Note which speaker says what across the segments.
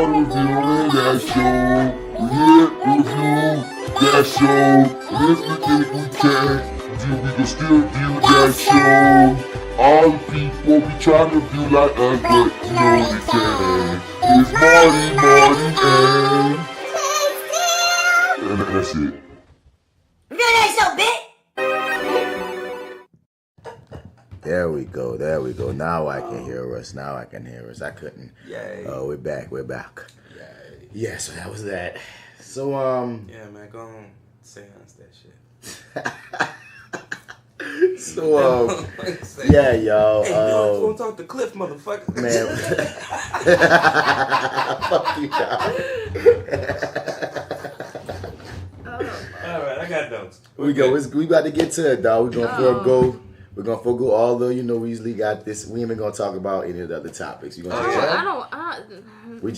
Speaker 1: Reviewing That Show. We here to review that show. And if we think we can still review that show. All the people be trying to review like us, but you know they can. It's Marty, and that's it.
Speaker 2: Review That Show, bitch!
Speaker 3: There we go. Now I can hear us. I couldn't.
Speaker 4: Yay.
Speaker 3: Oh, we're back.
Speaker 4: Yay.
Speaker 3: Yeah, so that was that. So,
Speaker 4: yeah, man, go on. Seance that shit.
Speaker 3: So, yeah, y'all.
Speaker 4: Hey, you want to talk to Cliff, motherfucker?
Speaker 3: Man. Fuck you,
Speaker 4: dog. Alright, I got notes.
Speaker 3: We about to get to it, dog. We're gonna forego all the, we usually got this. We ain't even gonna talk about any of the other topics. You gonna we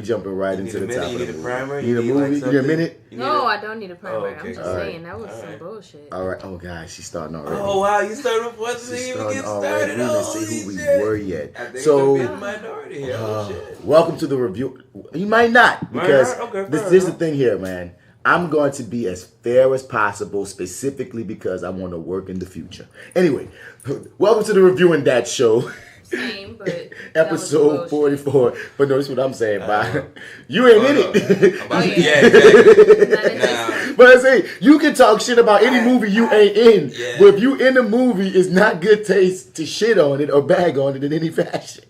Speaker 3: jumping right into the topic.
Speaker 4: You need a primer?
Speaker 3: You need a movie? You need a minute?
Speaker 5: No, I don't need a primer.
Speaker 4: Okay.
Speaker 5: I'm just saying, that was some bullshit.
Speaker 3: All right. Oh, God, she's starting already.
Speaker 4: Oh, wow, you started before we even get started.
Speaker 3: We didn't say who we were yet.
Speaker 4: I think
Speaker 3: so,
Speaker 4: we're the minority here. Shit.
Speaker 3: Welcome to the review. You might not, because this is the thing here, man. I'm going to be as fair as possible, specifically because I want to work in the future. Anyway, welcome to the Reviewing DAT Show.
Speaker 5: Same, but
Speaker 3: episode 44. But notice what I'm saying, you ain't in it. But I say, you can talk shit about any movie you ain't in. Yeah. But if you in a movie, it's not good taste to shit on it or bag on it in any fashion.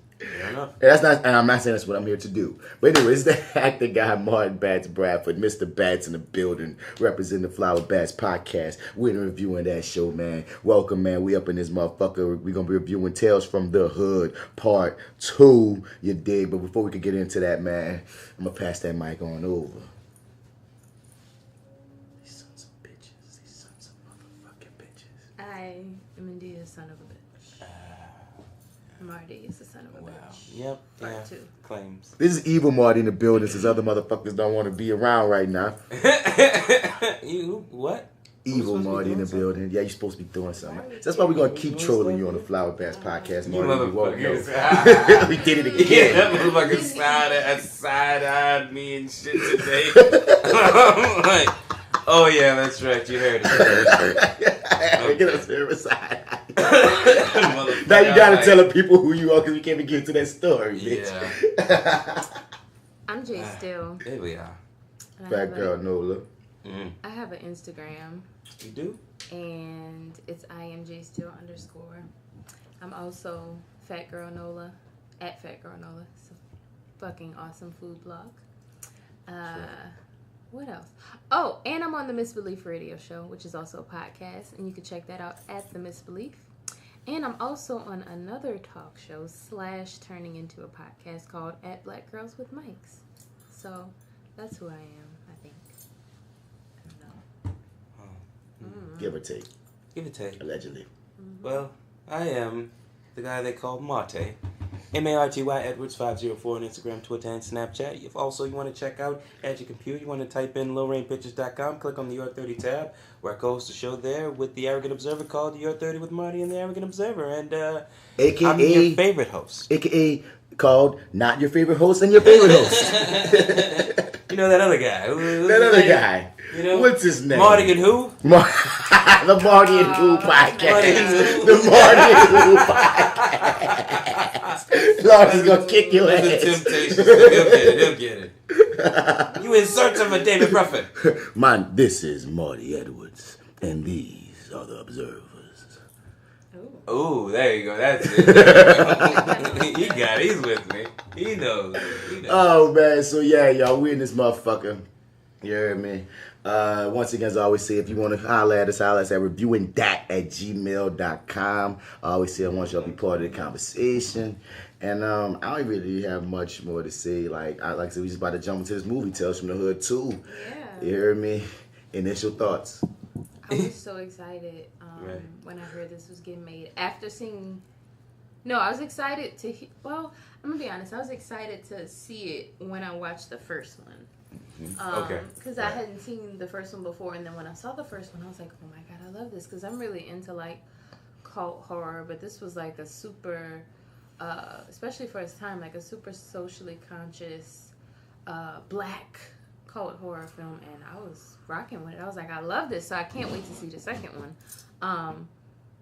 Speaker 3: And I'm not saying that's what I'm here to do. But anyways, the actor guy, Martin Bats Bradford, Mr. Bats in the building, representing the FlyWithBats Podcast. We're reviewing that show, man. Welcome, man. We up in this motherfucker. We're going to be reviewing Tales from the Hood, Part 2. You dig? But before we can get into that, man, I'm going to pass that mic on over. These sons of bitches. These sons of motherfucking bitches.
Speaker 5: I am indeed a son of a bitch. Marty is the son of a bitch.
Speaker 4: Yep.
Speaker 5: Part 2.
Speaker 4: Claims.
Speaker 3: This is evil Marty in the building since other motherfuckers don't want to be around right now.
Speaker 4: You what?
Speaker 3: Evil Marty in the building. Yeah, you're supposed to be doing something. That's why we're going to keep trolling you on the FlyWithBats Podcast, Marty. We did it again.
Speaker 4: Yeah, that motherfucker side-eyed me and shit today. I'm like, oh yeah, that's right. You heard it.
Speaker 3: Get us there side. Now you gotta tell the people who you are because we can't even get to that story, bitch.
Speaker 4: Yeah.
Speaker 5: I'm J.Steel.
Speaker 4: There we are.
Speaker 3: FatGirlNola.
Speaker 5: I have an Instagram.
Speaker 4: You do?
Speaker 5: And it's IamJSteel_. I'm also FatGirlNola at FatGirlNola. It's a fucking awesome food blog. What else? Oh, and I'm on the Misbelief Radio Show, which is also a podcast, and you can check that out at TheMisbelief. And I'm also on another talk show / turning into a podcast called At Black Girls with Mics. So that's who I am, I think. I don't know.
Speaker 3: Give or take.
Speaker 4: Give or take.
Speaker 3: Allegedly.
Speaker 4: Well, I am the guy they call Marty. MartyEdwards 504 on Instagram, Twitter, and Snapchat. If also you want to check out at your computer, you want to type in LowRainPictures.com, click on the Your30 tab, where I co-host a show there with the Arrogant Observer called Your30 with Marty and the Arrogant Observer. And
Speaker 3: AKA,
Speaker 4: I'm your favorite host.
Speaker 3: AKA called Not Your Favorite Host and Your Favorite Host.
Speaker 4: You know that other guy.
Speaker 3: That other guy.
Speaker 4: You know,
Speaker 3: what's his name?
Speaker 4: Marty and who?
Speaker 3: The Marty and Who Podcast. The Marty and Who Podcast. Lord is gonna kick your ass.
Speaker 4: The Temptations. He'll get it. You in search of a David Ruffin.
Speaker 3: Man, this is Marty Edwards, and these are the observers.
Speaker 4: Oh, there you go. That's it. He got it. He's with me. He knows.
Speaker 3: Oh, man. So, yeah, y'all, we in this motherfucker. You heard me? Once again, as I always say, if you want to holler at us at reviewingdat@gmail.com. I always say I want y'all to be part of the conversation. And I don't really have much more to say. Like I said, we just about to jump into this movie, Tales from the Hood 2.
Speaker 5: Yeah.
Speaker 3: You heard me? Initial thoughts.
Speaker 5: I was so excited when I heard this was getting made. After seeing... No, I was excited to... Well, I'm going to be honest. I was excited to see it when I watched the first one.
Speaker 4: Okay.
Speaker 5: Because I hadn't seen the first one before. And then when I saw the first one, I was like, oh my God, I love this. Because I'm really into, like, cult horror. But this was, like, a super... especially for its time, like a super socially conscious black cult horror film, and I was rocking with it. I was like, I love this, so I can't wait to see the second one.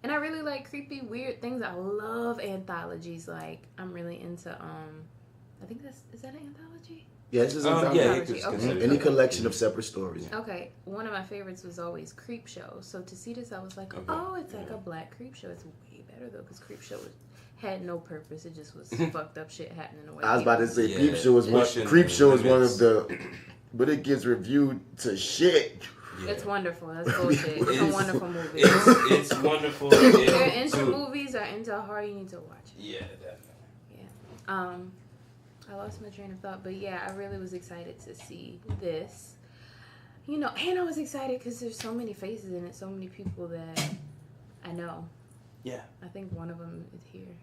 Speaker 5: And I really like creepy, weird things. I love anthologies. Like, I'm really into, I think is that an anthology?
Speaker 3: Yeah, this is any collection of separate stories.
Speaker 5: Okay, one of my favorites was always Creep Show. So to see this, I was like, oh, it's like a black Creep Show. It's way better though, because Creep Show had no purpose. It just was fucked up shit happening. The way
Speaker 3: I was about to say Creep Show is one of the, but it gets reviewed to shit.
Speaker 5: Yeah. It's wonderful. That's bullshit. It's a wonderful movie.
Speaker 4: It's wonderful.
Speaker 5: If you're into movies or into horror, you need to watch it.
Speaker 4: Yeah, definitely.
Speaker 5: Yeah. I lost my train of thought, but yeah, I really was excited to see this. You know, and I was excited because there's so many faces in it, so many people that I know.
Speaker 4: Yeah.
Speaker 5: I think one of them is here.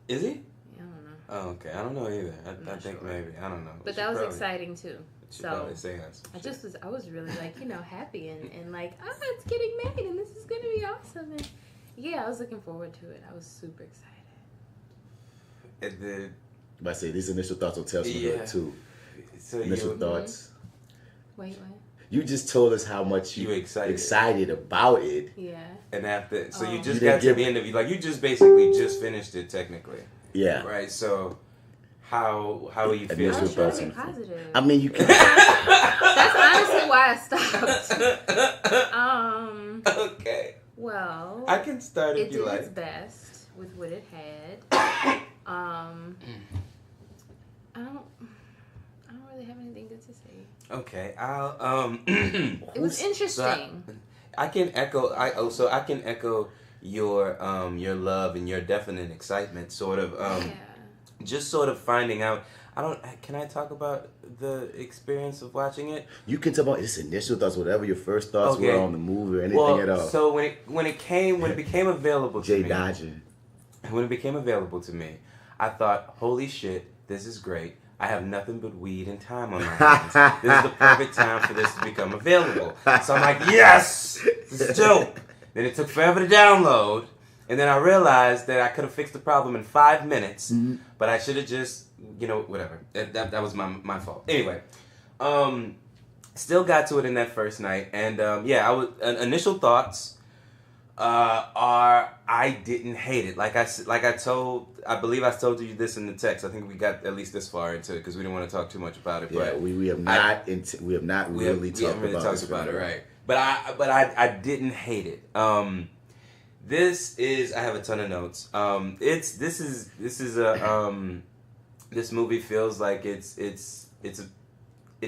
Speaker 4: Is he?
Speaker 5: Yeah, I don't know.
Speaker 4: Oh, okay. I don't know either. I think
Speaker 5: sure.
Speaker 4: maybe. I don't know.
Speaker 5: But that was exciting too. So
Speaker 4: say us.
Speaker 5: I was really like, you know, happy and like, it's getting made and this is gonna be awesome. And yeah, I was looking forward to it. I was super excited.
Speaker 4: And then
Speaker 3: I say these initial thoughts will tell some of it too.
Speaker 4: So
Speaker 3: initial thoughts.
Speaker 5: Wait, what?
Speaker 3: You just told us how much you excited about it.
Speaker 5: Yeah.
Speaker 4: And after, you just got to the end of it. Like, you just basically just finished it technically.
Speaker 3: Yeah.
Speaker 4: Right. So how are you feeling?
Speaker 5: I was trying to be positive.
Speaker 3: I mean, you can.
Speaker 5: That's honestly why I stopped.
Speaker 4: Okay.
Speaker 5: Well,
Speaker 4: I can start if you like.
Speaker 5: It did its best with what it had. I don't really have anything good to say.
Speaker 4: Okay, I'll
Speaker 5: It was interesting.
Speaker 4: I can echo your love and your definite excitement, sort of just sort of finding out. Can I talk about the experience of watching it? You
Speaker 3: can talk about its initial thoughts, whatever your first thoughts were on the movie or anything at all.
Speaker 4: So when it became available to me,
Speaker 3: Dodger.
Speaker 4: When it became available to me, I thought, holy shit, this is great. I have nothing but weed and time on my hands. This is the perfect time for this to become available. So I'm like, yes, this is dope. Then it took forever to download, and then I realized that I could have fixed the problem in 5 minutes, but I should have just, whatever. That was my fault. Anyway, still got to it in that first night, and initial thoughts are I didn't hate it. I believe I told you this in the text. I think we got at least this far into it because we didn't want to talk too much about it.
Speaker 3: Yeah,
Speaker 4: but
Speaker 3: we have not really talked about it,
Speaker 4: right? But I didn't hate it. This is, I have a ton of notes. This movie feels like it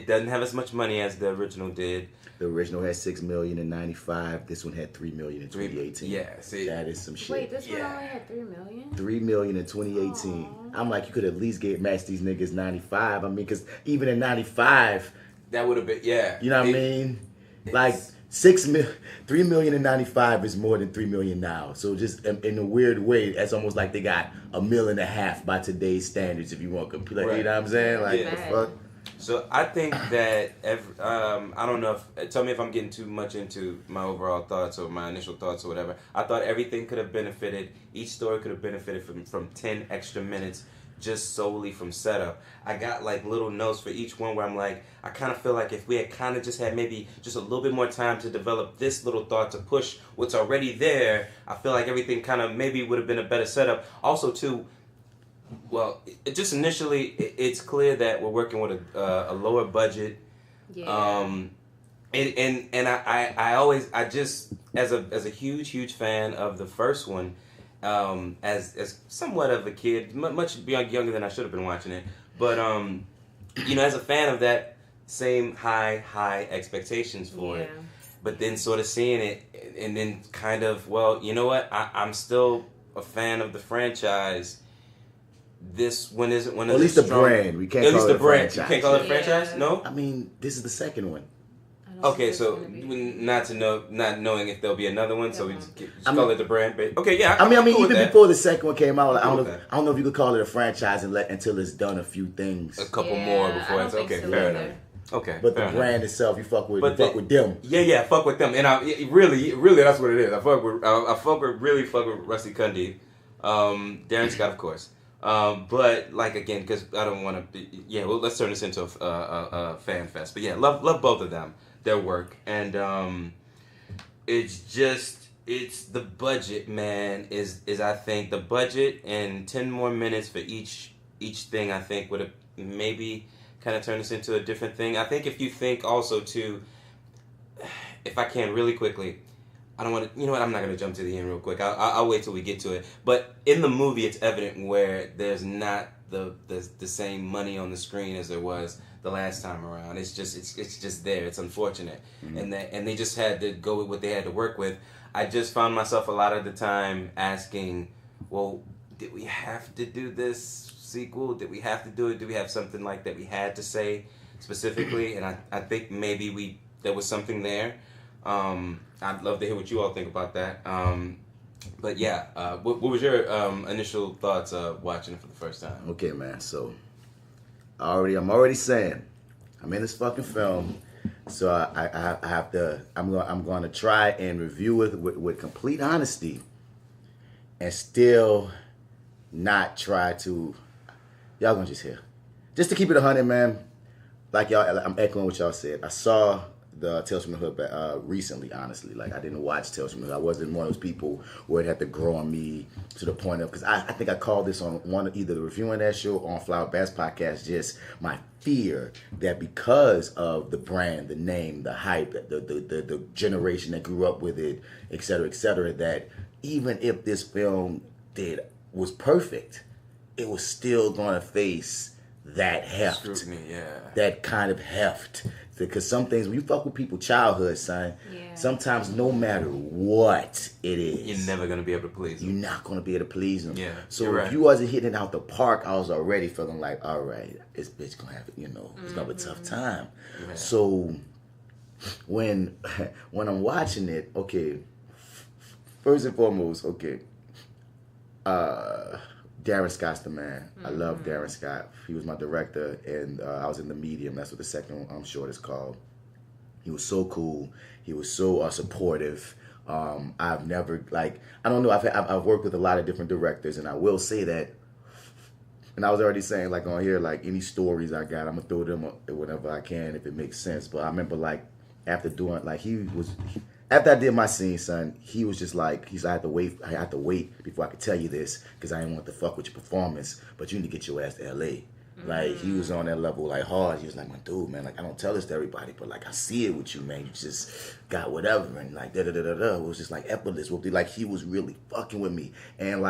Speaker 4: doesn't have as much money as the original did.
Speaker 3: The original had $6 million in '95. This one had $3 million in 2018.
Speaker 4: Yeah, see,
Speaker 3: that is some shit.
Speaker 5: Wait, this one only had $3 million?
Speaker 3: $3 million in 2018. Aww. I'm like, you could at least match these niggas 95. I mean, because even in 95,
Speaker 4: that would have been
Speaker 3: You know what I mean? Like $3 million in 95 is more than $3 million now. So just in a weird way, it's almost like they got $1.5 million by today's standards. If you want to compete, you know what I'm saying? Like the fuck.
Speaker 4: So I think that I don't know if tell me if I'm getting too much into my overall thoughts or my initial thoughts or whatever. I thought everything could have benefited. Each story could have benefited from 10 extra minutes just solely from setup. I got like little notes for each one where I'm like, I kind of feel like if we had kind of just had maybe just a little bit more time to develop this little thought to push what's already there, I feel like everything kind of maybe would have been a better setup. Also too, well, just initially, it's clear that we're working with a lower budget. Yeah. And I just as a huge fan of the first one, as somewhat of a kid, much younger than I should have been watching it, but as a fan of that, same high expectations for it, but then sort of seeing it and then kind of, well, you know what, I'm still a fan of the franchise. This one isn't one of
Speaker 3: at least the brand. We can't
Speaker 4: at
Speaker 3: call
Speaker 4: least
Speaker 3: it
Speaker 4: the brand.
Speaker 3: franchise.
Speaker 4: You can't call it a franchise? No?
Speaker 3: I mean, this is the second one.
Speaker 4: Okay, so not knowing if there'll be another one, so we just call it the brand. Okay, yeah.
Speaker 3: I mean, even before the second one came out, I don't know if you could call it a franchise until it's done a few things,
Speaker 4: a couple more before it's okay. Fair enough. Okay,
Speaker 3: but the brand itself, you fuck with them.
Speaker 4: Yeah, fuck with them, and I really, that's what it is. I fuck with Rusty Cundy, Darren Scott, of course. But like again, because I don't want to. Yeah, well, let's turn this into a fan fest. But yeah, love both of them, their work, and it's the budget, man. Is I think the budget and 10 more minutes for each thing. I think would have maybe kind of turned this into a different thing. I think if you think also too, if I can really quickly. I don't want to, you know what, I'm not going to jump to the end real quick. I'll wait till we get to it. But in the movie, it's evident where there's not the same money on the screen as there was the last time around. It's just there. It's unfortunate. Mm-hmm. And they just had to go with what they had to work with. I just found myself a lot of the time asking, well, did we have to do this sequel? Did we have to do it? Do we have something like that we had to say specifically? And I think maybe there was something there. I'd love to hear what you all think about that. But yeah, what was your initial thoughts watching it for the first time?
Speaker 3: Okay, man. So, I'm already saying, I'm in this fucking film, so I have to. I'm going to try and review it with complete honesty, and still not try to. Y'all gonna just hear, just to keep it 100, man. Like y'all, I'm echoing what y'all said. I saw the Tales from the Hood recently, honestly. Like, I didn't watch Tales from the Hood. I wasn't one of those people where it had to grow on me to the point of, because I think I called this on either the Reviewing DAT Show or on FlyWithBats Podcast, just my fear that because of the brand, the name, the hype, the generation that grew up with it, et cetera, that even if this film was perfect, it was still going to face that heft.
Speaker 4: Scrutiny, yeah.
Speaker 3: That kind of heft. Because some things, when you fuck with people's childhood, son, sometimes no matter what it is,
Speaker 4: you're never going to be able to please them.
Speaker 3: You're not going to be able to please them.
Speaker 4: Yeah,
Speaker 3: so if you wasn't hitting it out the park, I was already feeling like, all right, this bitch going to have, it's going to be a tough time. Yeah. So when I'm watching it, okay, first and foremost, okay, Darren Scott's the man. I love Darren Scott. He was my director, and I was in The Medium. That's what the second short is called. He was so cool. He was so supportive. I've never, I don't know, I've worked with a lot of different directors, and I will say that, and I was already saying, on here, any stories I got, I'm going to throw them whenever I can, if it makes sense. But I remember, after doing, after I did my scene, son, he was just I had to wait before I could tell you this, because I didn't want to fuck with your performance, but you need to get your ass to L.A. He was on that level, hard. He was like, my dude, man, I don't tell this to everybody, but, I see it with you, man. You just got whatever, and, da-da-da-da-da. It was just, effortless. He was really fucking with me. And,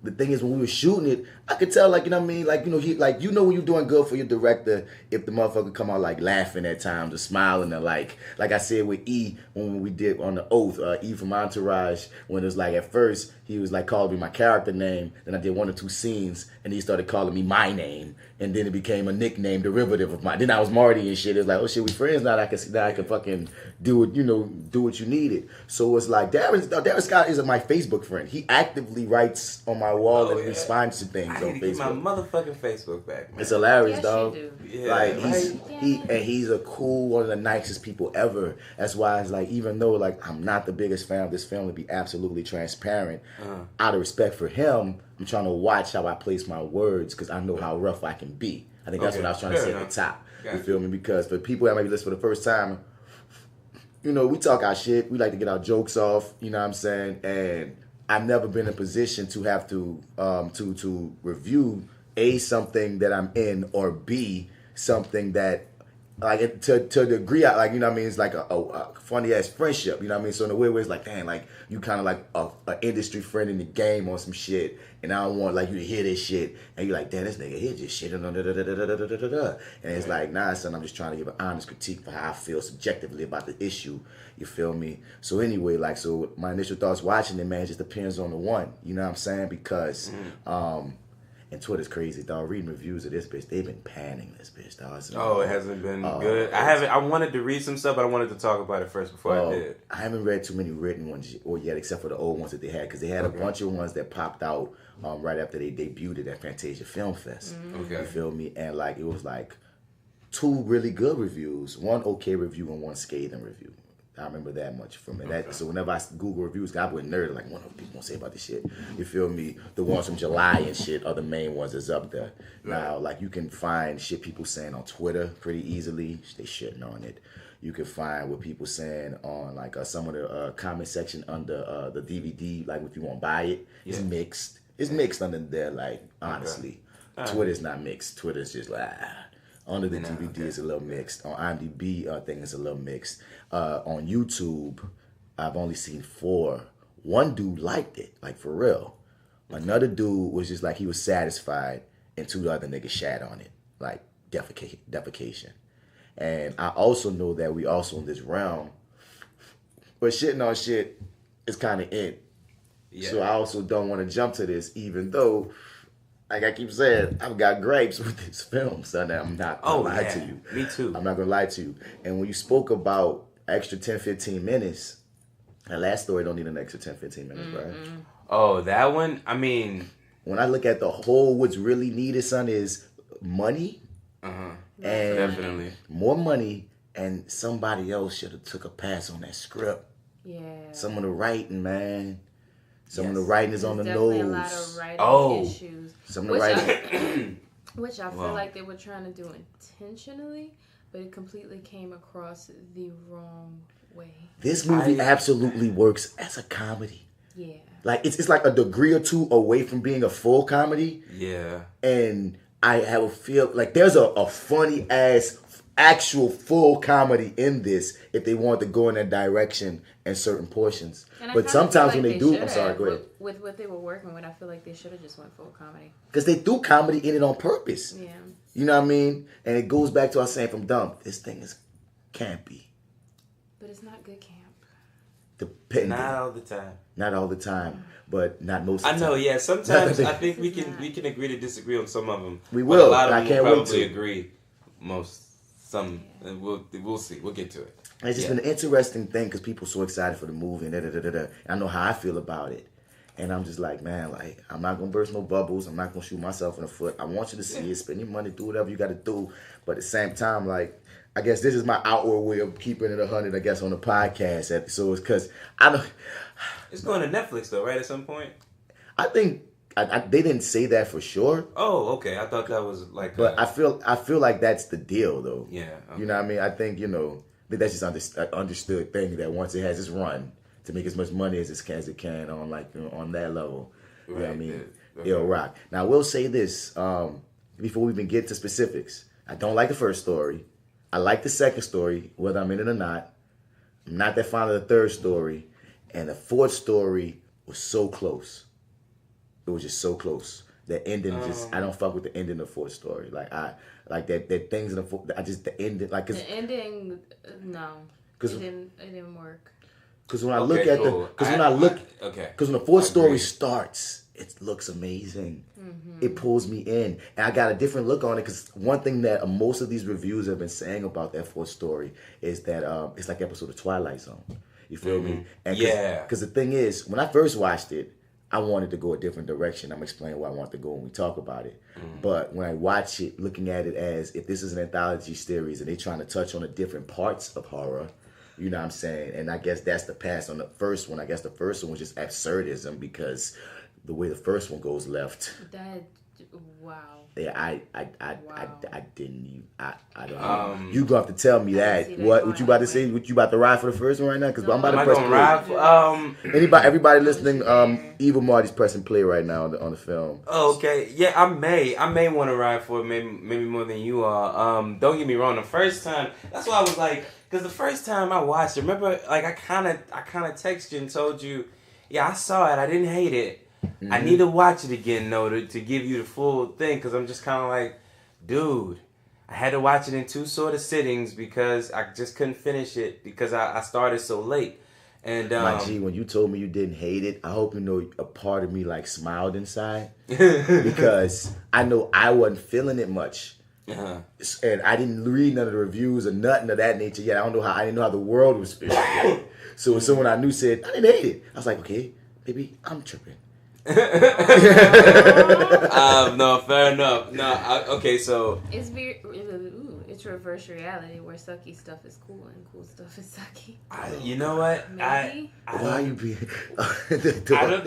Speaker 3: the thing is, when we were shooting it, I could tell, you know what I mean? When you're doing good for your director, if the motherfucker come out, laughing at times or smiling, or like I said with E, when we did on The Oath, E from Entourage, when it was at first, he was calling me my character name, then I did one or two scenes, and he started calling me my name, and then it became a nickname derivative of mine. Then I was Marty and shit. It's oh shit, we friends now. I can fucking do it, do what you needed. So it's Darren Scott is my Facebook friend. He actively writes on my wall and responds to things on Facebook.
Speaker 4: Get my motherfucking Facebook back, man.
Speaker 3: It's hilarious,
Speaker 5: yes,
Speaker 3: dog.
Speaker 5: Yeah,
Speaker 3: he's a cool, one of the nicest people ever. That's why it's even though I'm not the biggest fan of this film, to be absolutely transparent, out of respect for him, I'm trying to watch how I place my words, because I know how rough I can be. I think that's what I was trying to say at the top. You feel me? Because for people that might be listening for the first time, we talk our shit. We like to get our jokes off. You know what I'm saying? And I've never been in a position to have to review A, something that I'm in, or B, something that to the degree you know what I mean, it's a funny ass friendship, you know what I mean? So in a way where it's damn, you kind of an industry friend in the game on some shit, and I don't want you to hear this shit, and you're damn, this nigga here just shit, and it's nah, son, I'm just trying to give an honest critique for how I feel subjectively about the issue. You feel me? So anyway, so my initial thoughts watching it, man, it just depends on the one. You know what I'm saying? Because and Twitter's crazy, dog. Reading reviews of this bitch, they've been panning this bitch, dog.
Speaker 4: It hasn't been good. I wanted to read some stuff, but I wanted to talk about it first before I did. I
Speaker 3: haven't read too many written ones yet, except for the old ones that they had, because they had a bunch of ones that popped out right after they debuted at Fantasia Film Fest.
Speaker 4: Okay.
Speaker 3: You feel me? And it was two really good reviews, one okay review and one scathing review. I remember that much from it. Okay. So whenever I Google reviews, I would nerd like, what are people gonna say about this shit? You feel me? The ones from July and shit are the main ones that's up there. Right. Now, like you can find shit people saying on Twitter pretty easily. They shitting on it. You can find what people saying on like some of the comment section under the DVD. Like if you want to buy it, it's mixed. It's mixed under there. Like honestly, Twitter's not mixed. Twitter's just like. Under the DVD is a little mixed. On IMDb thing is a little mixed. On YouTube, I've only seen 4. One dude liked it, like for real. Another dude was just like he was satisfied, and 2 other niggas shat on it, like defecation. And I also know that we also in this realm, but shitting on shit is kind of in. Yeah. So I also don't want to jump to this, even though. Like I keep saying, I've got gripes with this film, son. I'm not gonna lie to you.
Speaker 4: Me too.
Speaker 3: I'm not gonna lie to you. And when you spoke about extra 10, 15 minutes, that last story don't need an extra 10, 15 minutes, right?
Speaker 4: Oh, that one? I mean...
Speaker 3: When I look at the whole, what's really needed, son, is money. And
Speaker 4: definitely.
Speaker 3: More money, and somebody else should have took a pass on that script.
Speaker 5: Yeah.
Speaker 3: Some of the writing, man. Some of the writing is on the
Speaker 5: definitely
Speaker 3: nose.
Speaker 5: A lot of writing issues.
Speaker 3: Some of the writing.
Speaker 5: Which I feel like they were trying to do intentionally, but it completely came across the wrong way.
Speaker 3: This movie absolutely works as a comedy.
Speaker 5: Yeah.
Speaker 3: Like it's like a degree or 2 away from being a full comedy.
Speaker 4: Yeah.
Speaker 3: And I have a feel like there's a funny ass actual full comedy in this if they want to go in that direction in certain portions. But sometimes when they do, I'm sorry, go ahead.
Speaker 5: With what they were working with, I feel like they should have just went full comedy.
Speaker 3: Because they threw comedy in it on purpose.
Speaker 5: Yeah.
Speaker 3: You know what I mean? And it goes back to us saying from Dump, this thing is campy.
Speaker 5: But it's not good camp.
Speaker 3: Depending.
Speaker 4: Not all the time.
Speaker 3: Not all the time, but not most of the time.
Speaker 4: I know, yeah. Sometimes I think we can agree to disagree on some of them.
Speaker 3: We will.
Speaker 4: A lot of them
Speaker 3: I can't
Speaker 4: will
Speaker 3: wait
Speaker 4: probably
Speaker 3: to
Speaker 4: agree. Some, and we'll see. We'll get to it.
Speaker 3: It's just been an interesting thing because people are so excited for the movie and I know how I feel about it. And I'm just like, man, like, I'm not going to burst no bubbles. I'm not going to shoot myself in the foot. I want you to see it, spend your money, do whatever you got to do. But at the same time, like, I guess this is my outward way of keeping it 100, I guess, on the podcast episodes because I don't...
Speaker 4: It's going to Netflix, though, right, at some point?
Speaker 3: I think... they didn't say that for sure.
Speaker 4: Oh, okay. I thought that was like...
Speaker 3: But I feel like that's the deal, though.
Speaker 4: Yeah. Okay.
Speaker 3: You know what I mean? I think, that's just an understood thing that once it has its run, to make as much money as it can on like on that level. Right. You know what I mean? Okay. It'll rock. Now, I will say this, before we even get to specifics. I don't like the first story. I like the second story, whether I'm in it or not. I'm not that fond of the third story. And the fourth story was so close. It was just so close. The ending I don't fuck with the ending of the fourth story. Like like that things in the fourth, the ending like
Speaker 5: the ending no. It didn't work.
Speaker 3: Because when I look at because when the fourth story starts, it looks amazing. Mm-hmm. It pulls me in, and I got a different look on it. Because one thing that most of these reviews have been saying about that fourth story is that it's like episode of Twilight Zone. You feel me? And because the thing is, when I first watched it, I wanted to go a different direction. I'm explaining where I want to go when we talk about it. Mm-hmm. But when I watch it, looking at it as if this is an anthology series and they're trying to touch on the different parts of horror, you know what I'm saying? And I guess that's the pass on the first one. I guess the first one was just absurdism because the way the first one goes left.
Speaker 5: Wow.
Speaker 3: Yeah, I didn't even, I don't know. You gonna have to tell me that. What you about to say? What you about to ride for the first one right now? Because I'm about to press play. Everybody listening, Evil Marty's pressing play right now on the film.
Speaker 4: Oh, okay. Yeah, I may want to ride for it, maybe more than you are. Don't get me wrong. The first time, that's why I was like, because the first time I watched it, remember, like I kind of texted you and told you, yeah, I saw it. I didn't hate it. Mm-hmm. I need to watch it again, though, to give you the full thing, because I'm just kind of like, dude, I had to watch it in 2 sort of sittings because I just couldn't finish it because I started so late. And
Speaker 3: my G, when you told me you didn't hate it, I hope you know a part of me like smiled inside because I know I wasn't feeling it much. Uh-huh. And I didn't read none of the reviews or nothing of that nature yet. I didn't know how the world was feeling yet. So when someone I knew said, I didn't hate it, I was like, okay, maybe I'm tripping.
Speaker 4: No, fair enough. No, okay, so
Speaker 5: it's It's reverse reality where sucky stuff is cool and cool stuff is sucky.
Speaker 4: You know what?
Speaker 5: Maybe.
Speaker 3: Why you being?
Speaker 4: I don't.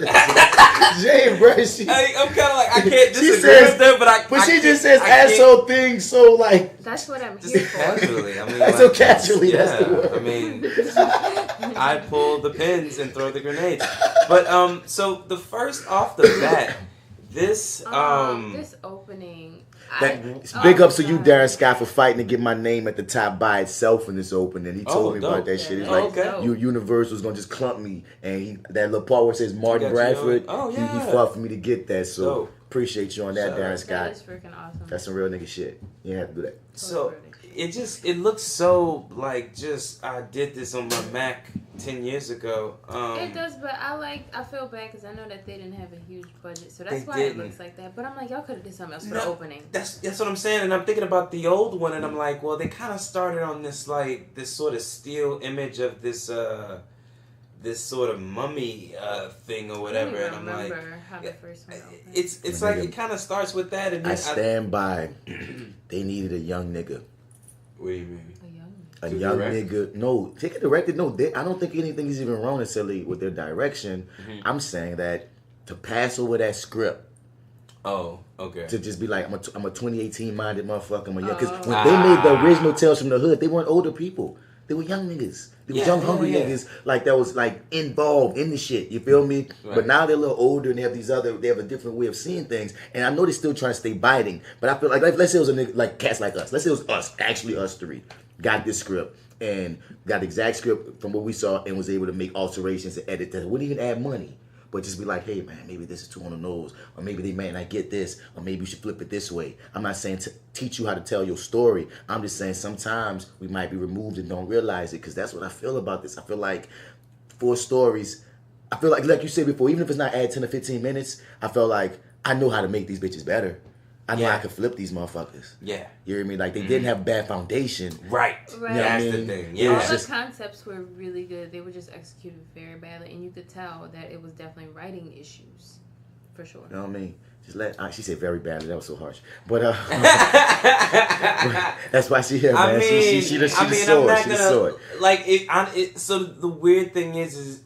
Speaker 3: Jay, bro,
Speaker 4: I'm kind of like I can't disagree
Speaker 3: says-
Speaker 4: with them, but
Speaker 3: But she
Speaker 4: can't-
Speaker 3: just says
Speaker 4: I can't-
Speaker 3: asshole things so like
Speaker 5: That's what I'm
Speaker 4: Just
Speaker 5: here for.
Speaker 4: casually. I mean,
Speaker 3: so
Speaker 4: like,
Speaker 3: casually.
Speaker 4: Yeah,
Speaker 3: That's the word.
Speaker 4: I mean, I pull the pins and throw the grenades. But so the first off the bat, this
Speaker 5: this opening.
Speaker 3: Big ups to you,
Speaker 5: God.
Speaker 3: Darren Scott, for fighting to get my name at the top by itself in this opening. He told me about
Speaker 4: dope.
Speaker 3: that shit. He's
Speaker 5: Yeah,
Speaker 3: like,
Speaker 4: okay.
Speaker 3: Universal's gonna just clump me, and that little part where it says Martin
Speaker 4: got you
Speaker 3: Bradford,
Speaker 4: on-
Speaker 3: he fought for me to get that. So
Speaker 4: Dope.
Speaker 3: appreciate you on that,
Speaker 4: Shout
Speaker 3: Darren
Speaker 4: out.
Speaker 3: Scott.
Speaker 5: That is freaking awesome.
Speaker 3: That's some real nigga shit. You didn't have to do that.
Speaker 4: So it looks so like just I did this on my Mac 10 years ago.
Speaker 5: It does, but I feel bad because I know that they didn't have a huge budget, so that's
Speaker 4: They
Speaker 5: why
Speaker 4: didn't.
Speaker 5: it looks like that. But I'm like, y'all could have did something else for
Speaker 4: No,
Speaker 5: the opening.
Speaker 4: That's what I'm saying, and I'm thinking about the old one, and I'm like, well, they kind of started on this like this sort of still image of this this sort of mummy thing or whatever,
Speaker 5: I
Speaker 4: and
Speaker 5: don't
Speaker 4: I'm
Speaker 5: even
Speaker 4: like,
Speaker 5: remember how the first one opened.
Speaker 4: it's like it kind of starts with that, and then
Speaker 3: I stand by. They needed a young nigga.
Speaker 4: What do you mean?
Speaker 3: A
Speaker 4: To
Speaker 3: young
Speaker 4: direct?
Speaker 3: nigga. No, take it directed. No, I don't think anything is even wrong necessarily with their direction.
Speaker 4: Mm-hmm.
Speaker 3: I'm saying that to pass over that script.
Speaker 4: Oh, okay.
Speaker 3: To just be like, I'm a 2018 minded motherfucker. I'm a young. Because
Speaker 5: Oh.
Speaker 3: when they made the original Tales from the Hood, they weren't older people. They were young niggas. They were
Speaker 4: Yeah,
Speaker 3: young, hungry
Speaker 4: yeah.
Speaker 3: niggas like that was like involved in the shit. You feel me?
Speaker 4: Right.
Speaker 3: But now they're a little older and they have they have a different way of seeing things. And I know they're still trying to stay biting. But I feel like let's say it was a nigga like cats like us. Let's say it was us, actually us three, got this script and got the exact script from what we saw and was able to make alterations and edit that. Wouldn't even add money. But just be like, hey man, maybe this is too on the nose, or maybe they might not get this, or maybe you should flip it this way. I'm not saying to teach you how to tell your story. I'm just saying sometimes we might be removed and don't realize it, because that's what I feel about this. I feel like for stories, I feel like you said before, even if it's not add 10 or 15 minutes, I feel like I know how to make these bitches better. I know
Speaker 4: Yeah.
Speaker 3: I can flip these motherfuckers.
Speaker 4: Yeah.
Speaker 3: You hear me? Like they didn't have bad foundation.
Speaker 4: Right.
Speaker 5: Right.
Speaker 4: That's
Speaker 3: Yeah, I
Speaker 4: the
Speaker 3: mean,
Speaker 4: thing.
Speaker 3: it
Speaker 4: Yeah.
Speaker 3: was
Speaker 5: All
Speaker 3: just-
Speaker 5: the concepts were really good. They were just executed very badly, and you could tell that it was definitely writing issues, for sure.
Speaker 3: You know what I mean? She said very badly. That was so harsh. But that's why she here, man.
Speaker 4: I mean,
Speaker 3: she the
Speaker 4: I'm
Speaker 3: sword.
Speaker 4: not
Speaker 3: She the
Speaker 4: gonna
Speaker 3: sword.
Speaker 4: like. So the weird thing is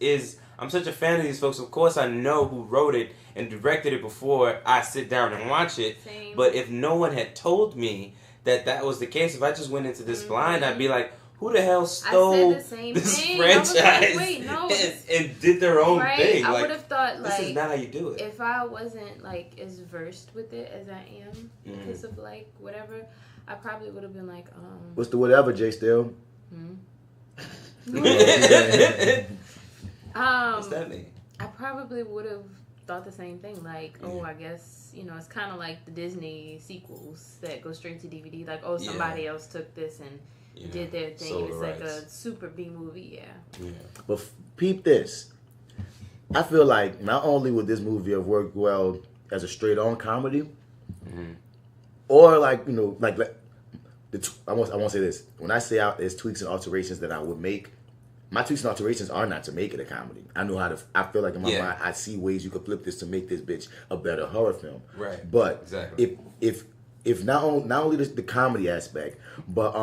Speaker 4: I'm such a fan of these folks. Of course, I know who wrote it and directed it before I sit down and watch it.
Speaker 5: Same.
Speaker 4: But if no one had told me that was the case, if I just went into this blind, I'd be like, who the hell stole
Speaker 5: the same
Speaker 4: this
Speaker 5: thing. I was like,
Speaker 4: franchise
Speaker 5: wait, no,
Speaker 4: and did their own
Speaker 5: right?
Speaker 4: thing?
Speaker 5: I
Speaker 4: Like,
Speaker 5: would have thought
Speaker 4: this is
Speaker 5: like
Speaker 4: not how you do it.
Speaker 5: if I wasn't like as versed with it as I am because of like whatever, I probably would have been like,
Speaker 3: What's the whatever, J.Steel?
Speaker 4: What's that mean?
Speaker 5: I probably would have thought the same thing. Like, I guess, it's kind of like the Disney sequels that go straight to DVD. Like, somebody else took this and did their thing.
Speaker 4: sold
Speaker 5: It's
Speaker 4: the
Speaker 5: like
Speaker 4: rights.
Speaker 5: a super B movie, yeah.
Speaker 3: But peep this. I feel like not only would this movie have worked well as a straight-on comedy, or like, I won't say this. When I say there's tweaks and alterations that I would make, my tweaks and alterations are not to make it a comedy. I know how to. I feel like in my mind, I see ways you could flip this to make this bitch a better horror film.
Speaker 4: Right.
Speaker 3: But
Speaker 4: Exactly.
Speaker 3: if not only the comedy aspect, but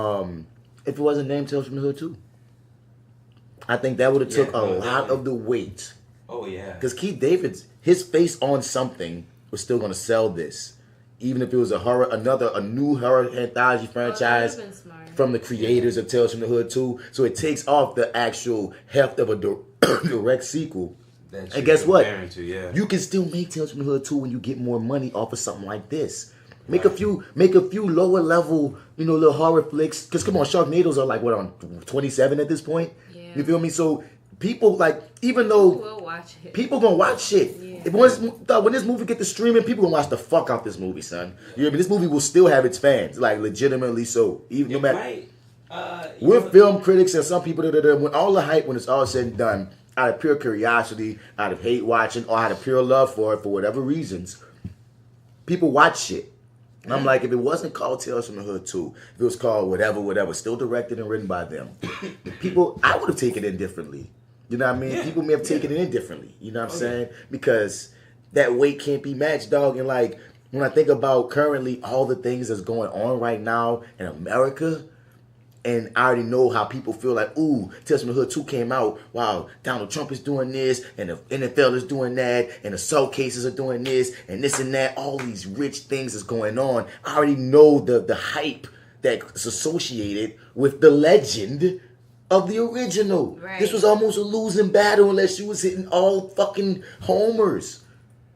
Speaker 3: if it wasn't named Tales from the Hood too, I think that would have took a lot of the weight.
Speaker 4: Oh yeah.
Speaker 3: Because Keith David's his face on something was still gonna sell this, even if it was a new horror anthology franchise
Speaker 5: been smart.
Speaker 3: from the creators of Tales from the Hood 2. So it takes off the actual heft of a direct sequel.
Speaker 4: That
Speaker 3: And guess what?
Speaker 4: comparing to, yeah.
Speaker 3: You can still make Tales from the Hood 2 when you get more money off of something like this. Make a few lower level, little horror flicks. Because come on, Sharknadoes are like on 27 at this point.
Speaker 5: Yeah.
Speaker 3: You feel me? So people even though
Speaker 5: We'll watch it.
Speaker 3: people gonna watch shit.
Speaker 5: Yeah.
Speaker 3: When this movie get to streaming, people gonna watch the fuck out this movie, son. You know, this movie will still have its fans, like legitimately so. Even no
Speaker 4: It
Speaker 3: matter
Speaker 4: might.
Speaker 3: we're film critics and some people when all the hype, when it's all said and done, out of pure curiosity, out of hate watching, or out of pure love for it for whatever reasons, people watch shit. And I'm like, if it wasn't called Tales from the Hood 2, if it was called whatever, still directed and written by them, I would have taken it differently. You know what I mean?
Speaker 4: Yeah.
Speaker 3: People may have taken it in differently. You know what I'm saying? Because that weight can't be matched, dog. And like, When I think about currently all the things that's going on right now in America, and I already know how people feel like, ooh, Tales from the Hood 2 came out. Wow, Donald Trump is doing this, and the NFL is doing that, and the assault cases are doing this, and this and that. All these rich things is going on. I already know the hype that's associated with the legend of the original.
Speaker 5: Right.
Speaker 3: This was almost a losing battle unless you was hitting all fucking homers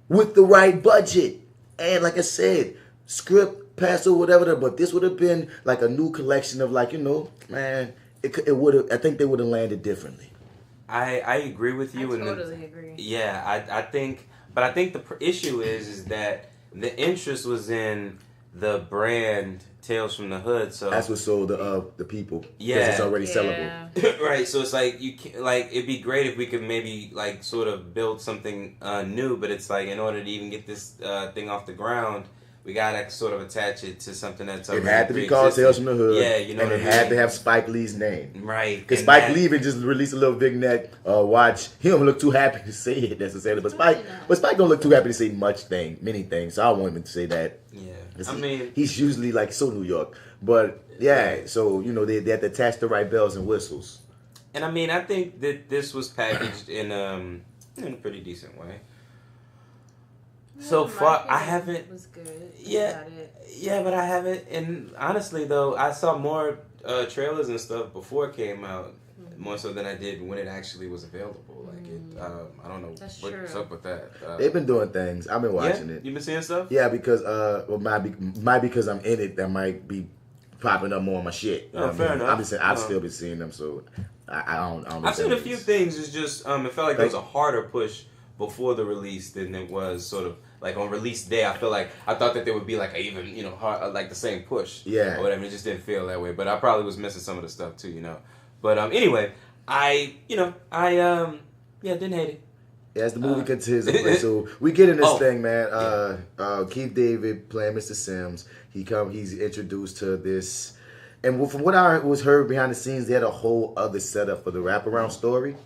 Speaker 3: with the right budget. And like I said, script, pass or whatever, but this would have been like a new collection of like, man, it would have, I think they would have landed differently.
Speaker 4: I agree with you.
Speaker 5: I totally agree.
Speaker 4: Yeah, I think the issue is that the interest was in the brand Tales from the Hood, so
Speaker 3: that's what sold the people.
Speaker 4: Yeah,
Speaker 3: because it's already sellable.
Speaker 4: Right, so it's like it'd be great if we could maybe like sort of build something new, but it's like in order to even get this thing off the ground, we gotta sort of attach it to something that's already
Speaker 3: it had to be called Tales from the Hood.
Speaker 4: Yeah, you know,
Speaker 3: and it had to have Spike Lee's name.
Speaker 4: Right,
Speaker 3: because Spike Lee even just released a little vignette. Watch, he don't look too happy to say it necessarily, but Spike don't look too happy to say many things. So I want him to say that.
Speaker 4: Yeah, I mean,
Speaker 3: he's usually like so New York, but yeah. So they had to attach the right bells and whistles.
Speaker 4: And I mean, I think that this was packaged in a pretty decent way. So far, I haven't.
Speaker 5: Was good.
Speaker 4: Yeah, but I haven't. And honestly, though, I saw more trailers and stuff before it came out, more so than I did when it actually was available. Like it, I don't know what's up with that.
Speaker 3: They've been doing things. I've been watching it.
Speaker 4: You been seeing stuff?
Speaker 3: Yeah, because might because I'm in it. That might be popping up more on my shit.
Speaker 4: Fair enough.
Speaker 3: I've still been seeing them, so I don't know.
Speaker 4: I've seen a few things. It's just it felt like there was a harder push before the release than it was sort of like on release day. I thought that there would be like a even hard, like the same push, or whatever. It just didn't feel that way. But I probably was missing some of the stuff too, But anyway, I didn't hate it.
Speaker 3: Yeah, as the movie continues, so we get in this thing, man. Keith David playing Mr. Sims. He's introduced to this, and from what I was heard behind the scenes, they had a whole other setup for the wraparound story,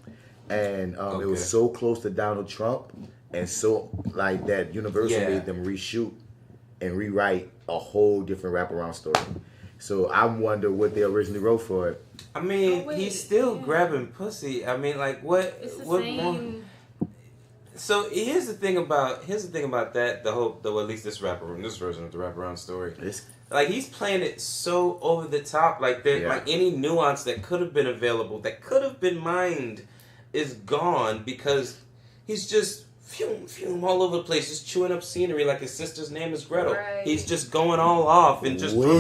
Speaker 3: and it was so close to Donald Trump, and so like that Universal made them reshoot and rewrite a whole different wraparound story. So I wonder what they originally wrote for it.
Speaker 4: I mean, he's still grabbing pussy. I mean, like what?
Speaker 5: It's the
Speaker 4: what
Speaker 5: same.
Speaker 4: more? So here's the thing about that. At least this version of the wraparound story. Like he's playing it so over the top. Like like any nuance that could have been available, that could have been mined, is gone because he's just fume all over the place, just chewing up scenery like his sister's name is Gretel.
Speaker 5: Right.
Speaker 4: He's just going all off and just
Speaker 3: with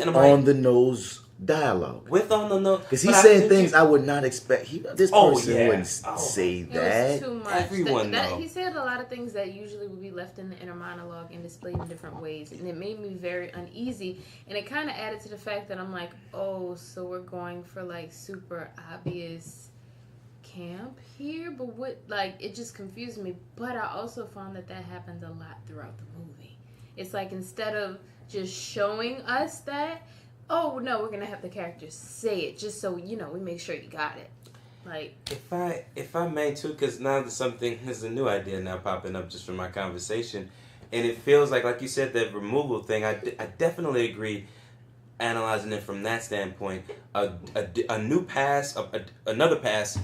Speaker 3: on the nose dialogue.
Speaker 4: With on the nose,
Speaker 3: because he's saying things I would not expect. This person wouldn't say that.
Speaker 5: It was too much.
Speaker 4: Everyone
Speaker 5: he said a lot of things that usually would be left in the inner monologue and displayed in different ways, and it made me very uneasy. And it kind of added to the fact that I'm like, oh, so we're going for like super obvious camp here, but what, like, it just confused me. But I also found that happens a lot throughout the movie. It's like instead of just showing us that, oh no, we're gonna have the characters say it just so we make sure you got it. Like,
Speaker 4: if I may too, because now there's a new idea now popping up just from my conversation, and it feels like you said, that removal thing. I definitely agree. Analyzing it from that standpoint, a new pass, another pass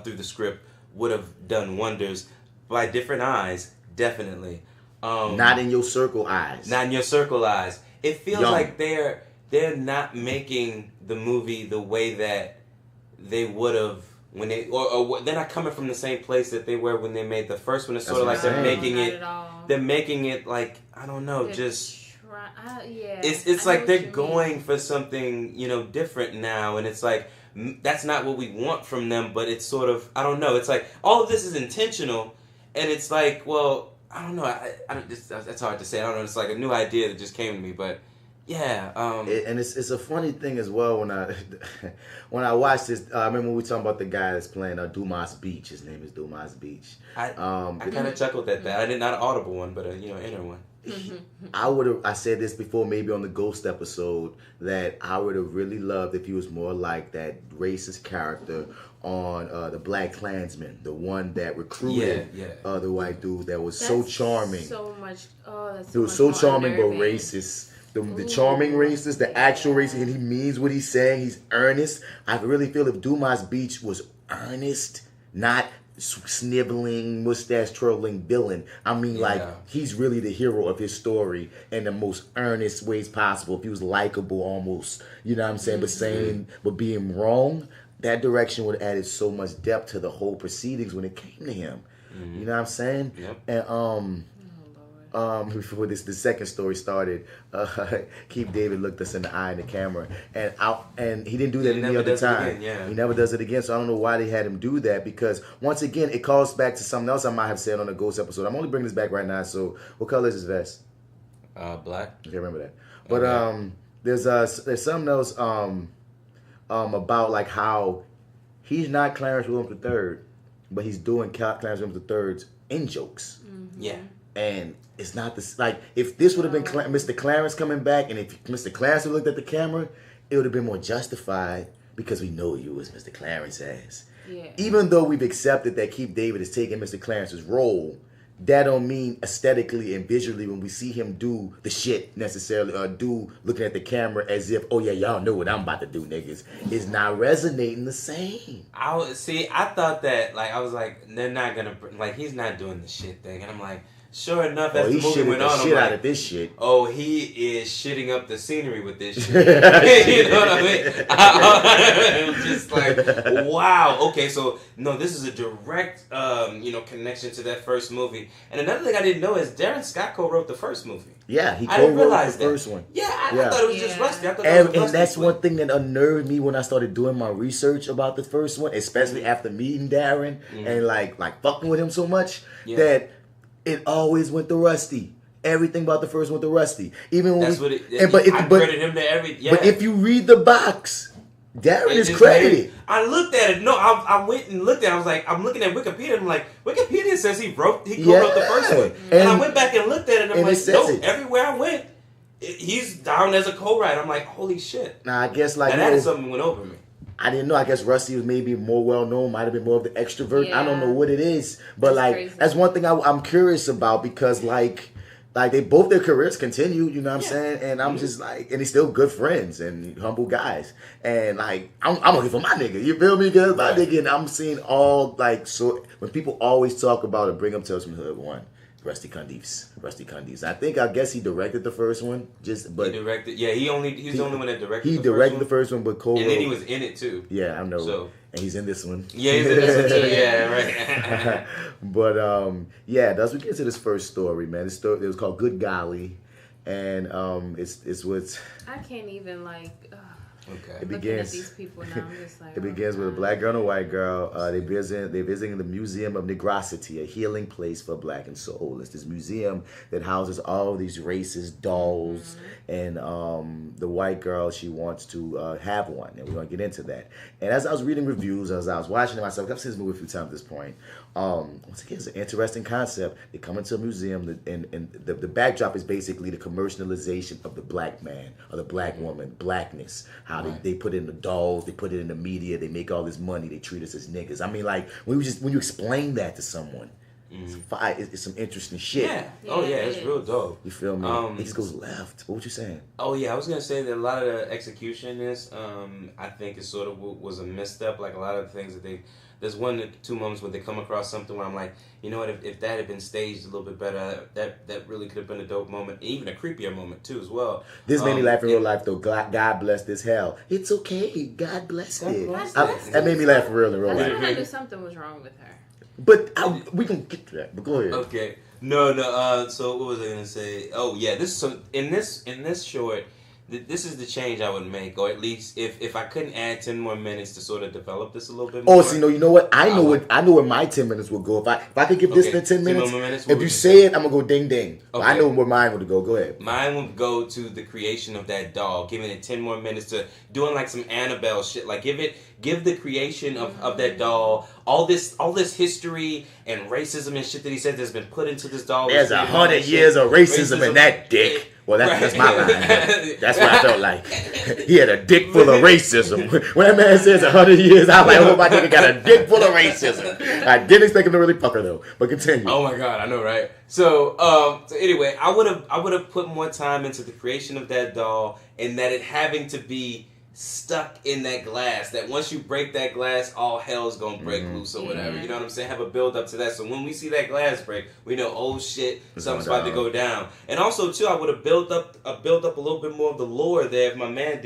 Speaker 4: through the script would have done wonders by different eyes. Definitely,
Speaker 3: not in your circle eyes.
Speaker 4: Not in your circle eyes. It feels like they're not making the movie the way that they would have when they or they're not coming from the same place that they were when they made the first one. It's sort of like they're making it like, I don't know, it's like they're going for something different now, and it's like that's not what we want from them, but it's sort of, I don't know, it's like all of this is intentional, and it's like, well, I don't know, that's hard to say. I don't know, it's like a new idea that just came to me, but yeah.
Speaker 3: And it's a funny thing as well when I watched this. I remember we were talking about the guy that's playing Dumas Beach. His name is Dumas Beach.
Speaker 4: I kind of chuckled at that. I did not an audible one, but inner one.
Speaker 3: I said this before, maybe on the Ghost episode, that I would have really loved if he was more like that racist character on the Black Klansman, the one that recruited the white dude that was so charming.
Speaker 5: So much. Oh, that's
Speaker 3: It was so charming but racist. The charming racist, the actual racist, and he means what he's saying. He's earnest. I really feel if Dumas Beach was earnest, not sniveling, mustache twirling villain. I mean, like, he's really the hero of his story in the most earnest ways possible. If he was likable almost, you know what I'm saying, but being wrong, that direction would have added so much depth to the whole proceedings when it came to him. You know what I'm saying? Yep. And before the second story started, Keith David looked us in the eye in the camera, and he didn't do that any other time. He never does it again. So I don't know why they had him do that, because once again it calls back to something else I might have said on the Ghost episode. I'm only bringing this back right now. So what color is his vest?
Speaker 4: Black.
Speaker 3: I can't remember that. But there's something else about like how he's not Clarence Williams III, but he's doing Clarence Williams III's in jokes.
Speaker 4: Yeah.
Speaker 3: And it's not this, like, if this would have been Mr. Clarence coming back, and if Mr. Clarence would have looked at the camera, it would have been more justified, because we know you as Mr. Clarence as. Yeah. Even though we've accepted that Keith David is taking Mr. Clarence's role, that don't mean aesthetically and visually when we see him do the shit necessarily, or do looking at the camera as if, oh yeah, y'all know what I'm about to do, niggas. It's not resonating the same.
Speaker 4: I thought that, like, I was like, they're not gonna, like, he's not doing the shit thing, and I'm like, sure enough, as the movie went on, I'm like,
Speaker 3: out of this shit.
Speaker 4: Oh, he is shitting up the scenery with this shit. You know what I mean? It was just like, wow. Okay, so no, this is a direct, connection to that first movie. And another thing I didn't know is Darren Scott co-wrote the first movie.
Speaker 3: Yeah, he co-wrote the first one.
Speaker 4: Yeah, I thought it was just Rusty. I thought that was
Speaker 3: and that's one thing that unnerved me when I started doing my research about the first one, especially after meeting Darren and like fucking with him so much that it always went to Rusty. Everything about the first went to Rusty. Even when
Speaker 4: I credit him to every. Yeah.
Speaker 3: But if you read the box, Darren is credited.
Speaker 4: I looked at it. No, I went and looked at it. I was like, I'm looking at Wikipedia. And I'm like, Wikipedia says he co-wrote the first one. And I went back and looked at it. And I'm like, nope. Everywhere I went, he's down as a co-writer. I'm like, holy shit.
Speaker 3: Now I guess like
Speaker 4: that is something that went over me.
Speaker 3: I didn't know. I guess Rusty was maybe more well known. Might have been more of the extrovert. I don't know what it is, but that's one thing I'm curious about, because like they both their careers continue. You know what I'm saying? And I'm just like, and they're still good friends and humble guys. And like I'm looking for my nigga. You feel me? Cause my nigga. And I'm seeing all like, so when people always talk about it, bring up Tales from the Hood 1. Rusty Cundiff. I guess he directed the first one. He
Speaker 4: directed. Yeah, he's the only one that directed.
Speaker 3: He directed the first one, but co-wrote.
Speaker 4: And then he was in it too.
Speaker 3: Yeah, I know. So, and he's in this one.
Speaker 4: Yeah, he's in this one too. Yeah, right.
Speaker 3: But that's what gets to this first story, man. This story, it was called Good Golly, and it's what's.
Speaker 5: I can't even like.
Speaker 3: Okay.
Speaker 5: It begins. At these people now, I'm just like,
Speaker 3: it begins with a black girl and a white girl. They're visiting the Museum of Negrosity, a healing place for black and soul. It's this museum that houses all of these racist dolls, and the white girl, she wants to have one, and we're gonna get into that. And as I was reading reviews, as I was watching it myself, I've seen this movie a few times at this point. Once again, it's an interesting concept. They come into a museum, and the backdrop is basically the commercialization of the black man or the black woman, blackness. How they put it in the dolls, they put it in the media, they make all this money, they treat us as niggas. I mean, like when you explain that to someone, it's some interesting shit.
Speaker 4: Yeah. Oh yeah, it's real dope.
Speaker 3: You feel me? It just goes left. What you saying?
Speaker 4: Oh yeah, I was gonna say that a lot of the execution in this, I think, is sort of was a misstep. Like a lot of the things that there's 1 to 2 moments where they come across something where I'm like, you know what, if that had been staged a little bit better, that really could have been a dope moment, even a creepier moment too as well.
Speaker 3: This made me laugh in real life though. God bless this hell. It's okay. God bless it. That made me laugh in real life.
Speaker 5: I knew something was wrong with her.
Speaker 3: But we can get to that. But go ahead.
Speaker 4: Okay. No. So what was I gonna say? Oh yeah, in this short, this is the change I would make, or at least if I couldn't add 10 more minutes to sort of develop this a little bit more.
Speaker 3: Oh, so you know what? I know where my 10 minutes would go. If I could give this the 10 minutes, if you say it, I'm gonna go ding ding. Okay. I know where mine would go. Go ahead.
Speaker 4: Mine would go to the creation of that doll, giving it 10 more minutes to doing like some Annabelle shit. Like give the creation of that doll all this history and racism and shit that he said has been put into this doll.
Speaker 3: There's 100 years of racism in that dick. Well, that's my line. That's what I felt like. He had a dick full of racism. When that man says 100 years, I'm like, oh, my nigga got a dick full of racism. I didn't expect him to really fuck her though. But continue.
Speaker 4: Oh my God, I know, right? So anyway, I would have put more time into the creation of that doll, and that it having to be stuck in that glass, that once you break that glass, all hell's gonna break loose or whatever. You know what I'm saying? Have a build up to that. So when we see that glass break, we know, oh shit, something's about to go down. And also too, I would have built up a little bit more of the lore there. If my man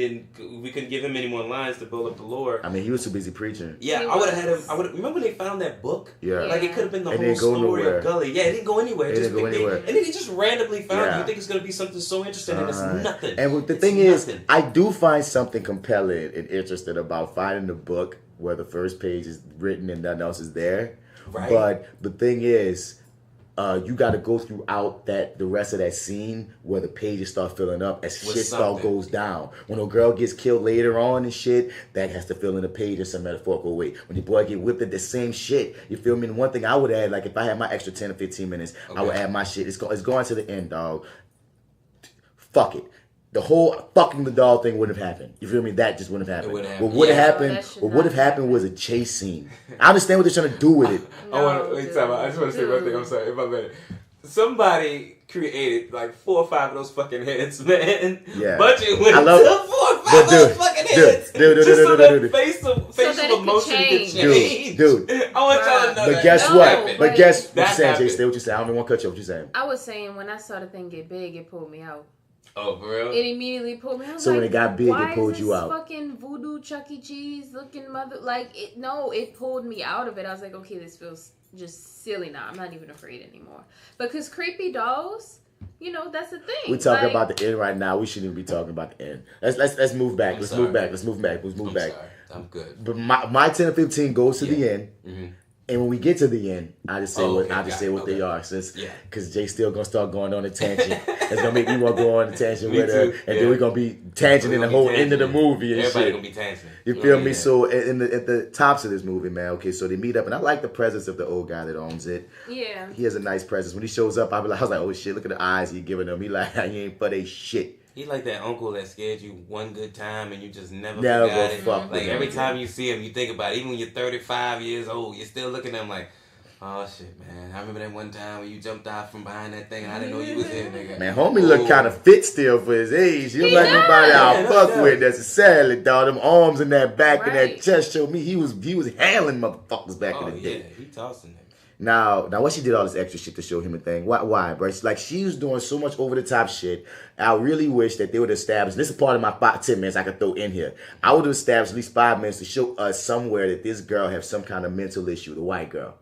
Speaker 4: we couldn't give him any more lines to build up the lore.
Speaker 3: I mean, he was too busy preaching.
Speaker 4: Yeah, I would have had him. Remember when they found that book?
Speaker 3: Yeah.
Speaker 4: Like it could have been the whole story of Gully. Yeah, it didn't go anywhere. And then he just randomly found it. You think it's gonna be something so interesting, and it's nothing.
Speaker 3: And the thing is, I do find something compelling and interested about finding the book where the first page is written and nothing else is there. Right. But the thing is, you got to go throughout the rest of that scene where the pages start filling up as shit start goes down. When a girl gets killed later on and shit, that has to fill in the page in some metaphorical way. When your boy get whipped at the same shit, you feel me? And one thing I would add, like if I had my extra 10 or 15 minutes, I would add my shit. It's going to the end, dog. Fuck it. The whole fucking the doll thing wouldn't have happened. You feel me? That just wouldn't have happened. What would have happened was a chase scene. I understand what they're trying to do with it.
Speaker 4: I just want to say one thing. I'm sorry if I made somebody created like 4 or 5 of those fucking heads, man.
Speaker 3: Yeah.
Speaker 4: Budget went to 4 or 5 of those fucking heads. Dude. Facial emotion could change.
Speaker 3: Dude.
Speaker 4: I want y'all to know
Speaker 3: But guess what? But guess what you saying, J.Steel? What you saying? I don't even want to cut you. What you saying?
Speaker 5: I was saying when I saw the thing get big, it pulled me out.
Speaker 4: Oh, for real?
Speaker 5: It immediately pulled me out.
Speaker 3: So when it got big, it pulled you out.
Speaker 5: Why is this fucking voodoo Chuck E. Cheese looking mother... Like, it pulled me out of it. I was like, okay, this feels just silly now. I'm not even afraid anymore. Because creepy dolls, that's the thing.
Speaker 3: We're talking about the end right now. We shouldn't even be talking about the end. Let's move back. Let's move back.
Speaker 4: Sorry. I'm good.
Speaker 3: But my 10 or 15 goes to the end. Mm-hmm. And when we get to the end, I just say what they are, because J.Steel gonna start going on a tangent. It's gonna make me want to go on a tangent with her, and then we're gonna be tangenting the whole end of the movie and
Speaker 4: Everybody
Speaker 3: shit.
Speaker 4: Gonna be tangenting.
Speaker 3: You feel me? So at the tops of this movie, man. Okay, so they meet up, and I like the presence of the old guy that owns it.
Speaker 5: Yeah,
Speaker 3: he has a nice presence. When he shows up, I was like, oh shit, look at the eyes he giving them. He like, he ain't for they shit.
Speaker 4: He's like that uncle that scared you one good time and you just never forgot it. Like every time you see him, you think about it. Even when you're 35 years old, you're still looking at him like, oh shit, man! I remember that one time when you jumped out from behind that thing and I didn't know you was here, nigga.
Speaker 3: Man, homie look kind of fit still for his age. You don't like nobody I'll fuck with necessarily, dog. Them arms and that back and that chest showed me he was handling motherfuckers back in the day.
Speaker 4: Yeah, he tossing it.
Speaker 3: Now, what she did all this extra shit to show him a thing? Why, bro? Like, she was doing so much over the top shit. I really wish that they would establish. This is part of my 10 minutes I could throw in here. I would have established at least 5 minutes to show us somewhere that this girl has some kind of mental issue, the white girl.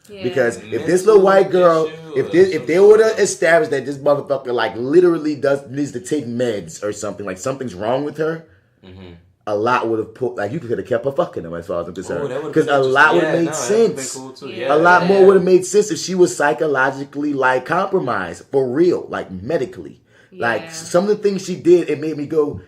Speaker 3: Yeah. Because if this little white girl, if they would have established that this motherfucker like literally needs to take meds or something, like something's wrong with her, a lot would have put, like you could have kept her fucking him as far as I'm concerned. Because a lot would have made sense. Cool a lot more would have made sense if she was psychologically like compromised for real, like medically. Yeah. Like some of the things she did, it made me go,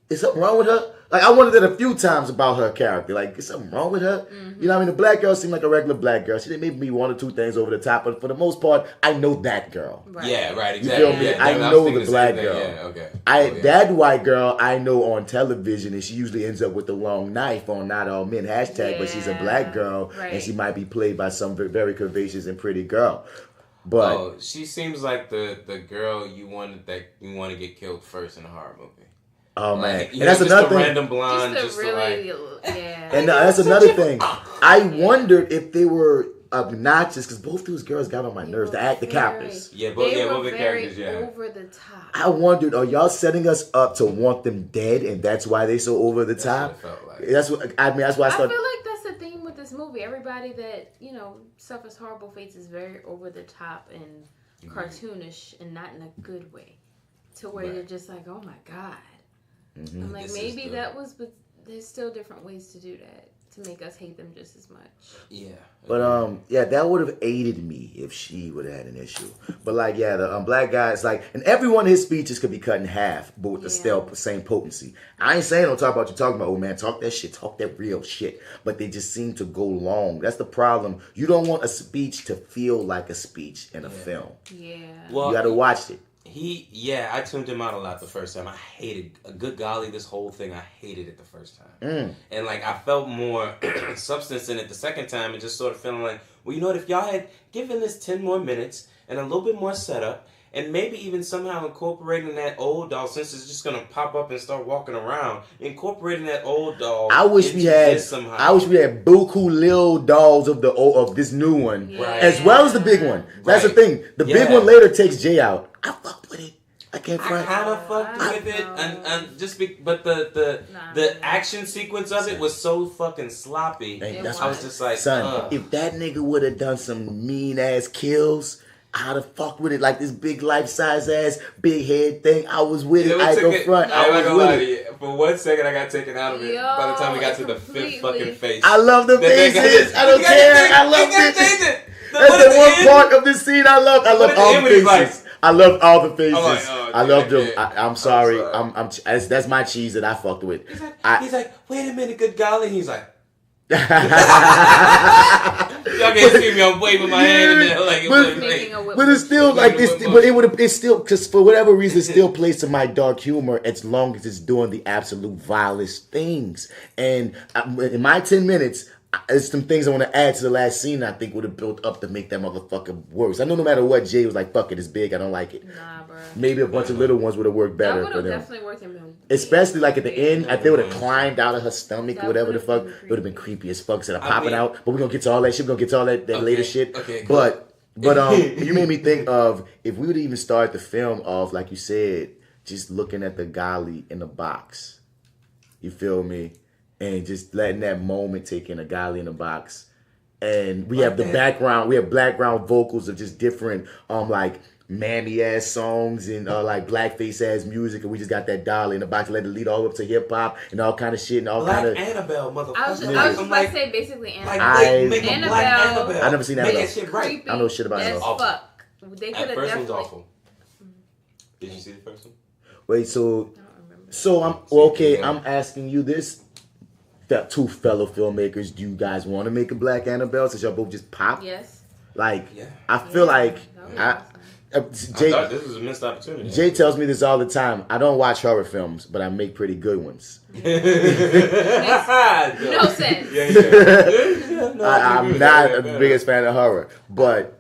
Speaker 3: is something wrong with her? Like, I wondered that a few times about her character. Like, is something wrong with her? Mm-hmm. You know what I mean? The black girl seemed like a regular black girl. She did maybe 1 or 2 things over the top, but for the most part, I know that girl.
Speaker 4: Right. Yeah, right, exactly.
Speaker 3: You feel me?
Speaker 4: Yeah,
Speaker 3: I know the black girl.
Speaker 4: Yeah, okay.
Speaker 3: That white girl, I know on television, and she usually ends up with the long knife on Not All Men hashtag, but she's a black girl, and she might be played by some very curvaceous and pretty girl. But
Speaker 4: she seems like the girl you want to get killed first in a horror movie.
Speaker 3: Oh man, and that's another thing.
Speaker 4: Random blonde,
Speaker 3: And that's another thing. I wondered if they were obnoxious because both those girls got on my nerves. The captors.
Speaker 4: Yeah, both the characters. Yeah,
Speaker 5: over the top.
Speaker 3: I wondered, are y'all setting us up to want them dead, and that's why they so over the top? That's what I mean. That's why I started.
Speaker 5: I feel like that's the theme with this movie. Everybody that suffers horrible fates is very over the top and cartoonish, and not in a good way. To where you're just like, oh my god. I'm like, maybe that was, but there's still different ways to do that to make us hate them just as much.
Speaker 4: Yeah.
Speaker 3: But that would have aided me if she would have had an issue. But like, the black guys, like, and every one of his speeches could be cut in half, but with the same potency. I ain't saying don't talk about what you're talking about, old man. Talk that shit, talk that real shit. But they just seem to go long. That's the problem. You don't want a speech to feel like a speech in a film.
Speaker 5: Yeah.
Speaker 3: Well, you got to watch it.
Speaker 4: I tuned him out a lot the first time. I hated, good golly, this whole thing, I hated it the first time. And like, I felt more substance in it the second time and just sort of feeling like, well, you know what, if y'all had given this 10 more minutes and a little bit more setup and maybe even somehow incorporating that old doll, since it's just going to pop up and start walking around, incorporating that old doll.
Speaker 3: I wish we had buku lil dolls of this new one, as well as the big one. That's the thing. The big one later takes Jay out. I fucked with it. I can't front.
Speaker 4: I kind of fucked with it, and just but the action sequence of it was so fucking sloppy. I was just like,
Speaker 3: son, if that nigga would have done some mean ass kills, I'd have fucked with it. Like this big life size ass big head thing. I was with it. I go front. I was with it.
Speaker 4: For 1 second, I got taken out of it. By the time we got to the fifth fucking face,
Speaker 3: I love the faces. I don't care. I love it. That's the one part of the scene I love. I love all the faces. I love all the faces. I love them. I'm sorry. That's my cheese that I fucked with.
Speaker 4: He's like, wait a minute, good golly. He's like, y'all can't see me. I'm waving my hand in there like
Speaker 3: but it's still like this. But it's still, because for whatever reason, it still plays to my dark humor as long as it's doing the absolute vilest things. And in my 10 minutes, there's some things I want to add to the last scene I think would have built up to make that motherfucker worse. I know no matter what, Jay was like, fuck it, it's big, I don't like it.
Speaker 5: Nah, bro.
Speaker 3: Maybe a bunch of little ones would have worked better for them.
Speaker 5: That would have definitely worked in them.
Speaker 3: Especially like at the end, if they would have climbed out of her stomach or whatever the fuck, it would have been creepy as fuck instead of popping out. But we're going to get to all that shit. We're going to get to all that later shit.
Speaker 4: Okay, cool.
Speaker 3: But you made me think of, if we would even start the film off, like you said, just looking at the golly in the box. You feel me? And just letting that moment take in a golly in the box. And we have the background, we have background vocals of just different, like, mammy ass songs and like blackface ass music, and we just got that dolly in the box, let it lead all up to hip hop and all kind of shit and all kind of.
Speaker 4: Annabelle, motherfucker. I was
Speaker 5: just about to say basically Annabelle.
Speaker 3: Annabelle. I never seen Annabelle.
Speaker 4: Make that shit right.
Speaker 3: I know shit about Annabelle.
Speaker 5: Fuck. They could have
Speaker 4: first
Speaker 5: definitely.
Speaker 4: one's awful. Did you see the first one?
Speaker 3: Wait, I'm asking you this. That two fellow filmmakers, do you guys want to make a black Annabelle since y'all both just pop?
Speaker 5: Yes.
Speaker 3: Like, I feel like
Speaker 4: Jay, I thought this was a missed opportunity.
Speaker 3: Jay tells me this all the time. I don't watch horror films, but I make pretty good ones.
Speaker 5: No sense.
Speaker 3: I'm not the biggest fan of horror, but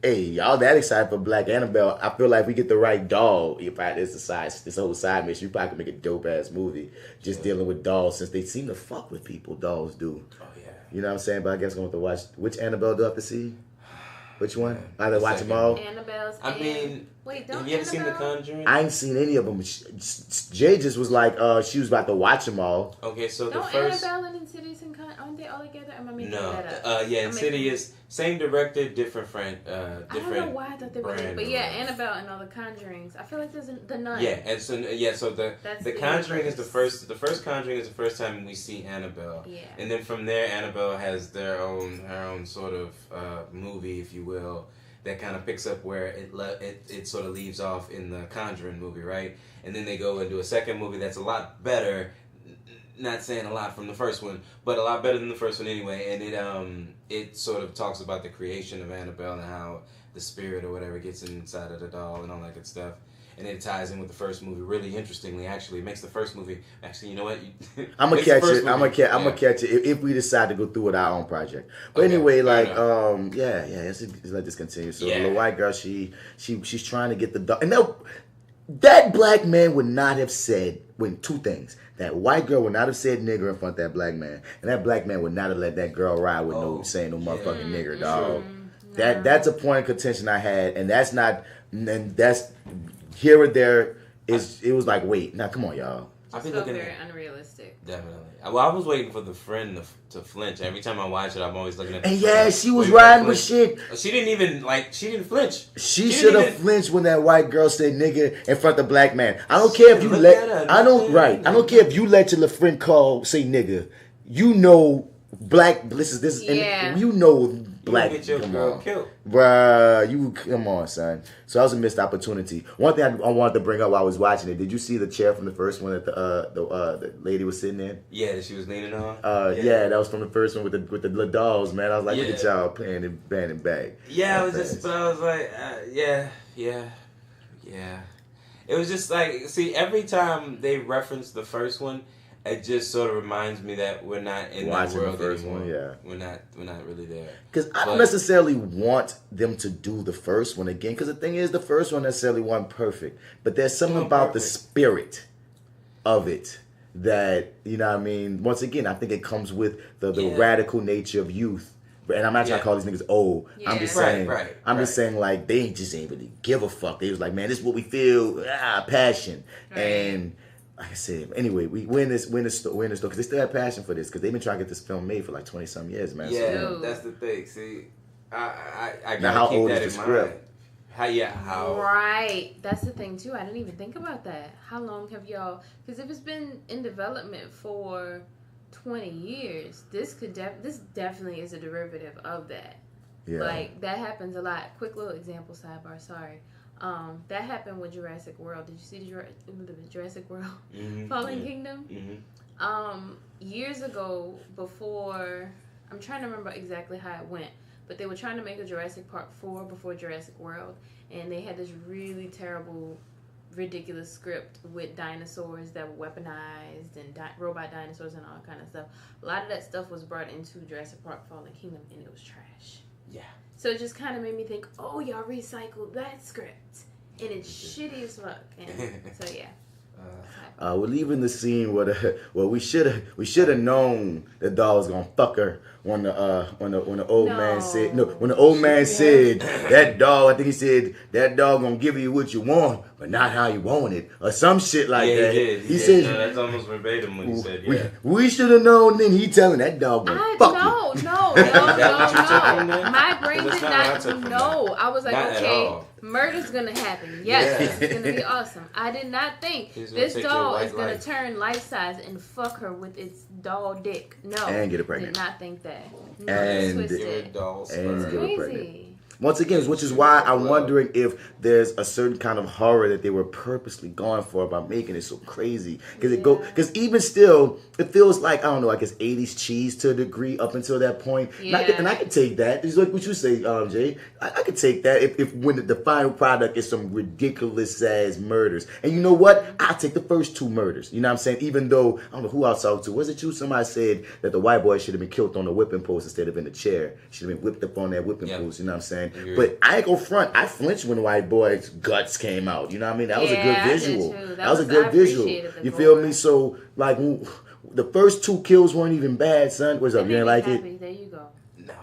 Speaker 3: hey, y'all that excited for Black Annabelle? I feel like if we get the right doll, this whole side mission, you probably could make a dope ass movie just dealing with dolls, since they seem to fuck with people. Dolls do. Oh yeah. You know what I'm saying? But I guess I'm going to watch. Which Annabelle do I have to see? Which one? I watch them all.
Speaker 5: Annabelle's. Wait,
Speaker 4: have you ever seen The Conjuring?
Speaker 3: I ain't seen any of them. Jay just was like, she was about to watch them all.
Speaker 4: Okay, so
Speaker 5: don't
Speaker 4: the first.
Speaker 5: Annabelle and Insidious and aren't they all together? Am I making that
Speaker 4: up? Insidious, same director, different friend.
Speaker 5: I don't know why I thought they were. But Annabelle and all the Conjurings. I feel like there's the Nun.
Speaker 4: Yeah, and so the Conjuring is the first. The first Conjuring is the first time we see Annabelle. Yeah. And then from there, Annabelle has her own sort of movie, if you will, that kind of picks up where it sort of leaves off in the Conjuring movie, right? And then they go and do a second movie that's a lot better. Not saying a lot from the first one, but a lot better than the first one anyway. And it sort of talks about the creation of Annabelle and how the spirit or whatever gets inside of the doll and all that good stuff. And it ties in with the first movie really interestingly. Actually, it makes the first movie. Actually, you know what?
Speaker 3: I'm gonna catch it. I'm gonna catch it if we decide to go through with our own project. But anyway, like, let's let this continue. So the little white girl, she's trying to get the dog, and that black man would not have said two things. That white girl would not have said nigger in front of that black man, and that black man would not have let that girl ride with no motherfucking nigger, dog. That's a point of contention I had, and that's here or there. It was like, wait, now come on, y'all.
Speaker 5: Just felt very unrealistic.
Speaker 4: Definitely. Well, I was waiting for the friend to flinch. Every time I watch it, I'm always looking at the
Speaker 3: And
Speaker 4: friend.
Speaker 3: she was riding with shit.
Speaker 4: She didn't even, she didn't flinch.
Speaker 3: She should have flinched when that white girl said nigga in front of the black man. I don't care if you I don't care if you let your friend say nigga. You know black, you know black.
Speaker 4: You get your girl killed.
Speaker 3: Bruh, come on, son. So that was a missed opportunity. One thing I wanted to bring up while I was watching it. Did you see the chair from the first one that the lady was sitting in?
Speaker 4: Yeah, that she was leaning on.
Speaker 3: Yeah, that was from the first one with the little dolls, man. I was like, look at y'all playing and banding back.
Speaker 4: Yeah, I was like, yeah. It was just like, see, every time they reference the first one, it just sort of reminds me that we're not in that world anymore. Yeah, we're not really there.
Speaker 3: Because I don't necessarily want them to do the first one again. Because the thing is, the first one necessarily wasn't perfect, but there's something about the spirit of it that, you know what I mean. Once again, I think it comes with the radical nature of youth. And I'm not trying to call these niggas old. Yeah. I'm just saying. Just saying like they just ain't really give a fuck. They was like, man, this is what we feel. Passion and. Like I said, anyway, we're in this store because they still have passion for this because they've been trying to get this film made for like 20-some years, man.
Speaker 4: Yeah, so, that's the thing. See, I gotta keep that in mind. How?
Speaker 5: Right, that's the thing too. I didn't even think about that. How long have y'all? Because if it's been in development for 20 years, this definitely is a derivative of that. Yeah. Like that happens a lot. Quick little example sidebar. Sorry. That happened with Jurassic World. Did you see the Jurassic World Fallen Kingdom? Mm-hmm. Years ago, before, I'm trying to remember exactly how it went, but they were trying to make a Jurassic Park 4 before Jurassic World, and they had this really terrible, ridiculous script with dinosaurs that were weaponized and robot dinosaurs and all kind of stuff. A lot of that stuff was brought into Jurassic Park Fallen Kingdom, and it was trash. Yeah. So it just kind of made me think, oh, y'all recycled that script. And it's shitty as fuck. And so, yeah.
Speaker 3: We're leaving the scene where we should have known the dog was gonna fuck her when the old man said that dog, I think he said that dog gonna give you what you want but not how you want it or some shit like that.
Speaker 4: He said that's almost verbatim when he said
Speaker 3: we should have known. Then he telling that dog gonna fuck you.
Speaker 5: No. My brain did not know. I was like, okay, murder's gonna happen. Yes, this is gonna be awesome. I did not think this dog is gonna turn life size and fuck her with its doll dick. No,
Speaker 3: and get her pregnant.
Speaker 5: Did not think that. No,
Speaker 3: and
Speaker 5: twisted.
Speaker 3: Get her pregnant. Once again, which is why I'm wondering if there's a certain kind of horror that they were purposely going for by making it so crazy. Because even still, it feels like, I don't know, I guess 80s cheese to a degree up until that point. Yeah. And I could take that. It's like what you say, Jay. I could take that if when the final product is some ridiculous ass murders. And you know what? I'll take the first two murders. You know what I'm saying? Even though, I don't know who I was talking to. Was it you? Somebody said that the white boy should have been killed on the whipping post instead of in the chair. Should have been whipped up on that whipping post. You know what I'm saying? But I ain't go front. I flinched when the white boy's guts came out. You know what I mean? That was a good visual. That was a good visual. You feel me? So, like, the first two kills weren't even bad, son. What's up? You didn't like it?
Speaker 5: There you go.
Speaker 4: No.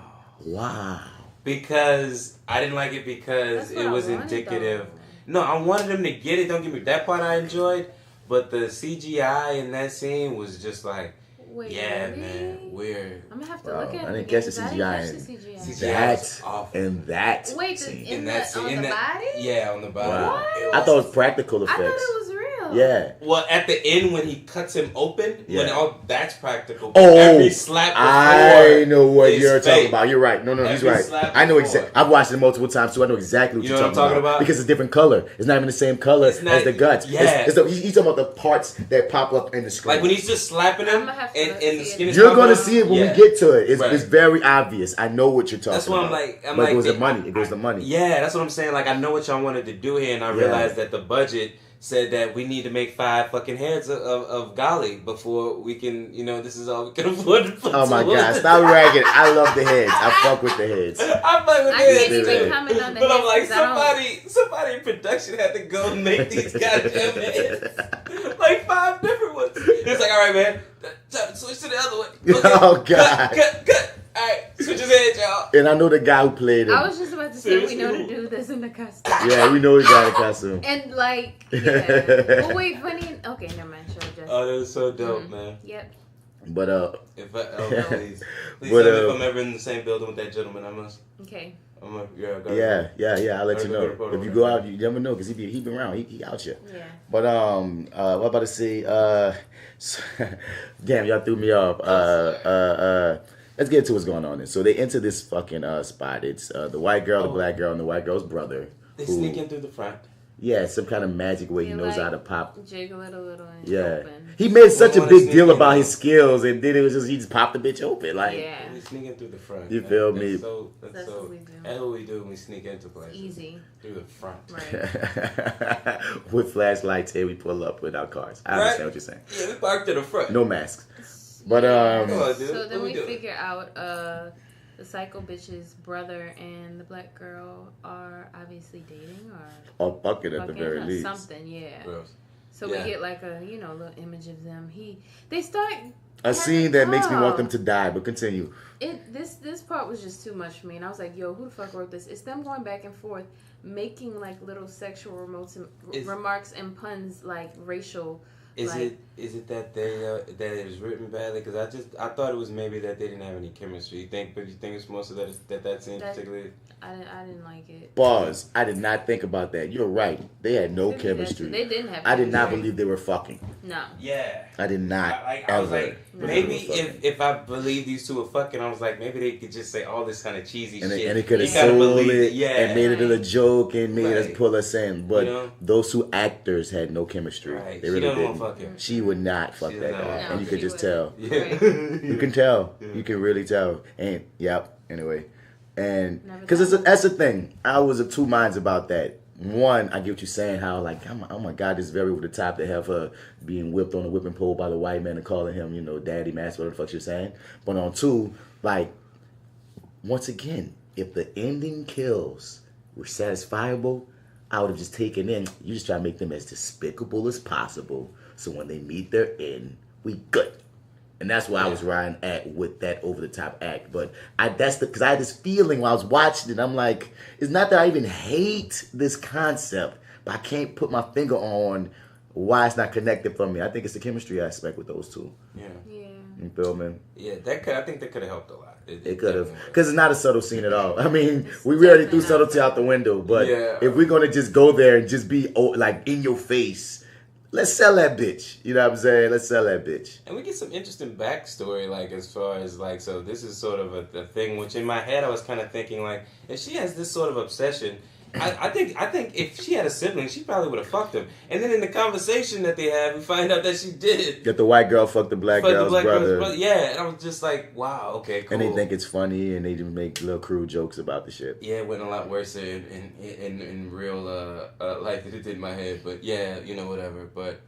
Speaker 3: Wow.
Speaker 4: Because I didn't like it because it was indicative. No, I wanted them to get it. Don't get me. That part I enjoyed. But the CGI in that scene was just like,
Speaker 5: wait,
Speaker 4: man, weird.
Speaker 5: I'm gonna have to look at it.
Speaker 3: I didn't catch the CGI. In that
Speaker 5: wait,
Speaker 3: scene.
Speaker 5: On the body?
Speaker 4: Yeah, on the body.
Speaker 3: Wow. I thought it was practical effects.
Speaker 5: I thought it was real.
Speaker 3: Yeah.
Speaker 4: Well, at the end when he cuts him open, when all that's practical.
Speaker 3: Oh,
Speaker 4: every slap
Speaker 3: I know what you're talking about. You're right. No, he's right. I know exactly. I've watched it multiple times too. I know exactly what you're talking about because it's a different color. It's not even the same color as the guts.
Speaker 4: Yeah.
Speaker 3: He's talking about the parts that pop up in the screen.
Speaker 4: Like when he's just slapping him and the skin is
Speaker 3: you're going to see it when we get to it. It's very obvious. I know what you're talking about.
Speaker 4: That's what I'm like.
Speaker 3: But it goes the money. It goes the money.
Speaker 4: Yeah, that's what I'm saying. Like I know what y'all wanted to do here, and I realized that the budget said that we need to make 5 fucking heads of golly before we can, this is all we can afford to put.
Speaker 3: Oh my God, stop ragging. I love the heads. I fuck with the heads.
Speaker 4: I fuck with the heads.
Speaker 5: I can't even comment on the
Speaker 4: but
Speaker 5: heads.
Speaker 4: I'm like, somebody in production had to go and make these goddamn heads. Like 5 different ones. It's like, all right, man, switch to the other one. Okay,
Speaker 3: oh God.
Speaker 4: Cut. Alright, switch his head, y'all.
Speaker 3: And I know the guy who played him.
Speaker 5: I was just about to say, we know the dude that's in the costume.
Speaker 3: Yeah, we know he got a costume.
Speaker 5: And but wait, funny. Okay, never mind. Show
Speaker 4: Oh, that was so dope, man.
Speaker 5: Yep.
Speaker 3: But
Speaker 4: If please
Speaker 3: But,
Speaker 4: tell me if I'm ever in the same building with that gentleman. I must.
Speaker 5: Okay.
Speaker 4: I'm a, yeah.
Speaker 3: I'll let you know.
Speaker 4: Go
Speaker 3: If you go out, you never know because he been around. He out here.
Speaker 5: Yeah.
Speaker 3: But what I'm about to say? Damn, y'all threw me off. Let's get into what's going on. So they enter this fucking spot. It's the white girl, the black girl, and the white girl's brother.
Speaker 4: They sneak in through the front.
Speaker 3: Yeah, some kind of magic way he knows how to pop.
Speaker 5: Jiggle it a little and
Speaker 3: Yeah,
Speaker 5: open.
Speaker 3: he made such a
Speaker 4: wanna
Speaker 3: big
Speaker 4: sneak
Speaker 3: deal
Speaker 4: in,
Speaker 3: about
Speaker 4: though.
Speaker 3: his skills, and then it was just he just popped the bitch open. Like,
Speaker 5: Yeah.
Speaker 4: We sneak in through the front.
Speaker 3: You feel me?
Speaker 4: That's
Speaker 5: what we do.
Speaker 4: That's what we do when we sneak into places.
Speaker 5: Easy.
Speaker 4: Through the front.
Speaker 5: Right.
Speaker 3: with flashlights, here we pull up with our cars. I understand what you're saying.
Speaker 4: Yeah, we parked to the front.
Speaker 3: No masks. But
Speaker 4: Come on, dude.
Speaker 5: So then
Speaker 4: What
Speaker 5: we
Speaker 4: doing?
Speaker 5: figure out the psycho bitch's brother and the black girl are obviously dating or
Speaker 3: Or fucking at the
Speaker 5: fucking
Speaker 3: very
Speaker 5: or
Speaker 3: least.
Speaker 5: something, yeah.
Speaker 4: Gross.
Speaker 5: So
Speaker 4: Yeah.
Speaker 5: we get like a little image of them. They start
Speaker 3: A scene that makes me want them to die. But continue.
Speaker 5: This part was just too much for me, and I was like, yo, who the fuck wrote this? It's them going back and forth, making like little sexual remarks and puns, like racial.
Speaker 4: Is it that that it was written badly? Because I thought it was maybe that they didn't have any chemistry. You think it's most of that scene particularly?
Speaker 5: I didn't like it.
Speaker 3: Pause. I did not think about that. You're right. They had no
Speaker 5: Maybe
Speaker 3: chemistry.
Speaker 5: They didn't have.
Speaker 3: I did not
Speaker 5: chemistry.
Speaker 3: believe they were fucking.
Speaker 5: No.
Speaker 4: Yeah.
Speaker 3: I did not
Speaker 4: I was
Speaker 3: ever.
Speaker 4: like,
Speaker 3: believe
Speaker 4: maybe
Speaker 3: they were fucking.
Speaker 4: if I believe these two are fucking, I was like, maybe they could just say all this kind of cheesy
Speaker 3: And
Speaker 4: shit.
Speaker 3: they could have
Speaker 4: You gotta
Speaker 3: sold
Speaker 4: believe
Speaker 3: it
Speaker 4: yeah.
Speaker 3: and made it a joke and made us
Speaker 4: Right.
Speaker 3: pull us in. But
Speaker 4: You know?
Speaker 3: those two actors had no chemistry.
Speaker 4: Right.
Speaker 3: They
Speaker 4: She
Speaker 3: really
Speaker 4: don't
Speaker 3: didn't.
Speaker 4: want fucking.
Speaker 3: She would not fuck
Speaker 4: She
Speaker 3: that
Speaker 4: does not
Speaker 3: guy.
Speaker 4: want
Speaker 3: And you could
Speaker 5: she
Speaker 3: just
Speaker 5: wouldn't.
Speaker 3: tell.
Speaker 4: Yeah.
Speaker 3: You can tell.
Speaker 4: Yeah.
Speaker 3: You can really tell. And, yep, anyway. And,
Speaker 5: Never
Speaker 3: because
Speaker 5: thought
Speaker 3: that's the thing. I was of two minds about that. One, I get what you're saying, how, like, oh my God, this is very over the top to have her being whipped on a whipping pole by the white man and calling him, daddy, master, whatever the fuck you're saying. But on two, like, once again, if the ending kills were satisfiable, I would have just taken in. You just try to make them as despicable as possible. So when they meet their end, we good. And that's why I was riding at with that over the top act. But because I had this feeling while I was watching it. I'm like, it's not that I even hate this concept, but I can't put my finger on why it's not connected for me. I think it's the chemistry aspect with those two.
Speaker 4: Yeah.
Speaker 5: Yeah.
Speaker 3: You feel me?
Speaker 4: Yeah, I think that could have helped a lot.
Speaker 3: It could have, because it's not a subtle scene at all. I mean, we already threw subtlety out the window, but if we're gonna just go there and just be like in your face, let's sell that bitch. You know what I'm saying? Let's sell that bitch.
Speaker 4: And we get some interesting backstory, like as far as like, so this is sort of a thing. Which in my head I was kind of thinking like, if she has this sort of obsession. I think if she had a sibling, she probably would have fucked him. And then in the conversation that they had, we find out that she did.
Speaker 3: That the white girl fucked the black girl's brother.
Speaker 4: Yeah, and I was just like, wow, okay, cool.
Speaker 3: And they think it's funny, and they just make little crude jokes about the shit.
Speaker 4: Yeah, it went a lot worse in real life than it did in my head. But yeah, whatever. But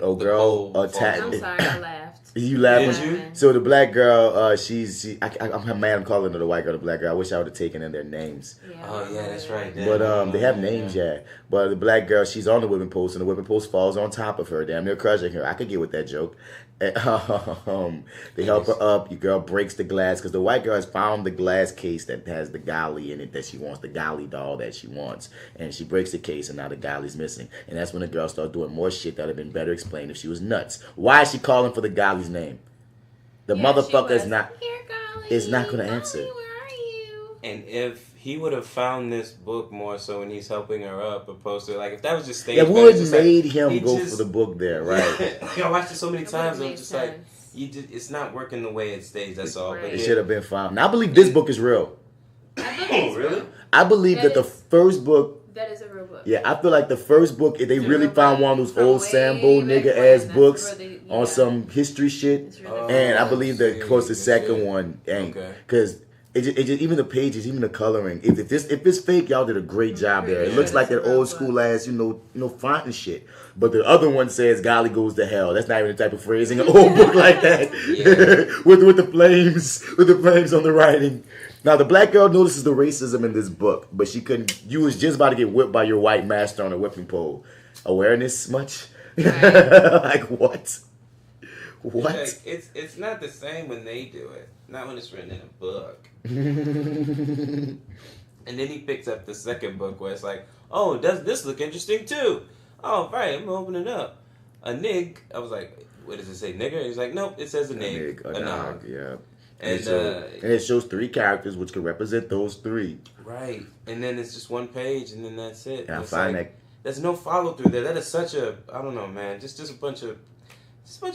Speaker 3: old girl
Speaker 5: I'm sorry, I laughed.
Speaker 3: You laughing?
Speaker 4: Did you?
Speaker 3: So the black girl, I'm mad. I'm calling her the white girl, the black girl. I wish I would have taken in their names.
Speaker 5: Yeah,
Speaker 4: Oh yeah, that's right.
Speaker 3: But they have names, yeah. But the black girl, she's on the whipping post, and the whipping post falls on top of her, damn near crushing her. I could get with that joke. They help her up. Your girl breaks the glass because the white girl has found the glass case that has the golly in it that she wants, the golly doll that she wants, and she breaks the case, and now the golly's missing. And that's when the girl starts doing more shit that would have been better explained if she was nuts. Why is she calling for the golly's name? The motherfucker is not.
Speaker 5: Here, golly,
Speaker 3: is not gonna
Speaker 5: golly,
Speaker 3: answer.
Speaker 5: Where are you?
Speaker 4: And if he would have found this book more so when he's helping her up, opposed to like if that was just stage.
Speaker 3: It would have made him
Speaker 4: he
Speaker 3: go
Speaker 4: just-
Speaker 3: for the book there, right?
Speaker 4: I watched it so many
Speaker 5: It
Speaker 4: times.
Speaker 5: would've
Speaker 4: I'm
Speaker 5: made
Speaker 4: just like,
Speaker 5: sense.
Speaker 4: it's not working the way it stays. That's all.
Speaker 5: Right.
Speaker 4: But
Speaker 3: It
Speaker 4: yeah.
Speaker 3: should have been found. Now I believe this book is real.
Speaker 4: Oh, really?
Speaker 3: I believe that the
Speaker 5: That is-
Speaker 3: first book.
Speaker 5: That is a real book.
Speaker 3: Yeah, I feel like the first book, they really found one of those old Sambo nigga ass books on some history shit.
Speaker 5: It's really
Speaker 3: And I
Speaker 4: Oh,
Speaker 3: believe that, of course, the second one ain't.
Speaker 4: Okay.
Speaker 3: Because it just, even the pages, even the coloring. If it's fake, y'all did a great job there. It
Speaker 4: Yeah,
Speaker 3: looks like
Speaker 5: that's
Speaker 3: that
Speaker 5: a real
Speaker 3: old school ass, font and shit. But the other one says "Golly goes to hell." That's not even the type of phrasing an old book like that. with the flames on the writing. Now the black girl notices the racism in this book, but she couldn't. You was just about to get whipped by your white master on a whipping pole. Awareness much? Like what? What?
Speaker 4: Like, it's not the same when they do it. Not when it's written in a book. And then he picks up the second book where it's like, oh, does this look interesting too? Oh, right, I'm gonna open it up. a nig. I was like, what does it say, nigger? He's like, nope, it says a nig.
Speaker 3: A nog, yeah.
Speaker 4: And
Speaker 3: it shows 3 characters which can represent those 3.
Speaker 4: Right. And then it's just 1 page, and then that's it.
Speaker 3: And I find that
Speaker 4: there's no follow through there. That is such a, I don't know, man. Just a bunch of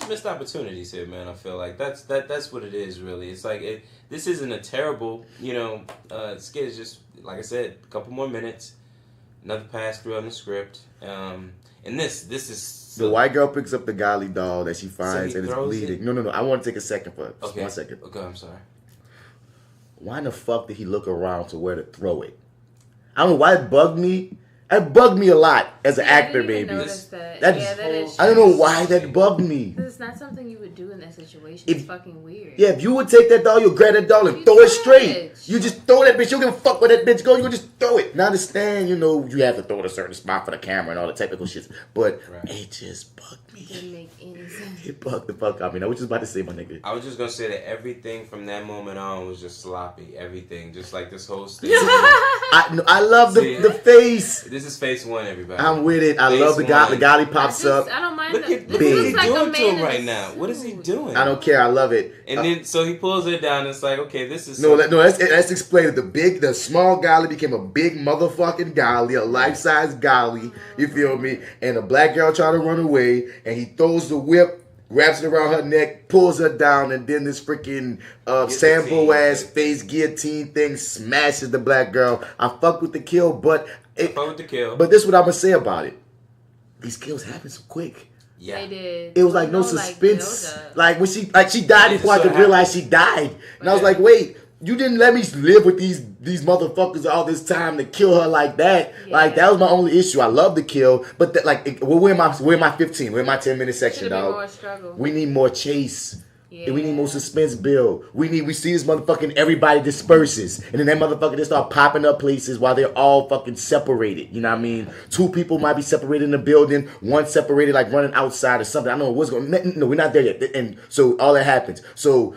Speaker 4: missed opportunities here, man. I feel like that's what it is, really. It's like this isn't a terrible, skit. It's just, like I said, a couple more minutes, another pass through on the script, and this is
Speaker 3: the white girl picks up the golly doll that she finds and it's
Speaker 4: it?
Speaker 3: bleeding. No. I want to take a second for just 1 second.
Speaker 4: Okay, I'm sorry.
Speaker 3: Why in the fuck did he look around to where to throw it? I don't know why it bugged me. It bugged me a lot as an actor, baby.
Speaker 5: That is
Speaker 3: I don't know why that bugged me.
Speaker 5: It's not something you would do in that situation. It's fucking weird.
Speaker 3: Yeah, if you would take that doll, you'll grab that doll and throw it straight. You just throw that bitch. You don't give a fuck where that bitch go. You just throw it. Now, I understand, you have to throw it a certain spot for the camera and all the technical shit. But it just bugged me.
Speaker 5: It didn't make any sense.
Speaker 3: It bugged the fuck out of me. I was just about to say, my nigga.
Speaker 4: I was just gonna say that everything from that moment on was just sloppy. Everything, just like this whole stage.
Speaker 3: I love the face.
Speaker 4: This is phase 1, everybody.
Speaker 3: I'm with it. I love the golly pops up.
Speaker 5: I don't mind.
Speaker 4: Look what he's doing to him right now. What is he doing?
Speaker 3: I don't care. I love it.
Speaker 4: And then so he pulls it down. And it's like, okay, this is
Speaker 3: let's explain it. The small golly became a big motherfucking golly, a life-size golly. You feel me? And a black girl trying to run away, and he throws the whip, wraps it around her neck, pulls her down, and then this freaking Sambo ass face guillotine thing smashes the black girl. I fuck with the kill, but this is what I'm gonna say about it. These kills happen so quick.
Speaker 5: Yeah, they did.
Speaker 3: It was like no suspense. Like when she died before I could realize she died, and I was like, wait. You didn't let me live with these motherfuckers all this time to kill her like that. Yeah. Like that was my only issue. I love the kill, but where my 15? Where my 10-minute section, dog?
Speaker 5: More struggle.
Speaker 3: We need more chase. Yeah. We need more suspense build. We see this motherfucking everybody disperses, and then that motherfucker just start popping up places while they're all fucking separated. You know what I mean? 2 people might be separated in the building, 1 separated like running outside or something. I don't know what's going. No, we're not there yet, and so all that happens. So.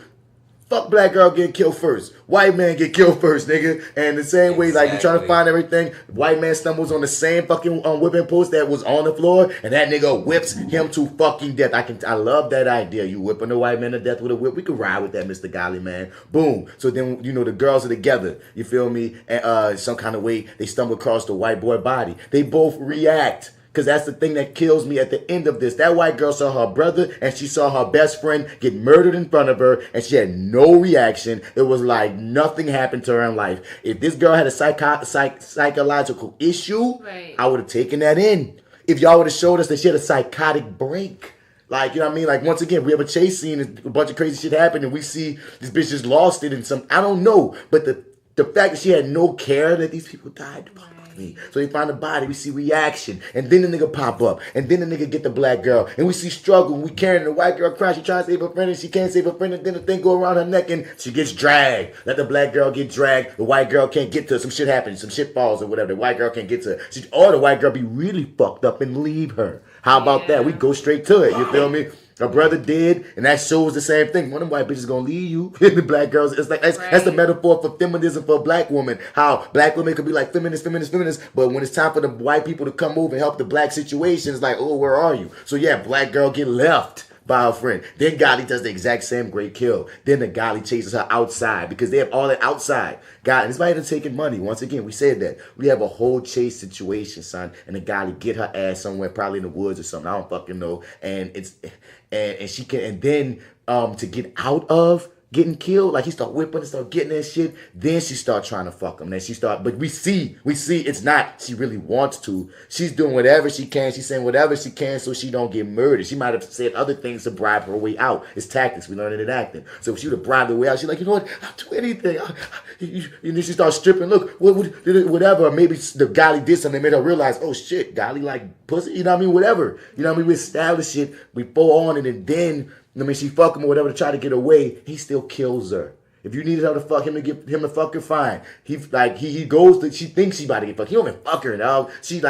Speaker 3: Fuck black girl get killed first. White man get killed first, nigga. And the same way, like, you're trying to find everything, white man stumbles on the same fucking whipping post that was on the floor, and that nigga whips him to fucking death. I love that idea. You whipping the white man to death with a whip. We could ride with that, Mr. Golly, man. Boom. So then, the girls are together. You feel me? And some kind of way, they stumble across the white boy body. They both react. Because that's the thing that kills me at the end of this. That white girl saw her brother and she saw her best friend get murdered in front of her and she had no reaction. It was like nothing happened to her in life. If this girl had a psychological issue, I would have taken that in. If y'all would have showed us that she had a psychotic break. Like, you know what I mean? Like, once again, we have a chase scene, a bunch of crazy shit happened, and we see this bitch just lost it in some, I don't know. But the fact that she had no care that these people died, me. So they find the body, we see reaction, and then the nigga pop up, and then the nigga get the black girl, and we see struggle, and we carrying the white girl cry, she trying to save her friend, and she can't save her friend, and then the thing go around her neck, and she gets dragged. Let the black girl get dragged, the white girl can't get to her, some shit happens, some shit falls or whatever, the white girl can't get to her, or the white girl be really fucked up and leave her. How about that? We go straight to it, you feel me? Her brother did, and that shows the same thing. One of them white bitches gonna leave you. The black girls, it's like that's the metaphor for feminism for a black woman. How black women could be like feminist, but when it's time for the white people to come over and help the black situation, it's like, oh, where are you? So yeah, black girl get left by her friend. Then Gotti does the exact same great kill. Then the Gotti chases her outside because they have all that outside. God, it's not even taking money. Once again, we said that. We have a whole chase situation, son, and the Gotti get her ass somewhere, probably in the woods or something. I don't fucking know. And it's and she can, and then to get out of getting killed, like he start whipping and start getting that shit, then she start trying to fuck him. Then she start, but we see it's not she really wants to. She's doing whatever she can. She's saying whatever she can so she don't get murdered. She might have said other things to bribe her way out. It's tactics. We learned it in acting. So if she would have bribed her way out, she's like, you know what? I'll do anything. And then she starts stripping. Look, whatever. Maybe the Golly did something that made her realize, oh shit, Golly like pussy. You know what I mean? Whatever. You know what I mean? We establish it. We fall on it, and then. I mean, she fuck him or whatever to try to get away. He still kills her. If you needed her to fuck him to get him to fuck her, fine. He goes to, she thinks she about to get fucked. He don't even fuck her, dog. He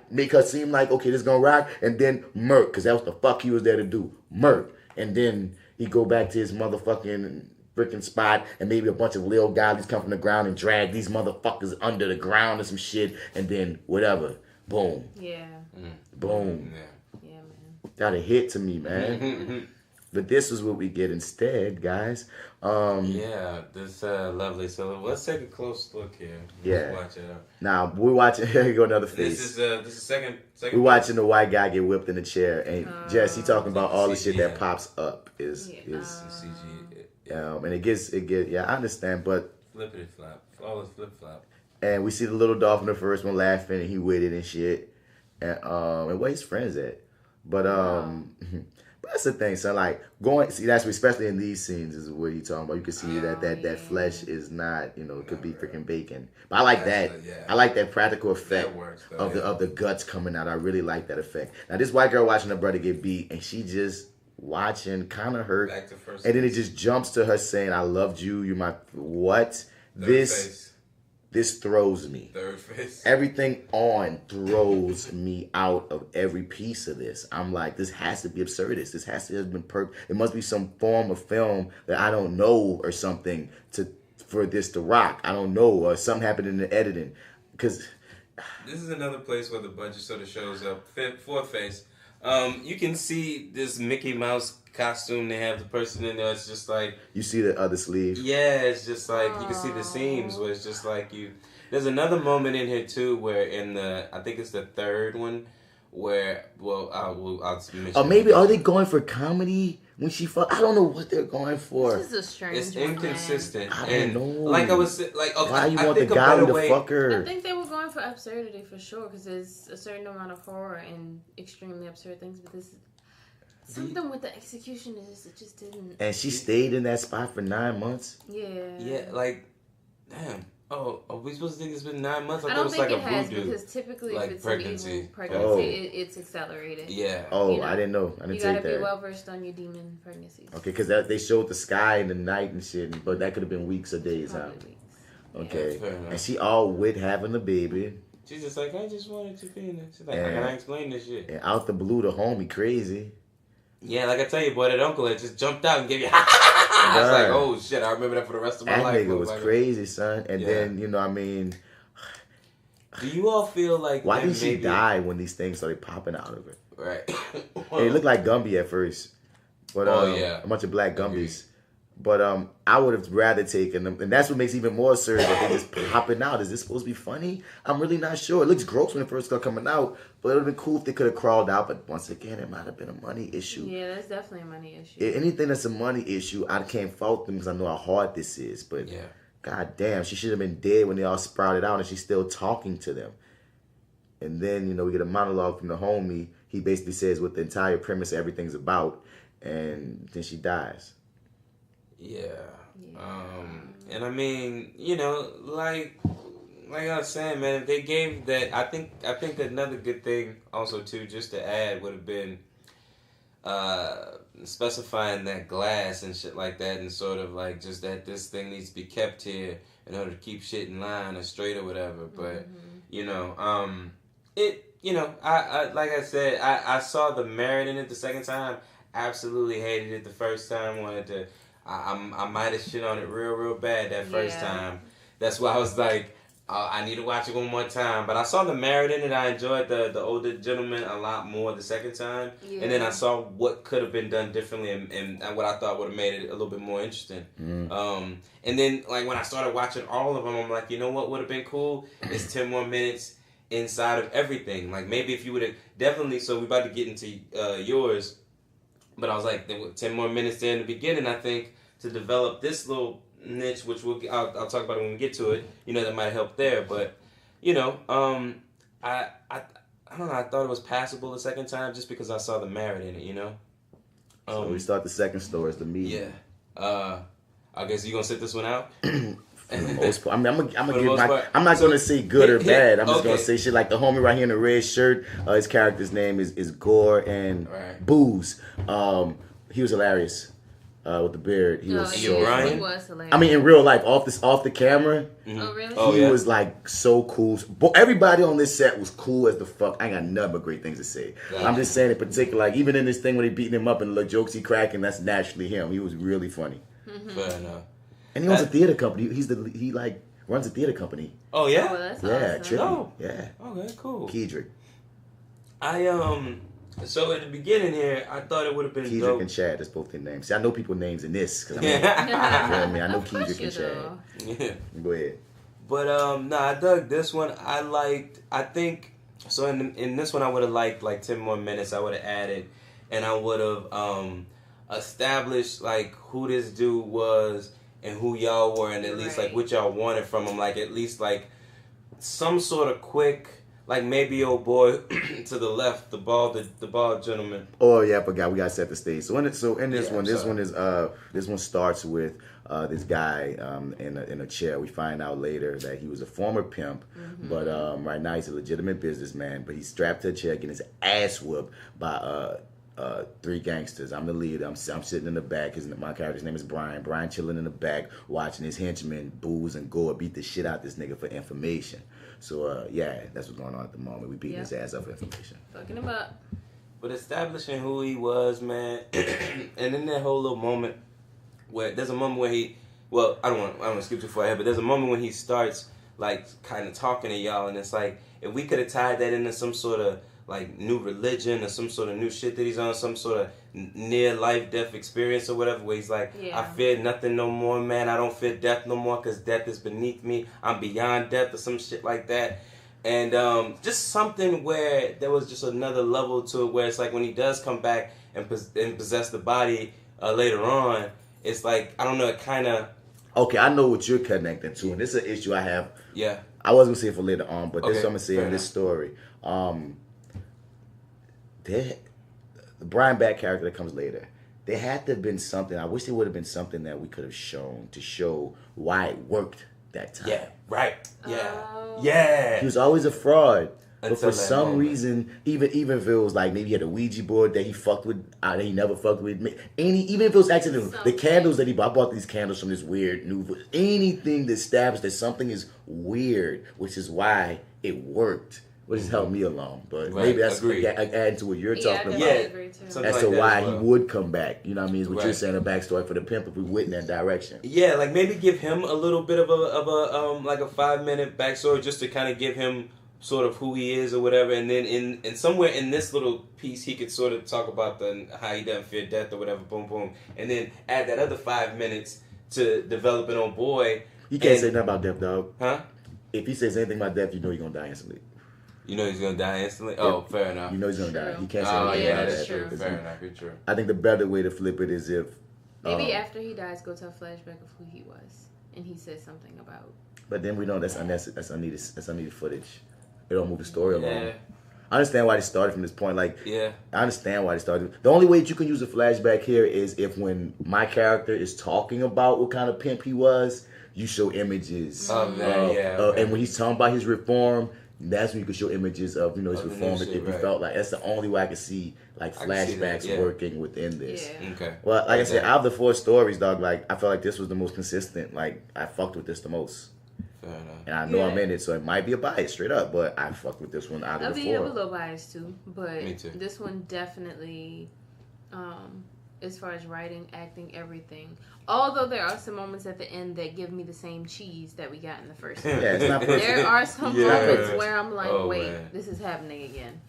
Speaker 3: make her seem like, okay, this gonna rock, and then murk, because that's what the fuck he was there to do. Murk. And then he go back to his motherfucking freaking spot, and maybe a bunch of little guys come from the ground and drag these motherfuckers under the ground or some shit, and then whatever. Boom.
Speaker 5: Yeah.
Speaker 3: Boom.
Speaker 5: Yeah, man.
Speaker 3: Got a hit to me, man. But this is what we get instead, guys.
Speaker 4: Yeah, this lovely. So let's take a close look here.
Speaker 3: Yeah.
Speaker 4: Let's watch it.
Speaker 3: Now we're watching. Here you go, another face.
Speaker 4: This is second.
Speaker 3: We're watching the white guy get whipped in the chair, and Jess, he talking about all the shit that pops up is
Speaker 4: CG.
Speaker 3: and it gets. Yeah, I understand, but
Speaker 4: Flippity flop, flawless flip flop.
Speaker 3: and we see the little dog from the first one laughing, and he with it and shit, and where his friends at, but But that's the thing, son. Like that's especially in these scenes is what he talking about. You can see that flesh is not, it could be freaking bacon. But I like that. I like that practical effect of the guts coming out. I really like that effect. Now this white girl watching her brother get beat, and she just watching, kind of hurt, and then it just jumps to her saying, "I loved you. You're my what?" This throws me.
Speaker 4: Third face.
Speaker 3: Everything on throws me out of every piece of this. I'm like, this has to be absurdist. This has to have been it must be some form of film that I don't know or something for this to rock. I don't know, or something happened in the editing. Because
Speaker 4: this is another place where the budget sort of shows up. Fourth face. You can see this Mickey Mouse costume. They have the person in there. It's just like
Speaker 3: you see the other sleeve.
Speaker 4: Yeah, it's just like you can see the seams where it's just like you. There's another moment in here too where I think it's the third one where I'll mention.
Speaker 3: Maybe are they going for comedy when she fuck? I don't know what they're going for.
Speaker 5: This is a strange.
Speaker 4: It's inconsistent.
Speaker 3: I don't know.
Speaker 4: Like I was like, okay,
Speaker 3: why you want the guy to fuck her?
Speaker 5: I think they were going for absurdity for sure because there's a certain amount of horror and extremely absurd things, but this. Something with the execution it just didn't.
Speaker 3: And she stayed in that spot for 9 months.
Speaker 5: Yeah.
Speaker 4: Yeah, like, damn. Oh, are we supposed to think it's been 9 months?
Speaker 5: I don't think
Speaker 4: like
Speaker 5: it has because typically
Speaker 4: like
Speaker 5: if it's
Speaker 4: pregnancy.
Speaker 5: an evil pregnancy, it's accelerated.
Speaker 4: Yeah.
Speaker 3: Oh, I didn't know. I didn't take that.
Speaker 5: You gotta be well versed on your demon pregnancies.
Speaker 3: Okay, because they showed the sky in the night and shit, but that could have been weeks or days out. Okay,
Speaker 4: yeah,
Speaker 3: and she all with having the baby.
Speaker 4: She's just like, I just wanted to be in it. She's like, how can I explain this shit?
Speaker 3: And out the blue, the homie crazy.
Speaker 4: Yeah, like I tell you, boy, that uncle had just jumped out and gave you. I was like, oh shit, I remember that for the rest of my life.
Speaker 3: That nigga was crazy, son. And then
Speaker 4: do you all feel like
Speaker 3: why did she die when these things started popping out of her?
Speaker 4: Right.
Speaker 3: It looked like Gumby at first, but a bunch of black Gumbies. But I would have rather taken them, and that's what makes it even more absurd that they just popping out. Is this supposed to be funny? I'm really not sure. It looks gross when it first got coming out, but it would have been cool if they could have crawled out. But once again, it might have been a money issue.
Speaker 5: Yeah, that's definitely a money issue.
Speaker 3: Anything that's a money issue, I can't fault them because I know how hard this is. But god damn, she should have been dead when they all sprouted out, and she's still talking to them. And then we get a monologue from the homie. He basically says what the entire premise of everything's about, and then she dies.
Speaker 4: Yeah. And I mean, like I was saying, man, if they gave that, I think another good thing also too, just to add, would have been specifying that glass and shit like that, and sort of like just that this thing needs to be kept here in order to keep shit in line or straight or whatever. But I like I said, I saw the merit in it the second time. Absolutely hated it the first time. Wanted to. I might have shit on it real bad that first time. That's why I was like, I need to watch it one more time. But I saw the merit in it. I enjoyed the older gentleman a lot more the second time. Yeah. And then I saw what could have been done differently and what I thought would have made it a little bit more interesting. And then like when I started watching all of them, I'm like, you know what would have been cool? It's 10 more minutes inside of everything. Like maybe if you would have definitely, so we're about to get into yours. But I was like, there were 10 more minutes there in the beginning, I think, to develop this little niche, which I'll talk about it when we get to it. That might help there. But, I don't know. I thought it was passable the second time just because I saw the merit in it,
Speaker 3: So we start the second story, it's the meat.
Speaker 4: Yeah. I guess you're going to sit this one out?
Speaker 3: For the most part. I mean, I'm not going to say good or bad. I'm just going to say shit like the homie right here in the red shirt. His character's name is Gore and Booze. He was hilarious with the beard. He was hilarious. I mean, in real life, off the camera.
Speaker 5: Mm-hmm. Oh, really?
Speaker 3: He was like so cool. Everybody on this set was cool as the fuck. I ain't got nothing but great things to say. I'm just saying in particular, like even in this thing when they beating him up and the jokes he cracking, that's naturally him. He was really funny.
Speaker 5: Mm-hmm.
Speaker 4: Fair enough.
Speaker 3: And he owns a theater company. He runs a theater company.
Speaker 4: Oh yeah.
Speaker 5: Oh, that's
Speaker 3: awesome.
Speaker 5: Trippy.
Speaker 3: Yeah.
Speaker 4: Okay, cool.
Speaker 3: Kedrick.
Speaker 4: I So at the beginning here, I thought it would have been
Speaker 3: Kedrick
Speaker 4: dope.
Speaker 3: and Chad, that's both their names. See, I know people's names in this. Cause I mean, you know what I mean? I know
Speaker 5: Of course
Speaker 3: Kedrick and Chad.
Speaker 4: Yeah.
Speaker 3: Go ahead.
Speaker 4: But I dug this one. I think so. In this one, I would have liked like 10 more minutes. I would have added, and I would have established like who this dude was and who y'all were, and at least like what y'all wanted from him. Like at least like some sort of quick. Like maybe old boy to the left, the bald gentleman.
Speaker 3: Oh yeah, I forgot. We gotta set the stage. So in this one, this one starts with this guy in a chair. We find out later that he was a former pimp, but right now he's a legitimate businessman. But he's strapped to a chair, getting his ass whooped by 3 gangsters. I'm the lead. I'm sitting in the back. My character's name is Brian. Brian chilling in the back, watching his henchmen booze and gore beat the shit out this nigga for information. So yeah, that's what's going on at the moment. We beating his ass up for information.
Speaker 5: Fucking him up.
Speaker 4: But establishing who he was, man, and in that whole little moment where there's a moment where he, well, I don't want to skip too far ahead, but there's a moment when he starts like kind of talking to y'all, and it's like if we could have tied that into some sort of like new religion or some sort of new shit that he's on, some sort of near life death experience or whatever, where he's like, I fear nothing no more, man. I don't fear death no more because death is beneath me. I'm beyond death or some shit like that. And just something where there was just another level to it where it's like when he does come back and possess the body later on, it's like, I don't know, it kind of...
Speaker 3: Okay, I know what you're connecting to, and this is an issue I have.
Speaker 4: Yeah.
Speaker 3: I wasn't going to say it for later on, but this is what I'm going to say in this story. The Brian Back character that comes later, there had to have been something. I wish there would have been something that we could have shown to show why it worked that time.
Speaker 4: Yeah, right. Yeah. Yeah.
Speaker 3: He was always a fraud.
Speaker 4: Until
Speaker 3: but for some
Speaker 4: moment.
Speaker 3: reason, even if it was like maybe he had a Ouija board that he fucked with, that he never fucked with. Even if it was accidental, the candles that he bought, I bought these candles from this weird new. Anything that established that something is weird, which is why it worked. Which has helped me along, but maybe that's adding to what you're talking about.
Speaker 5: Agree too.
Speaker 3: As to why he would come back. You know what I mean? Is what you're saying, a backstory for the pimp if we went in that direction.
Speaker 4: Yeah, like maybe give him a little bit of a like a 5-minute backstory just to kind of give him sort of who he is or whatever, and then in somewhere in this little piece he could sort of talk about how he doesn't fear death or whatever, boom boom, and then add that other 5 minutes to developing on boy.
Speaker 3: You can't say nothing about death, dog.
Speaker 4: Huh?
Speaker 3: If he says anything about death, you know he's gonna die instantly.
Speaker 4: You know he's gonna die instantly? Oh, fair enough.
Speaker 3: You know he's gonna die. He can't say
Speaker 4: anything
Speaker 3: about
Speaker 4: that.
Speaker 5: That's true.
Speaker 4: Fair enough, you're true.
Speaker 3: I think the better way to flip it is if
Speaker 5: maybe after he dies, go to a flashback of who he was, and he says something about.
Speaker 3: But then we know that's unnecessary. That's unneeded footage. It don't move the story along.
Speaker 4: Yeah.
Speaker 3: I understand why they started from this point. Like,
Speaker 4: yeah,
Speaker 3: I understand why they started. The only way that you can use a flashback here is if when my character is talking about what kind of pimp he was, you show images. And when he's talking about his reform, that's when you can show images of his reform. If you felt like that's the only way I could see like flashbacks working within this.
Speaker 5: Yeah.
Speaker 4: Okay.
Speaker 3: Well, like I said, out of the 4 stories, dog, like I felt like this was the most consistent. Like I fucked with this the most.
Speaker 4: Fair enough.
Speaker 3: And I know I'm in it, so it might be a bias straight up, but I fucked with this one out of the 4.
Speaker 5: I'm a little biased too, but
Speaker 4: Me too.
Speaker 5: This one definitely, as far as writing, acting, everything. Although there are some moments at the end that give me the same cheese that we got in the first one.
Speaker 3: Yeah, it's not perfect.
Speaker 5: There are some moments where I'm like, wait,
Speaker 4: man.
Speaker 5: this is happening again.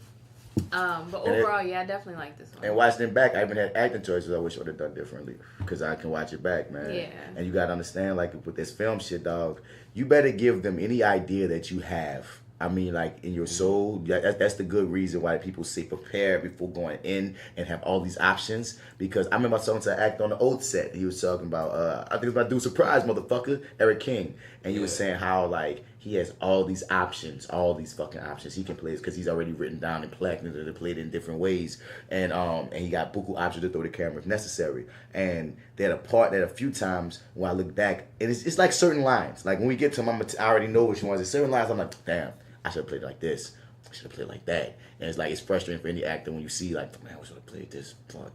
Speaker 5: But overall, I definitely like this one.
Speaker 3: And watching it back, I even had acting choices I wish I would have done differently because I can watch it back, man.
Speaker 5: Yeah.
Speaker 3: And you gotta understand, like with this film shit, dog, you better give them any idea that you have. I mean, like in your soul, that's the good reason why people say prepare before going in and have all these options. Because I remember I was talking to an actor on the old set. He was talking about, I think it was my dude Surprise, motherfucker, Eric King. And he was saying how, like, he has all these options, all these fucking options he can play because he's already written down and planned to play it in different ways. And he got buku options to throw the camera if necessary. And they had a part that a few times when I look back, and it's like certain lines. Like when we get to them, I already know which ones. There's certain lines I'm like, damn, I should have played like this. I should have played like that. And it's like, it's frustrating for any actor when you see like, man, I should have played this part.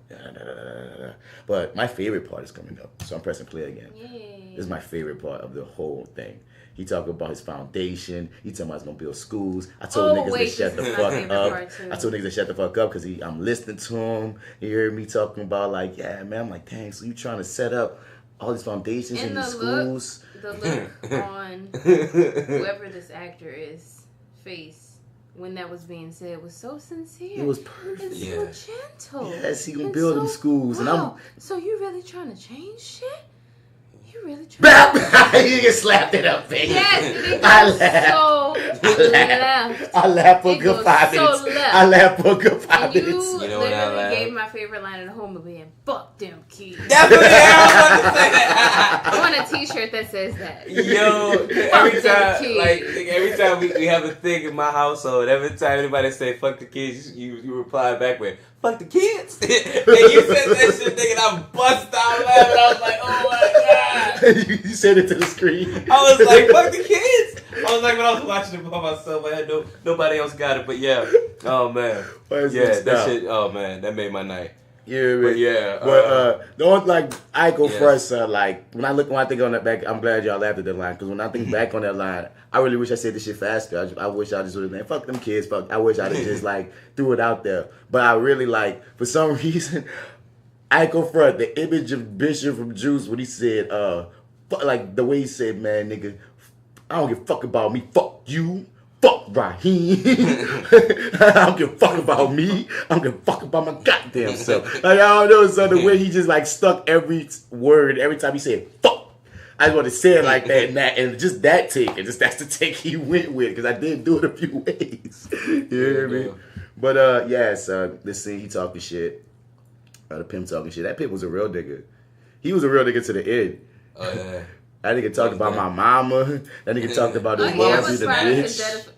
Speaker 3: But my favorite part is coming up. So I'm pressing play again.
Speaker 5: Yay.
Speaker 3: This is my favorite part of the whole thing. He talking about his foundation. He talking about he's gonna build schools. I told niggas to shut the fuck up. I told niggas to shut the fuck up because I'm listening to him. He heard me talking about like, yeah, man. I'm like, dang, so you trying to set up all these foundations in these schools?
Speaker 5: The look on whoever this actor is face when that was being said was so sincere.
Speaker 3: It was perfect.
Speaker 5: And so gentle.
Speaker 3: Yes, he gonna build them schools, and
Speaker 5: wow. So you really trying to change shit? You really trying?
Speaker 3: You just slapped it up, baby.
Speaker 5: Yes,
Speaker 3: I laughed. I laughed for a good 5 minutes. I laughed for a good 5 minutes.
Speaker 4: You know what I laughed?
Speaker 5: Gave my favorite line in the whole movie, and fuck them kids.
Speaker 4: That's what I was about to say that.
Speaker 5: I want a T-shirt that says that.
Speaker 4: Yo, every time we have a thing in my household, every time anybody say "fuck the kids," you reply back with "fuck the kids," and you said that shit, nigga, and I bust out laughing. I was like, "Oh my god!"
Speaker 3: You said it to the screen.
Speaker 4: I was like, "Fuck the kids." I was like, when I was watching it by myself, I had nobody else got it, but yeah. Oh man, yeah, that shit. Oh man, that made my night.
Speaker 3: Yeah,
Speaker 4: but yeah.
Speaker 3: The only like I go first. Like when I think on that back, I'm glad y'all laughed at that line because when I think back on that line, I really wish I said this shit faster. I wish I just would have been fuck them kids. Fuck. I wish I would just like threw it out there. But I really like for some reason, I go front the image of Bishop from Juice when he said, like the way he said, man, nigga, I don't give a fuck about me. Fuck you. Fuck Raheem. I don't give a fuck about me. I don't give a fuck about my goddamn self. Like, I don't know, so the way he just like stuck every word every time he said fuck. I just want to say it like that and just that take. And just that's the take he went with because I did do it a few ways. You hear me? But this scene he talking shit. The pimp talking shit. That pimp was a real nigga. He was a real nigga to the end. Oh yeah. That nigga talked about my mama. That nigga talked about his mom being a bitch.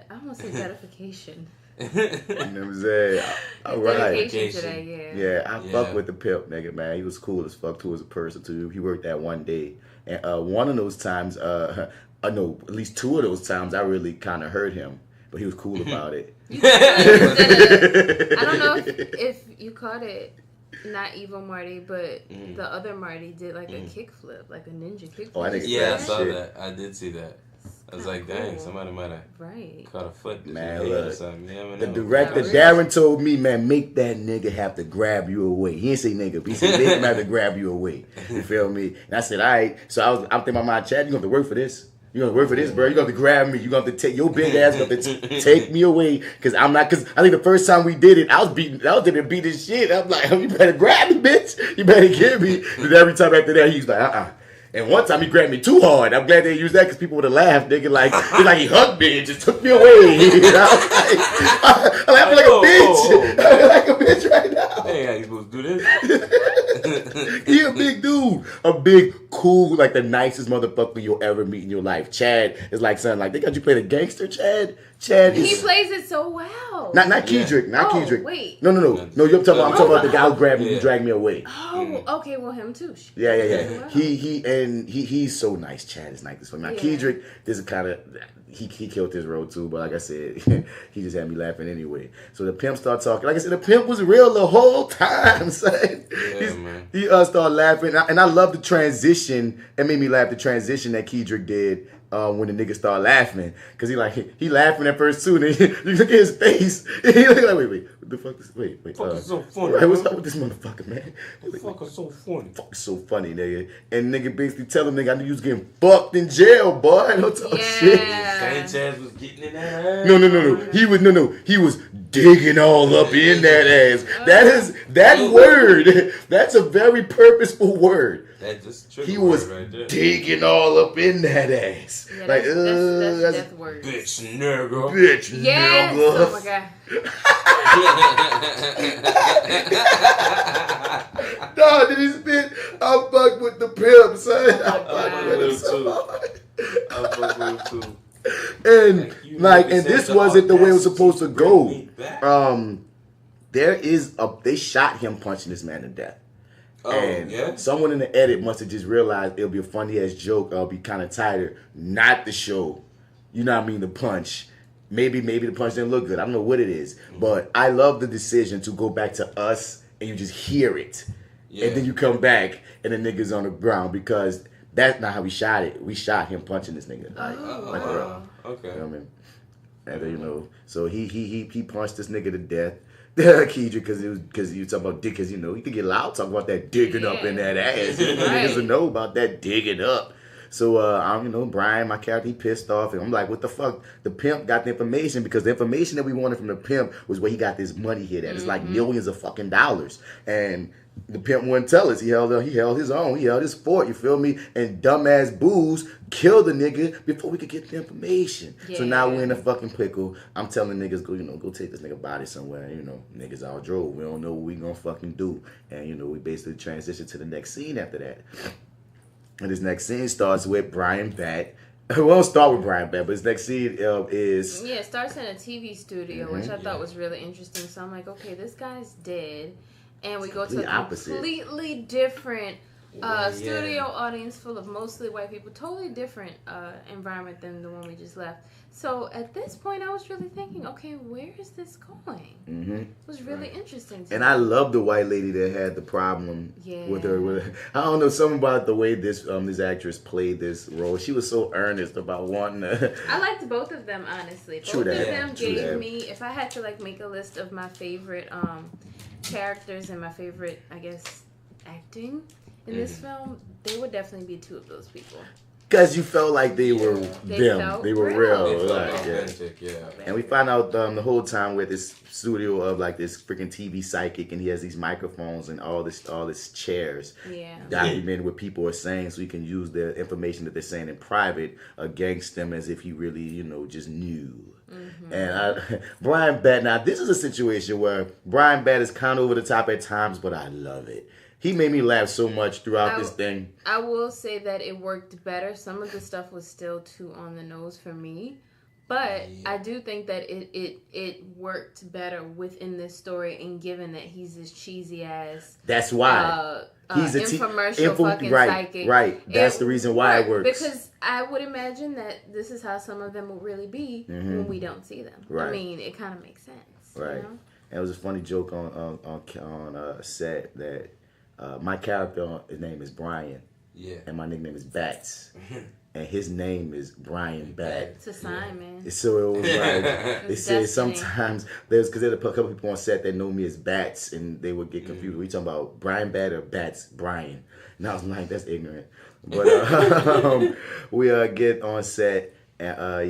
Speaker 5: I almost said dedication.
Speaker 3: You know what I'm saying? All right.
Speaker 5: Dedication to that,
Speaker 3: yeah. I fuck with the pimp, nigga, man. He was cool as fuck too as a person too. He worked that one day, and one of those times, at least two of those times, I really kind of hurt him, but he was cool about it.
Speaker 5: I don't know if you caught it. Not evil Marty, but the other Marty did like a kickflip, like a ninja kickflip.
Speaker 3: Oh, I
Speaker 4: saw that. I did see that. I was like, dang, somebody might have caught a foot.
Speaker 3: Man, look, or something. The director, Darren, told me, man, make that nigga have to grab you away. He didn't say nigga, but he said make him have to grab you away. You feel me? And I said, all right. So I'm thinking about my Chad, you going to work for this. You gonna work for this, bro? You gonna have to grab me. You gonna have to take your big ass. You gonna have to take me away because I'm not. Because I think the first time we did it, I was there beating shit. I'm like, you better grab me, bitch. You better get me. But every time after that, he's like, And one time he grabbed me too hard. I'm glad they used that because people would have laughed, nigga. Like he hugged me and just took me away. You know? I feel like a bitch. I feel like a bitch right now.
Speaker 4: Hey, how you supposed to do this?
Speaker 3: He a big dude. A big, cool, like the nicest motherfucker you'll ever meet in your life. Chad is like something like, they got you play the gangster, Chad?
Speaker 5: He plays it so well.
Speaker 3: Not Kedrick. Not Kedrick.
Speaker 5: Wait.
Speaker 3: No. I'm talking about the guy who grabbed me and dragged me away.
Speaker 5: Oh, okay. Well, him too.
Speaker 3: Yeah. Wow. He's so nice. Chad is nice as fuck. Now Kedrick, this is kind of he killed his role too, but like I said, he just had me laughing anyway. So the pimp started talking. Like I said, the pimp was real the whole time. Son. He started laughing, and I love the transition. It made me laugh. The transition that Kedrick did. When the nigga started laughing, cause he laughing at first too, and then you look at his face, and he look like, wait, what the fuck is, wait,
Speaker 4: fuck is so funny,
Speaker 3: what's up with this motherfucker, man?
Speaker 4: Fuck is so funny,
Speaker 3: fuck is so funny, nigga, and nigga basically tell him, nigga, I knew you was getting fucked in jail, boy, don't talk shit.
Speaker 4: Sanchez was getting in that ass.
Speaker 3: No, he was digging all up in that ass. That word, that's a very purposeful word. He was digging all up in that ass.
Speaker 5: Yeah, that's death word.
Speaker 4: Bitch nigga.
Speaker 5: Yes. Oh my
Speaker 3: god. No, did he spit? I fuck with the pimp, son. I fuck with him so hard.
Speaker 4: I fuck with him too.
Speaker 3: And this wasn't the way it was supposed to go. They shot him punching this man to death. Someone in the edit must have just realized it'll be a funny ass joke. I'll be kind of tighter, not the show. You know what I mean? The punch. Maybe the punch didn't look good. I don't know what it is, but I love the decision to go back to us and you just hear it, and then you come back and the nigga's on the ground because that's not how we shot it. We shot him punching this nigga.
Speaker 4: Okay.
Speaker 3: You know what I mean? And then, so he punched this nigga to death. Kedrick, because you talking about dick, because he could get loud talking about that digging up in that ass. Niggas will know about that digging up. So I'm, Brian, my character, he pissed off, and I'm like, what the fuck? The pimp got the information because the information that we wanted from the pimp was where he got this money hid at. It's like millions of fucking dollars, and the pimp wouldn't tell us. He held his own. He held his fort. You feel me? And dumbass Booze killed the nigga before we could get the information. Yeah. So now we're in a fucking pickle. I'm telling niggas, go take this nigga body somewhere. Niggas all drove. We don't know what we gonna fucking do. And we basically transition to the next scene after that. And this next scene starts with Brian Bat. We won't start with Brian Bat, but this next scene is...
Speaker 5: Yeah, it starts in a TV studio, which I thought was really interesting. So I'm like, okay, this guy's dead. And we go to a completely different studio audience full of mostly white people. Totally different environment than the one we just left. So at this point, I was really thinking, okay, where is this going? It was really interesting to me.
Speaker 3: And I love the white lady that had the problem with her. I don't know, something about the way this actress played this role. She was so earnest about wanting to...
Speaker 5: I liked both of them, honestly. Both of them gave me, if I had to make a list of my favorite characters and my favorite, I guess, acting in this film, they would definitely be two of those people.
Speaker 3: Because you felt like they were them. They were real.
Speaker 4: They felt authentic,
Speaker 3: And we find out the whole time with this studio of this freaking TV psychic, and he has these microphones and all this chairs documenting what people are saying, so he can use the information that they're saying in private against them as if he really, just knew. And Brian Bat, now this is a situation where Brian Bat is kind of over the top at times, but I love it. He made me laugh so much throughout this thing.
Speaker 5: I will say that it worked better. Some of the stuff was still too on the nose for me. But I do think that it worked better within this story, and given that he's this cheesy ass...
Speaker 3: That's why. He's a
Speaker 5: infomercial fucking psychic.
Speaker 3: Right. That's the reason why it works.
Speaker 5: Because I would imagine that this is how some of them will really be when we don't see them. Right. I mean, it kind of makes sense.
Speaker 3: Right. And it was a funny joke on set that... my character, his name is Brian. Yeah. And my nickname is Bats. And his name is Brian Bat.
Speaker 5: It's a sign, man.
Speaker 3: So it was like, they said sometimes, because there's a couple people on set that know me as Bats, and they would get confused. We talking about Brian Bat or Bats Brian. And I was like, that's ignorant. But we get on set, and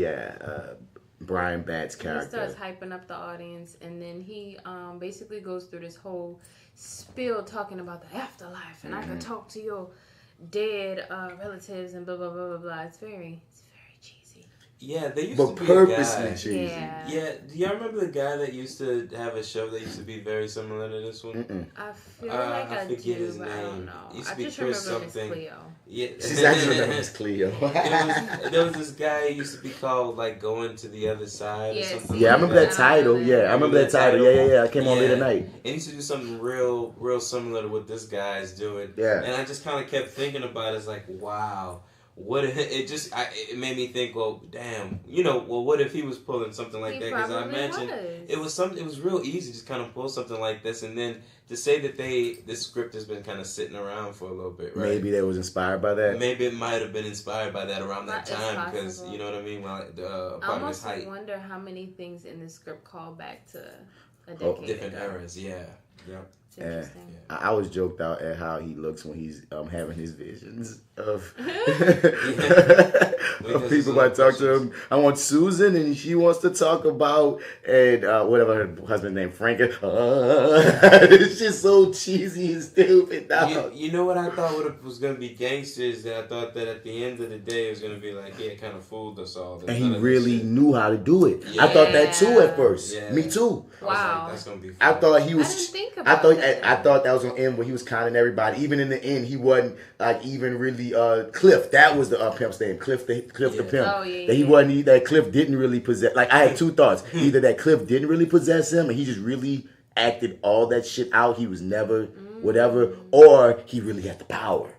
Speaker 3: Brian Bat's character.
Speaker 5: He starts hyping up the audience, and then he basically goes through this whole spiel talking about the afterlife, and I could talk to your dead relatives and blah blah blah blah blah. It's very cheesy.
Speaker 4: Yeah, they used to be
Speaker 3: purposely
Speaker 4: a guy.
Speaker 3: cheesy.
Speaker 4: Yeah. Do y'all remember the guy that used to have a show that used to be very similar to this one?
Speaker 5: I feel like I forget his name. I don't know.
Speaker 4: Used to
Speaker 5: I
Speaker 4: be
Speaker 5: just
Speaker 4: Chris
Speaker 5: remember
Speaker 4: something.
Speaker 5: Miss Cleo.
Speaker 4: Yeah,
Speaker 3: she's actually known as Cleo.
Speaker 4: There was this guy who used to be called Going to the Other Side or something.
Speaker 3: Yeah, I remember that title. Yeah, I remember that title. Yeah. I came on late at night.
Speaker 4: And he used to do something real similar to what this guy is doing. Yeah. And I just kind of kept thinking about it. It's like, wow. What it made me think, well, damn, what if he was pulling something like that? Because I imagine it was real easy to just kind of pull something like this, and then to say that this script has been kind of sitting around for a little bit, right?
Speaker 3: Maybe that was inspired by that.
Speaker 4: Maybe it might have been inspired by that around that time, because you know what I mean.
Speaker 5: I almost wonder how many things in this script call back to a decade
Speaker 4: different
Speaker 5: ago.
Speaker 4: eras, yeah.
Speaker 3: And I was joked out at how he looks when he's having his visions of people might talk to him. I want Susan, and she wants to talk about whatever her husband's name, Frank. It's just so cheesy and stupid.
Speaker 4: You know what I thought was going to be gangsters? That I thought that at the end of the day it was going to be it kind of fooled us all.
Speaker 3: And he really knew how to do it. Yeah. I thought that too at first. Yeah. Me too.
Speaker 5: Wow.
Speaker 4: That's going to be fun.
Speaker 3: I thought he was.
Speaker 5: I didn't think about that.
Speaker 3: I thought that was going to end where he was conning everybody. Even in the end, he wasn't even really Cliff. That was the pimp's name, Cliff the pimp.
Speaker 5: Oh, yeah,
Speaker 3: that he wasn't. That Cliff didn't really possess. I had two thoughts: either that Cliff didn't really possess him, and he just really acted all that shit out. He was never whatever, or he really had the power.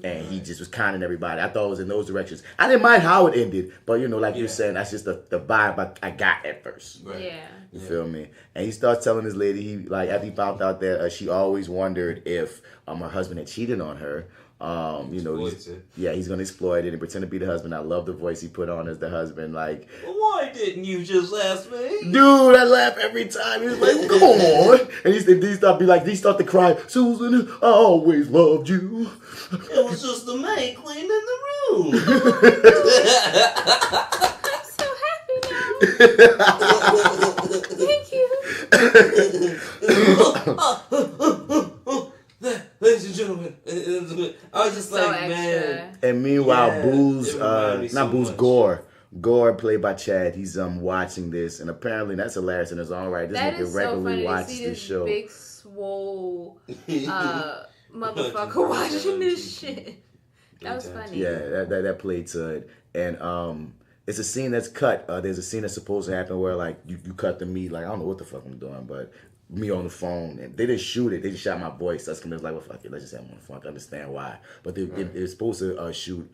Speaker 3: And he just was conning everybody. I thought it was in those directions. I didn't mind how it ended, but you're saying, that's just the vibe I got at first.
Speaker 4: Right.
Speaker 5: Yeah.
Speaker 3: You feel me? And he starts telling this lady, after he found out that she always wondered if her husband had cheated on her, He's gonna exploit it and pretend to be the husband. I love the voice he put on as the husband. Like,
Speaker 4: why didn't you just ask me?
Speaker 3: Dude, I laugh every time. He's like, come on. And he start to cry, Susan, I always loved you.
Speaker 4: It was just the maid cleaning the room.
Speaker 5: I'm so happy now. Thank you.
Speaker 4: Ladies and gentlemen, I was just
Speaker 5: so
Speaker 4: like,
Speaker 5: extra.
Speaker 4: man.
Speaker 3: And meanwhile,
Speaker 4: Booze,
Speaker 3: Gore, played by Chad, he's watching this, and apparently that's hilarious in his own right. This nigga regularly watches this show.
Speaker 5: Big swole motherfucker watching this shit. That was funny.
Speaker 3: Yeah, that played to it, and it's a scene that's cut. There's a scene that's supposed to happen where like you cut the meat. Like I don't know what the fuck I'm doing, but me on the phone, and they didn't shoot it. They just shot my voice. That's gonna be like, well, fuck it, let's just have him on the phone. I can understand why, but they're supposed to shoot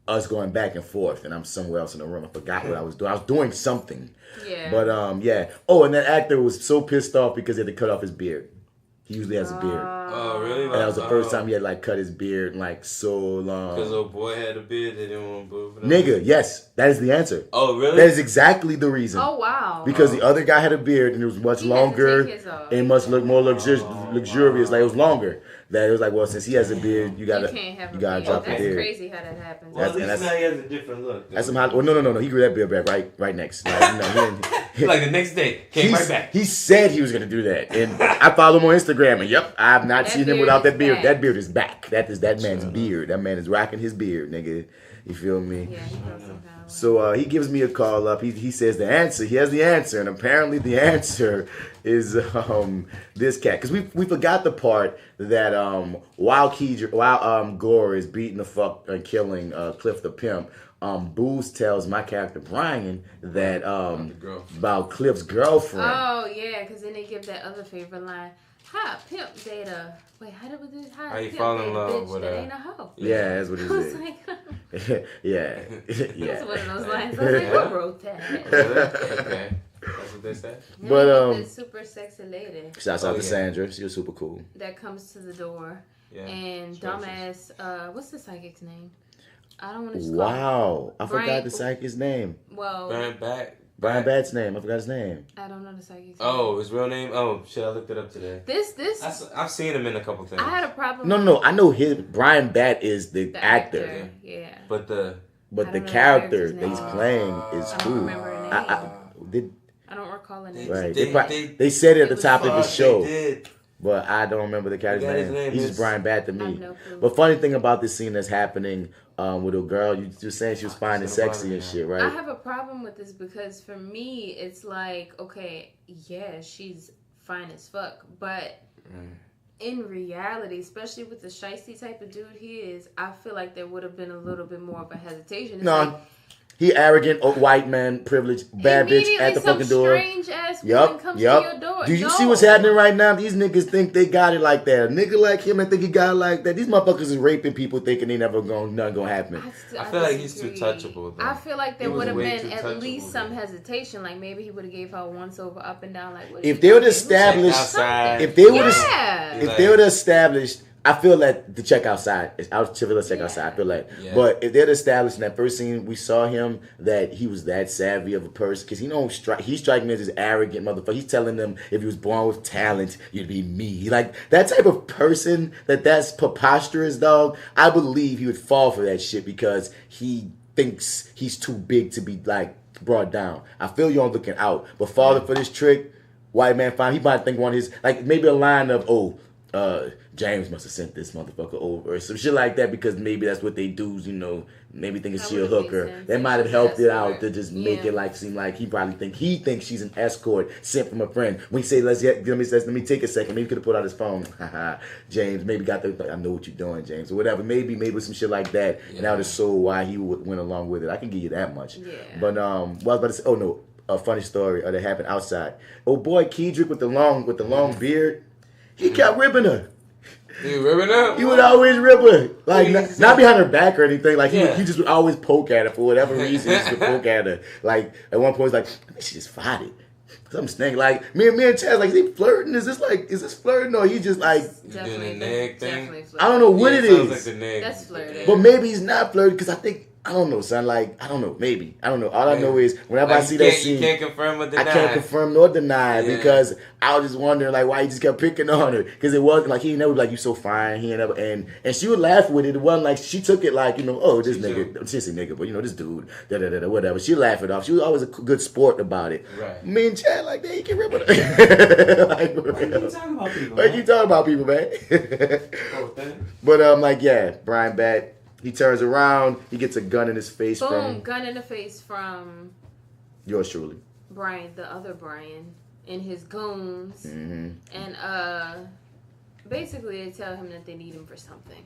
Speaker 3: us going back and forth, and I'm somewhere else in the room. I forgot what I was doing. I was doing something.
Speaker 5: Yeah.
Speaker 3: But yeah. Oh, and that actor was so pissed off because he had to cut off his beard. He usually has a beard.
Speaker 4: Oh, really?
Speaker 3: And that was the first time he had like cut his beard in like so long.
Speaker 4: Because old boy had a beard, they didn't want to move it.
Speaker 3: Nigga, yes, that is the answer.
Speaker 4: Oh, really?
Speaker 3: That is exactly the reason.
Speaker 5: Oh, wow.
Speaker 3: Because the other guy had a beard and it was much longer and much more luxurious. Like it was longer. That it was like, well, since he has a beard, you gotta drop the beard.
Speaker 5: That's crazy how that happens.
Speaker 4: Well, at least now he has a different look.
Speaker 3: That's some no. He grew that beard back right next.
Speaker 4: Like the next day, came right back.
Speaker 3: He said he was gonna do that, and I follow him on Instagram, and yep, I've not seen him without that beard. That beard is back. That is that man's beard. That man is rocking his beard, nigga. You feel me?
Speaker 5: Yeah, he knows some kind of way.
Speaker 3: So he gives me a call up. He says the answer. He has the answer, and apparently the answer is this cat. Because we forgot the part that while Gore is beating the fuck and killing Cliff the pimp, Booze tells my character Brian that about Cliff's girlfriend.
Speaker 5: Oh yeah, because then they give that other favorite line. Hi, pimp data. Wait, how did we do this?
Speaker 4: How you fall in love with
Speaker 5: that ain't a hoe.
Speaker 3: Yeah, that's what he
Speaker 5: I was
Speaker 3: said.
Speaker 5: like,
Speaker 3: yeah.
Speaker 5: That's one of those lines. I was like, who wrote that?
Speaker 4: Okay. That's what they said?
Speaker 3: But
Speaker 5: the super sexy lady.
Speaker 3: Shouts out to Sandra. She was super cool.
Speaker 5: That comes to the door.
Speaker 4: Yeah.
Speaker 5: And dumbass, what's the psychic's name? I don't want to
Speaker 3: Wow. I forgot the psychic's name.
Speaker 5: Well,
Speaker 3: Brian Bat's name. I forgot his name.
Speaker 5: I don't know the psychic's name.
Speaker 4: Oh, his real name? Oh, shit, I looked it up today.
Speaker 5: I've
Speaker 4: seen him in a couple things.
Speaker 5: I had a problem.
Speaker 3: No. I know Brian Bat is the actor.
Speaker 5: Yeah.
Speaker 4: But the
Speaker 3: character that he's playing is who?
Speaker 5: I don't remember her name. I don't recall her name.
Speaker 3: Right. They said it at the top of the show.
Speaker 4: They did.
Speaker 3: But I don't remember the character's name. He's just Brian Bat to me.
Speaker 5: No clue.
Speaker 3: But funny thing about this scene that's happening with a girl, you were saying she was fine and sexy and shit, right?
Speaker 5: I have a problem with this because for me, it's like, okay, yeah, she's fine as fuck. But in reality, especially with the shiesty type of dude he is, I feel like there would have been a little bit more of a hesitation. It's like,
Speaker 3: he arrogant, white man, privileged, bad bitch at the fucking door.
Speaker 5: Strange ass woman comes to your door.
Speaker 3: Do you see what's happening right now? These niggas think they got it like that. A nigga like him, I think he got it like that. These motherfuckers is raping people thinking they nothing gonna happen.
Speaker 4: I feel like he's too touchable, though.
Speaker 5: I feel like there would have been at least some hesitation. Like maybe he would have gave her a once over up and down. Like
Speaker 3: if they would have established, if they would have established. I feel like the check outside. I feel like check outside. I feel like, but if they'd established in that first scene we saw him that he was that savvy of a person, because he's striking me as this arrogant motherfucker. He's telling them if he was born with talent, you'd be me. Like that type of person that's preposterous, dog. I believe he would fall for that shit because he thinks he's too big to be like brought down. I feel you on looking out, but falling for this trick, white man fine. He might think one of his like maybe a line of James must have sent this motherfucker over or some shit like that because maybe that's what they do, maybe thinking she a hooker. That might have helped it out to just make it like seem like he thinks she's an escort sent from a friend. When he say let me take a second, maybe he could have put out his phone. James maybe got I know what you're doing, James, or whatever. Maybe some shit like that. And that would have sold why he went along with it. I can give you that much.
Speaker 5: Yeah.
Speaker 3: But I was about to say, a funny story that happened outside. Oh boy, Kedrick with the long beard, he kept ripping her.
Speaker 4: He ripping her?
Speaker 3: He would always rip her. Like, not behind her back or anything. Like, he just would always poke at her for whatever reason. He just would poke at her. Like, at one point, he's like, she just farted. Some snake. Like me and Chaz, like, is he flirting? Is this flirting or he just like
Speaker 5: Definitely
Speaker 4: doing the neg thing?
Speaker 5: flirting.
Speaker 3: I don't know what it is.
Speaker 4: Sounds like the neg.
Speaker 5: That's flirting.
Speaker 3: But maybe he's not flirting because I don't know, son. Like, I don't know. Maybe. I don't know. All I know is whenever
Speaker 4: Like,
Speaker 3: I see that scene,
Speaker 4: you can't confirm or deny.
Speaker 3: I can't confirm nor deny because I was just wondering, like, why he just kept picking on her. Because it wasn't like he never like, you so fine. He ain't never, and she would laugh with it. It wasn't like she took it like, oh, this nigga, she say nigga, but this dude, whatever. She laughed it off. She was always a good sport about it.
Speaker 4: Right.
Speaker 3: Me and Chad, like, man, you can rip it. Like,
Speaker 4: Why you talking about people?
Speaker 3: Why you talking about people, man? But like, yeah, Brian Bat. He turns around. He gets a gun in his face.
Speaker 5: Boom! Gun in the face from
Speaker 3: yours truly,
Speaker 5: Brian, the other Brian, and his goons.
Speaker 3: Mm-hmm.
Speaker 5: And basically they tell him that they need him for something.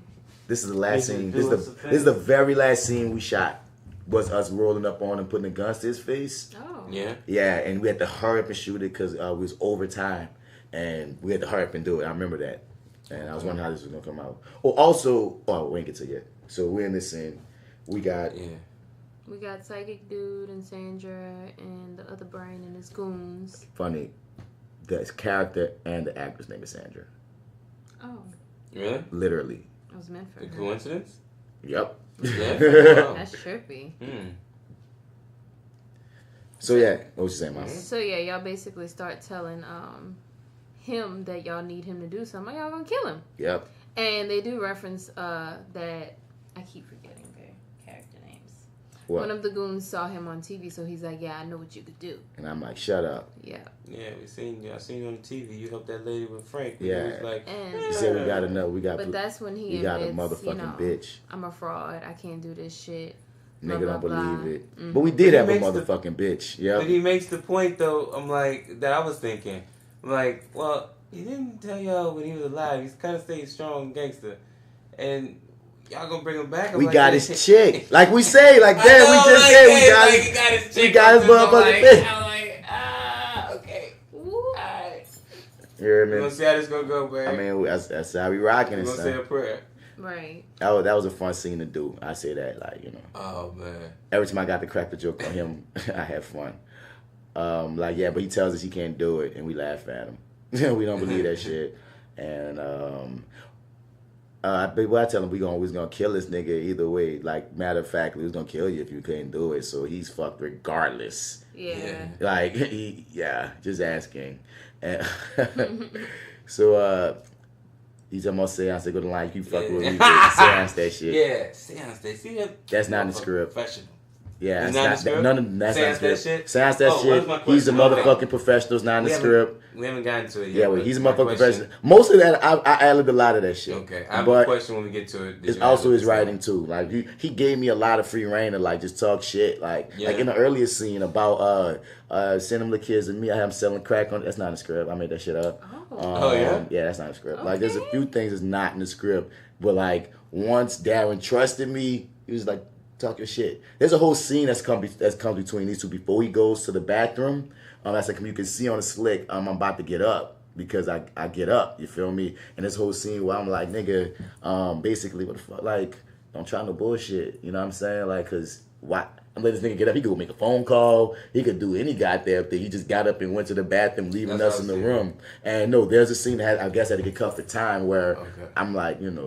Speaker 3: This is the last scene. This is the very last scene we shot. Was us rolling up on him, putting the guns to his face.
Speaker 5: Oh.
Speaker 4: Yeah.
Speaker 3: Yeah, and we had to hurry up and shoot it because it was overtime, and we had to hurry up and do it. I remember that, and I was wondering how this was gonna come out. Oh, also, we ain't get to it yet. So we're in this scene. We got
Speaker 5: Psychic Dude and Sandra and the other Brian and his goons.
Speaker 3: funny. The character and the actor's name is Sandra.
Speaker 5: Oh.
Speaker 4: Really?
Speaker 3: Literally.
Speaker 5: It was meant for
Speaker 4: A
Speaker 5: her.
Speaker 4: coincidence?
Speaker 3: Yep.
Speaker 4: Yeah. Wow.
Speaker 5: That's trippy.
Speaker 3: So yeah, what was you saying, Mom?
Speaker 5: So yeah, y'all basically start telling him that y'all need him to do something. Y'all gonna kill him.
Speaker 3: Yep.
Speaker 5: And they do reference that I keep forgetting their character names.
Speaker 3: What?
Speaker 5: One of the goons saw him on TV, so he's like, "Yeah, I know what you could do."
Speaker 3: And I'm like, shut up.
Speaker 5: Yeah.
Speaker 4: Yeah, I seen you on TV. You helped that lady with Frank.
Speaker 3: Yeah.
Speaker 4: He was like,
Speaker 5: And
Speaker 3: You said we got to know.
Speaker 5: but that's when he
Speaker 3: we got a
Speaker 5: admits,
Speaker 3: motherfucking bitch.
Speaker 5: I'm a fraud. I can't do this shit.
Speaker 3: Nigga
Speaker 5: blah,
Speaker 3: don't
Speaker 5: blah,
Speaker 3: believe
Speaker 5: blah.
Speaker 3: it.
Speaker 5: Mm-hmm.
Speaker 3: But we did have a
Speaker 4: makes
Speaker 3: motherfucking bitch. Yeah.
Speaker 4: But he makes the point though. I'm like that. I was thinking, I'm like, well, he didn't tell y'all when he was alive. He's kind of stayed strong gangster, and y'all gonna bring him back. I'm
Speaker 3: We
Speaker 4: like,
Speaker 3: got his chick. Like we say, like that. We just said we got his.
Speaker 4: he got his chick.
Speaker 3: We got his motherfucking bitch.
Speaker 4: I'm like, okay, alright.
Speaker 3: You hear
Speaker 4: We're gonna
Speaker 3: me?
Speaker 4: see how this gonna go, babe.
Speaker 3: I mean, that's how we rocking
Speaker 4: we're
Speaker 3: it,
Speaker 4: gonna say a
Speaker 3: son.
Speaker 4: prayer.
Speaker 5: Right.
Speaker 3: That was a fun scene to do. I say that, like,
Speaker 4: Oh man.
Speaker 3: every time I got to crack the joke on him, I had fun. Like, yeah, but he tells us he can't do it, and we laugh at him. We don't believe that shit. And but I tell him we was gonna kill this nigga either way. Like, matter of fact, we was gonna kill you if you couldn't do it. So he's fucked regardless.
Speaker 5: Yeah.
Speaker 3: Like, just asking. And so he's almost seance. They go to the line. You fuck with me. Seance that shit.
Speaker 4: Yeah, seance that. See that?
Speaker 3: That's not in the script.
Speaker 4: Professional.
Speaker 3: Yeah,
Speaker 4: It's
Speaker 3: it's
Speaker 4: not in the
Speaker 3: not
Speaker 4: script?
Speaker 3: none of that's not in
Speaker 4: Seance
Speaker 3: the
Speaker 4: that
Speaker 3: script.
Speaker 4: shit?
Speaker 3: Seance that
Speaker 4: Oh, what was my
Speaker 3: shit. He's a
Speaker 4: question?
Speaker 3: motherfucking professional. It's not in the script.
Speaker 4: We haven't gotten to it yet.
Speaker 3: Yeah, well,
Speaker 4: but
Speaker 3: he's a
Speaker 4: my
Speaker 3: motherfucking
Speaker 4: question-
Speaker 3: professional. Most of that, I ad-libbed a lot of that shit.
Speaker 4: Okay, I have
Speaker 3: But
Speaker 4: a question when we get to it. Did
Speaker 3: it's
Speaker 4: you
Speaker 3: also
Speaker 4: have
Speaker 3: his
Speaker 4: it?
Speaker 3: writing too. Like he gave me a lot of free reign to like just talk shit. Like
Speaker 4: Yeah.
Speaker 3: like in the earlier scene about send them the kids and me. I have him selling crack on. That's not in the script. I made that shit up.
Speaker 4: Oh, yeah?
Speaker 3: Yeah, that's not in the script. Like there's a
Speaker 5: Okay.
Speaker 3: few things that's not in the script. But like once Darren trusted me, he was like, talk your shit. There's a whole scene that's comes between these two before he goes to the bathroom. That's like you can see on the slick. I'm about to get up because I get up. You feel me? And this whole scene where I'm like, nigga, basically what the fuck? Like, don't try no bullshit. You know what I'm saying? Like, cause why? I'm letting this nigga get up. He could go make a phone call. He could do any goddamn thing. He just got up and went to the bathroom, leaving
Speaker 4: That's
Speaker 3: us in
Speaker 4: what
Speaker 3: the
Speaker 4: I was
Speaker 3: room. And no, there's a scene that I guess had to get cut for time where I'm like, nah,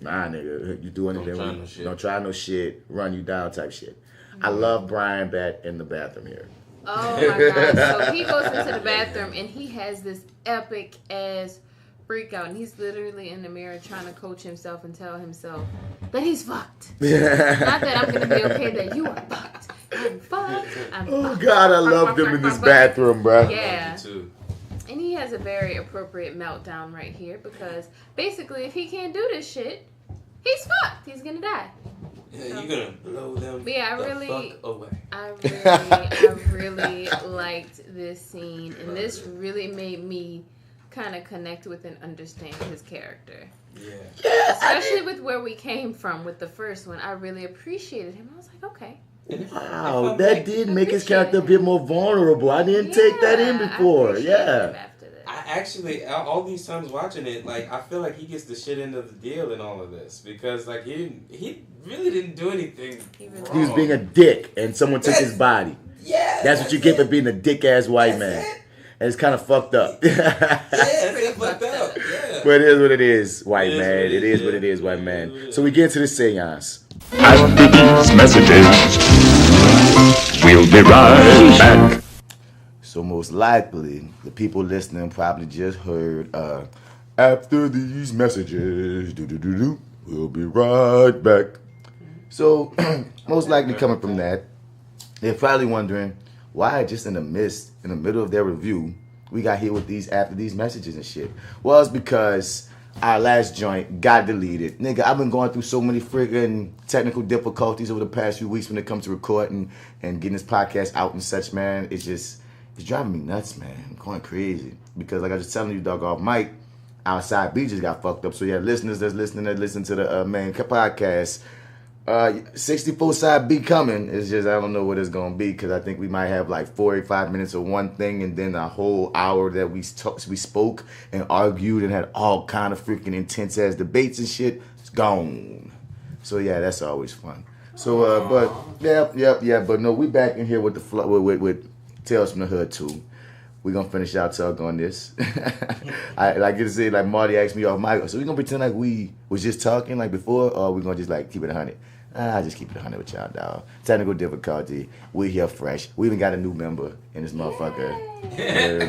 Speaker 3: nigga, you do anything. Don't try no shit. Run you down type shit. I love Brian Bat in the bathroom here.
Speaker 5: Oh my god. So he goes into the bathroom and he has this epic ass freak out and he's literally in the mirror trying to coach himself and tell himself that he's fucked. Not that I'm gonna be okay, that you are fucked. I'm fucked.
Speaker 3: Oh God, I love them in this bathroom, bro.
Speaker 5: Yeah.
Speaker 4: Me too.
Speaker 5: And he has a very appropriate meltdown right here because basically if he can't do this shit, he's fucked. He's gonna die.
Speaker 4: Yeah, you're gonna blow them.
Speaker 5: But yeah,
Speaker 4: the fuck away.
Speaker 5: I really liked this scene, and this really made me kind of connect with and understand his character.
Speaker 4: Yeah.
Speaker 5: Especially with where we came from with the first one. I really appreciated him. I was like, okay.
Speaker 3: Wow, that did make his character a bit more vulnerable. I didn't take that in before. Yeah.
Speaker 4: I actually, all these times watching it, like, I feel like he gets the shit end of the deal in all of this because, like, he really didn't do anything wrong.
Speaker 3: He was being a dick, and someone took his body.
Speaker 4: Yeah,
Speaker 3: That's what you get for being a dick ass white man. And it's kind of fucked up.
Speaker 4: It's fucked up. Yeah.
Speaker 3: But it is what it is, white man. It is what it is, white man. So we get into the seance.
Speaker 1: After these messages, we'll be right back.
Speaker 3: So most likely, the people listening probably just heard, after these messages, we'll be right back. So, most likely coming from that, they're probably wondering why just in the middle of their review, we got hit with these after these messages and shit. Well, it's because our last joint got deleted. Nigga, I've been going through so many friggin' technical difficulties over the past few weeks when it comes to recording and getting this podcast out and such, man. It's driving me nuts, man. I'm going crazy. Because like I was telling you, dog, off mic, our side B just got fucked up. So yeah, listeners that's listening that listen to the main podcast, 64 side B coming. It's just, I don't know what it's going to be because I think we might have like 45 minutes of one thing and then a whole hour that we spoke and argued and had all kind of freaking intense ass debates and shit. It's gone. So yeah, that's always fun. So, but yeah. But no, we back in here with the with Tales from the Hood 2. We're going to finish our talk on this. I like to say, like Marty asked me off mic, so we going to pretend like we was just talking like before, or we going to just like keep it 100? I just keep it 100 with y'all, dog. Technical difficulty. We here fresh. We even got a new member in this motherfucker.
Speaker 2: Hey.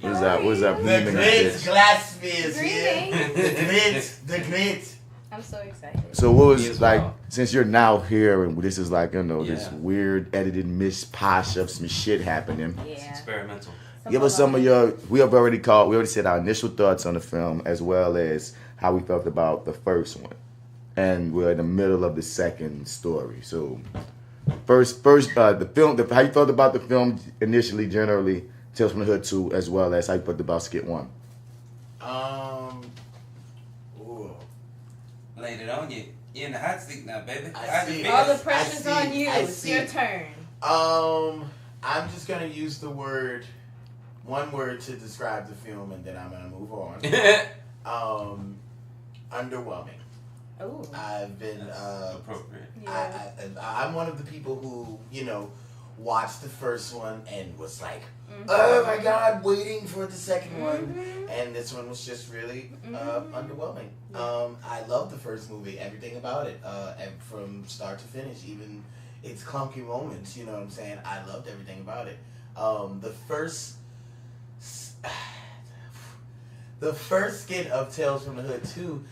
Speaker 3: What's up?
Speaker 6: The great GLASPY is here.
Speaker 5: Greetings.
Speaker 6: The great.
Speaker 5: I'm so excited.
Speaker 3: So what was
Speaker 4: as
Speaker 3: like,
Speaker 4: well.
Speaker 3: since you're now here and this is like, this weird edited mishposh of some shit happening.
Speaker 5: Yeah.
Speaker 4: Experimental.
Speaker 3: Give us some of your, we already said our initial thoughts on the film as well as how we felt about the first one. And we're in the middle of the second story. So first, the film, how you felt about the film initially, generally, Tales from the Hood 2, as well as how you felt about Skit 1.
Speaker 4: Laid it on you. You're in the hot seat now, baby.
Speaker 6: I see.
Speaker 5: All the pressure's on you.
Speaker 6: I
Speaker 5: It's
Speaker 6: see.
Speaker 5: your turn.
Speaker 6: I'm just gonna use one word to describe the film, and then I'm gonna move on. Underwhelming.
Speaker 5: Oh.
Speaker 6: I've been
Speaker 4: appropriate.
Speaker 5: Yeah.
Speaker 6: I'm one of the people who watched the first one and was like, oh my god, waiting for the second one, and this one was just really underwhelming. I love the first movie, everything about it, and from start to finish, even its clunky moments. You know what I'm saying? I loved everything about it. The first skit of Tales from the Hood 2.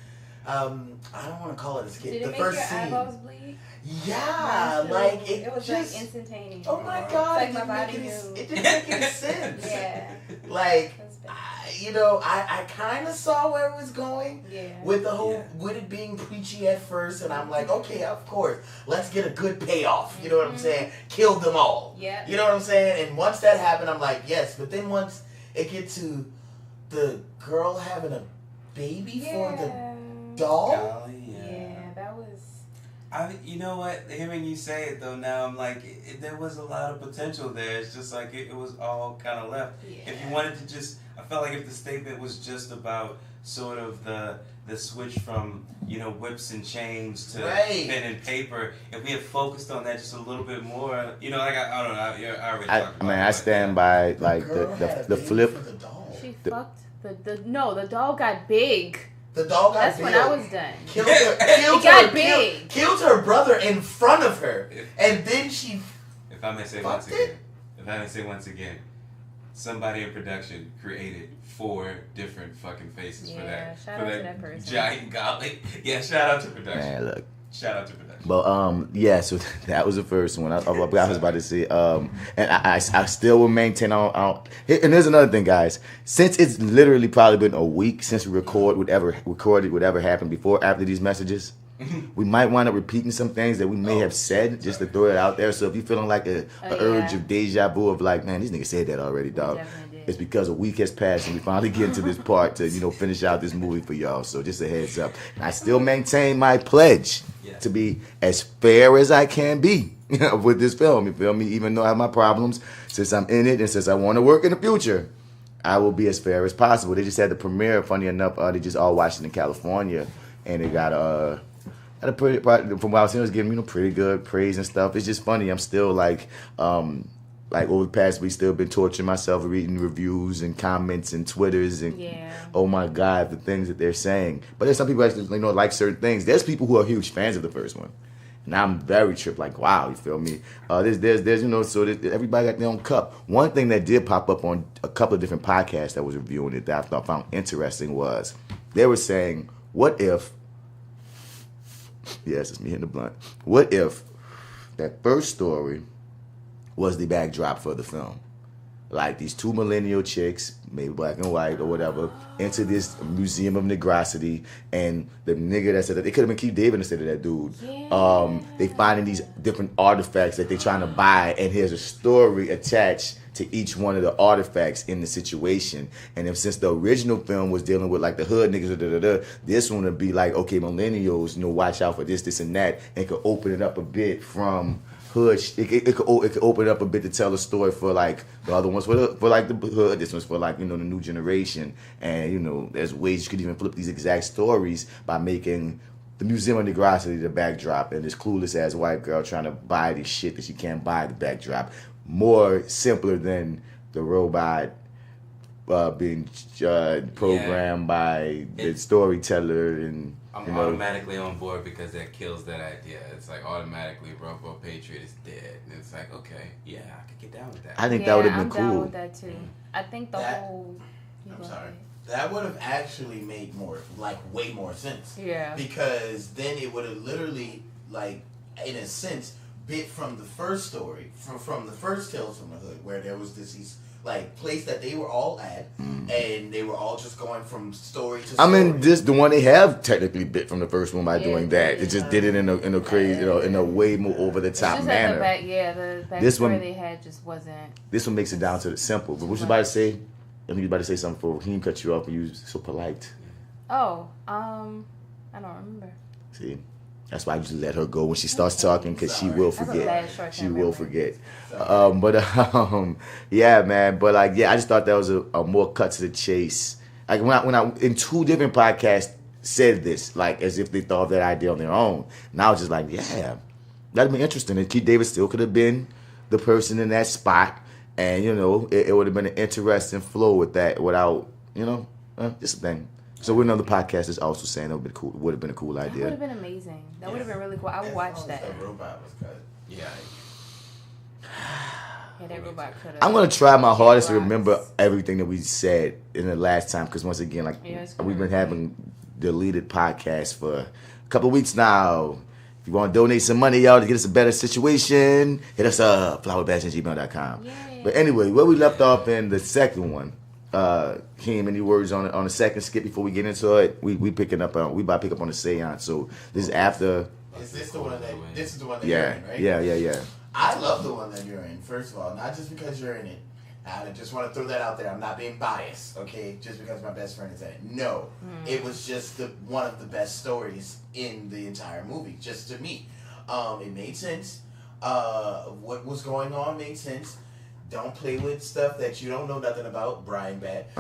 Speaker 6: I don't want to call it a skit.
Speaker 5: Did it
Speaker 6: the
Speaker 5: make
Speaker 6: first
Speaker 5: your
Speaker 6: scene.
Speaker 5: eyeballs bleed?
Speaker 6: Yeah, like
Speaker 5: it was
Speaker 6: just,
Speaker 5: like instantaneous.
Speaker 6: Oh my god,
Speaker 5: It's like my body
Speaker 6: it
Speaker 5: knew.
Speaker 6: didn't make any sense.
Speaker 5: Yeah.
Speaker 6: Like,
Speaker 5: That's bad.
Speaker 6: I kind of saw where it was going
Speaker 5: Yeah.
Speaker 6: with the whole, with it being preachy at first, and I'm like, okay, of course, let's get a good payoff. You know what I'm saying? Kill them all.
Speaker 5: Yeah.
Speaker 6: You know what I'm saying? And once that happened, I'm like, yes. But then once it gets to the girl having a baby for the doll.
Speaker 5: Yeah, that was.
Speaker 4: You know what? Hearing you say it though, now I'm like, there was a lot of potential there. It's just like it was all kind of left.
Speaker 5: Yeah.
Speaker 4: If you wanted to just, I felt like if the statement was just about sort of the switch from whips and chains to
Speaker 6: Right.
Speaker 4: pen and paper, if we had focused on that just a little bit more, like I don't know, I already talked about
Speaker 3: I stand by like
Speaker 6: girl had a
Speaker 3: the
Speaker 6: baby
Speaker 3: flip.
Speaker 6: for the doll.
Speaker 5: She fucked the doll got big.
Speaker 6: The doll got
Speaker 5: That's
Speaker 6: big.
Speaker 5: when I was done.
Speaker 6: Killed her, killed her brother in front of her, and then she.
Speaker 4: If I may say once again, somebody in production created 4 different fucking faces for that.
Speaker 5: Shout out to that person.
Speaker 4: Giant golly. Yeah, shout out to production.
Speaker 3: Man, look.
Speaker 4: Shout out to production.
Speaker 3: But yeah, so that was the first one. I was about to say, and I still will maintain on. And there's another thing, guys. Since it's literally probably been a week since we recorded whatever happened before after these messages, we might wind up repeating some things that we may have said just to throw it out there. So if you're feeling like a urge of deja vu of like, man, these niggas said that already, dog. It's because a week has passed and we finally get into this part to finish out this movie for y'all. So just a heads up. And I still maintain my pledge to be as fair as I can be with this film. You feel me? Even though I have my problems, since I'm in it and since I want to work in the future, I will be as fair as possible. They just had the premiere. Funny enough, they just all watched it in California, and they got had a pretty, from what I was saying, it was getting pretty good praise and stuff. It's just funny. I'm still like over the past week, still been torturing myself reading reviews and comments and Twitters and oh my God, the things that they're saying. But there's some people that like certain things. There's people who are huge fans of the first one. And I'm very tripped, like, wow, you feel me? There's everybody got their own cup. One thing that did pop up on a couple of different podcasts that was reviewing it that I found interesting was they were saying, what if, yes, it's me hitting the blunt, what if that first story was the backdrop for the film? Like these two millennial chicks, maybe black and white or whatever, into this museum of negrosity, and the nigga that said that, they could have been Keith David instead of that dude. Yeah. They finding these different artifacts that they're trying to buy, and here's a story attached to each one of the artifacts in the situation. And then since the original film was dealing with like the hood niggas, this one would be like, okay, millennials, watch out for this, and that, and could open it up a bit from hood. It could open it up a bit to tell a story for like the other ones for like the hood. This one's for like the new generation. And there's ways you could even flip these exact stories by making the Museum of Negrosity the backdrop, and this clueless ass white girl trying to buy this shit that she can't buy the backdrop. More simpler than the robot being programmed by the storyteller and.
Speaker 4: I'm automatically on board because that kills that idea. It's like automatically, bro, Patriot is dead. And it's like, okay, yeah, I could get down with that.
Speaker 3: I think that would have been cool.
Speaker 5: I'm down with that too. I think whole...
Speaker 6: I'm sorry. That would have actually made way more sense.
Speaker 5: Yeah.
Speaker 6: Because then it would have literally, in a sense, bit from the first story, from the first Tales from the Hood, where there was this place that they were all at, and they were all just going from story to story.
Speaker 3: I mean, the one they have technically bit from the first one by doing that. It just did it in a crazy, in a way more over the top manner.
Speaker 5: The backstory they had just wasn't.
Speaker 3: This one makes it down to the simple. But what you about to say? I think you about to say something before he cut you off and you was so polite.
Speaker 5: Oh, I don't remember.
Speaker 3: See. That's why I usually let her go when she starts talking, because she will forget. She will forget. Yeah, man. But I just thought that was a more cut to the chase. Like when I in two different podcasts said this, like as if they thought of that idea on their own. And I was just like, yeah, that'd be interesting. And Keith David still could have been the person in that spot, and it would have been an interesting flow with that without just a thing. So we're another podcast is also saying that would have been cool. Would have been a cool idea.
Speaker 5: That would have been amazing. That would have been really cool. I would watch that.
Speaker 6: The robot was cut.
Speaker 5: Yeah, that robot could have.
Speaker 3: I'm gonna try my hardest to remember everything that we said in the last time, because once again, we've been having deleted podcasts for a couple of weeks now. If you want to donate some money, y'all, to get us a better situation, hit us up, FlyWithBats@gmail.com. But anyway, where we left off in the second one. Kim, any words on the second skip before we get into it? We picking up we about to pick up on the seance. So this is after.
Speaker 6: Is this the one that? This is the one that
Speaker 3: you're
Speaker 6: in, right?
Speaker 3: Yeah.
Speaker 6: I love the one that you're in. First of all, not just because you're in it. I just want to throw that out there. I'm not being biased, okay? Just because my best friend is in it. No, it was just one of the best stories in the entire movie, just to me. It made sense. What was going on made sense. Don't play with stuff that you don't know nothing about, Brian Bat.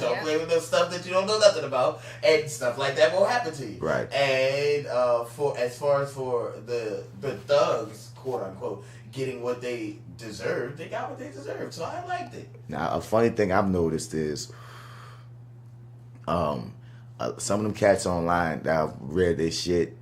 Speaker 6: Don't play with the stuff that you don't know nothing about, and stuff like that will happen to you.
Speaker 3: Right.
Speaker 6: And as far as the thugs, quote unquote, getting what they deserved, they got what they deserved. So I liked it.
Speaker 3: Now, a funny thing I've noticed is, some of them cats online that I've read their shit,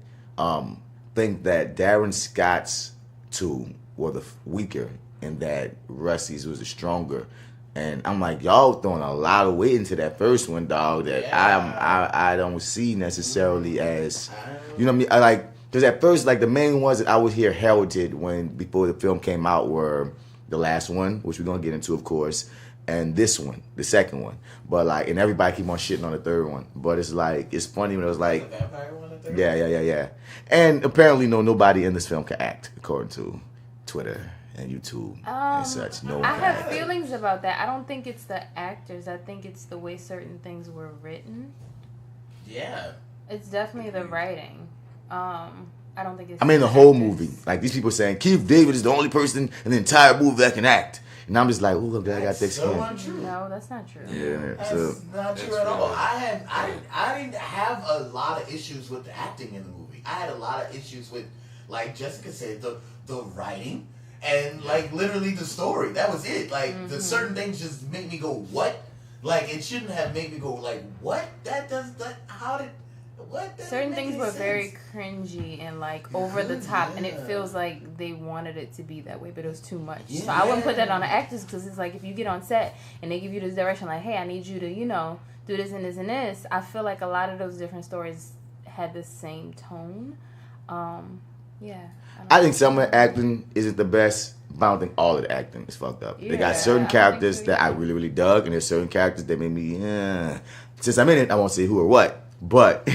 Speaker 3: think that Darren Scott's two were the weaker, and that Rusty's was the stronger. And I'm like, y'all throwing a lot of weight into that first one, dog, that I don't see necessarily as, you know what I mean? Because at first, the main ones that I would hear heralded before the film came out were the last one, which we're going to get into, of course, and this one, the second one. But, and everybody keep on shitting on the third one. But it's it's funny when it was
Speaker 6: the vampire one, the third
Speaker 3: yeah. And apparently, nobody in this film can act, according to Twitter and YouTube and such.
Speaker 5: I have feelings about that. I don't think it's the actors. I think it's the way certain things were written.
Speaker 6: Yeah.
Speaker 5: It's definitely the writing. I don't think it's...
Speaker 3: the whole movie. These people saying Keith David is the only person in the entire movie that can act. And I'm just like, oh, glad I got thick
Speaker 6: so
Speaker 3: skin.
Speaker 6: untrue.
Speaker 5: No, that's not true.
Speaker 3: Yeah,
Speaker 6: That's
Speaker 3: so
Speaker 6: not true at all. I didn't have a lot of issues with the acting in the movie. I had a lot of issues with, like Jessica said, the writing and like literally the story. That was it. Like the certain things just make me go, what? Like it shouldn't have made me go like, what? That does that? How did? What? That
Speaker 5: Certain
Speaker 6: didn't make
Speaker 5: things
Speaker 6: any
Speaker 5: were
Speaker 6: sense.
Speaker 5: very cringy and like over the top, and it feels like they wanted it to be that way, but it was too much. So I wouldn't put that on the actors, because it's like if you get on set and they give you this direction, like, hey, I need you to, you know, do this and this and this. I feel like a lot of those different stories had the same tone. Yeah.
Speaker 3: I think some of the acting isn't the best, but I don't think all of the acting is fucked up. They got certain characters that I really, really dug, and there's certain characters that made me, since I'm in it, I won't say who or what. But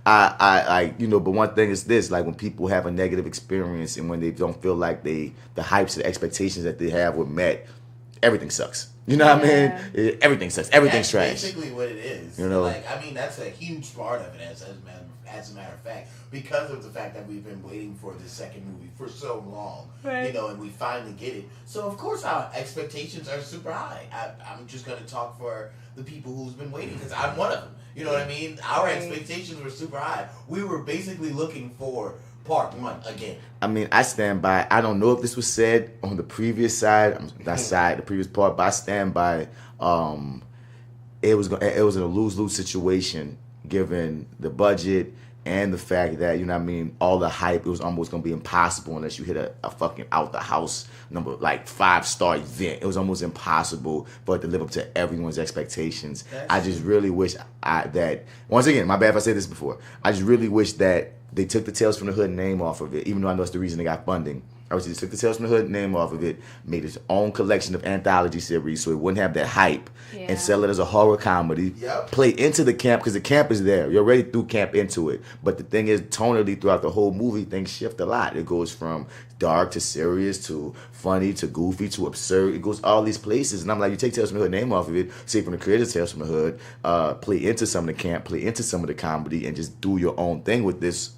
Speaker 3: I you know, but one thing is this, like when people have a negative experience and when they don't feel like the hypes and expectations that they have were met, everything sucks. You know what I mean? Everything sucks. Everything's trash.
Speaker 6: That's basically what it is.
Speaker 3: You know?
Speaker 6: Like, I mean, that's a huge part of it, as a matter of fact, because of the fact that we've been waiting for the second movie for so long, you know, and we finally get it. So, of course, our expectations are super high. I'm just going to talk for the people who's been waiting, because I'm one of them. You know what I mean? Our expectations were super high. We were basically looking for part one again.
Speaker 3: I mean, I stand by. I don't know if this was said on the previous side, the previous part, but I stand by. It was in a lose-lose situation given the budget and the fact that, you know what I mean, all the hype. It was almost gonna be impossible unless you hit a fucking out the house number, like 5-star event. It was almost impossible for it to live up to everyone's expectations. I just really wish that, once again, my bad if I said this before, I just really wish that they took the Tales from the Hood name off of it, even though I know it's the reason they got funding. I wish they took the Tales from the Hood name off of it, made its own collection of anthology series so it wouldn't have that hype, and sell it as a horror comedy. Play into the camp, because the camp is there. You already threw camp into it. But the thing is, tonally throughout the whole movie, things shift a lot. It goes from dark to serious to funny to goofy to absurd. It goes all these places. And I'm like, you take Tales from the Hood name off of it, say from the creators Tales from the Hood, play into some of the camp, play into some of the comedy, and just do your own thing with this.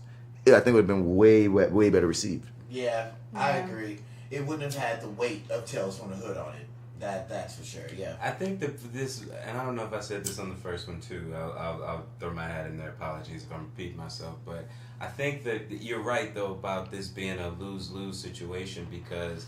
Speaker 3: I think it would have been way better received.
Speaker 6: Yeah, I agree. It wouldn't have had the weight of Tales from the Hood on it. That's for sure. Yeah.
Speaker 4: I think that this, and I don't know if I said this on the first one too. I'll throw my hat in there. Apologies if I'm repeating myself, but I think that you're right though about this being a lose-lose situation, because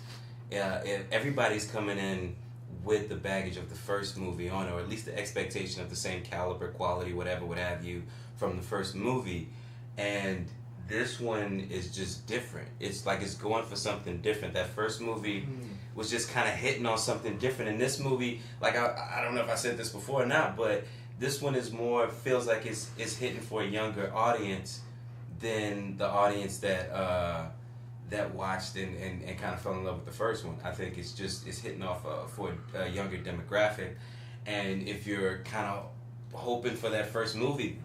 Speaker 4: if everybody's coming in with the baggage of the first movie on, or at least the expectation of the same caliber, quality, whatever, what have you, from the first movie, and this one is just different. It's like it's going for something different. That first movie was just kind of hitting on something different. And this movie, like I don't know if I said this before or not, but this one is more, feels like it's hitting for a younger audience than the audience that watched and kind of fell in love with the first one. I think it's hitting off for a younger demographic. And if you're kind of hoping for that first movie,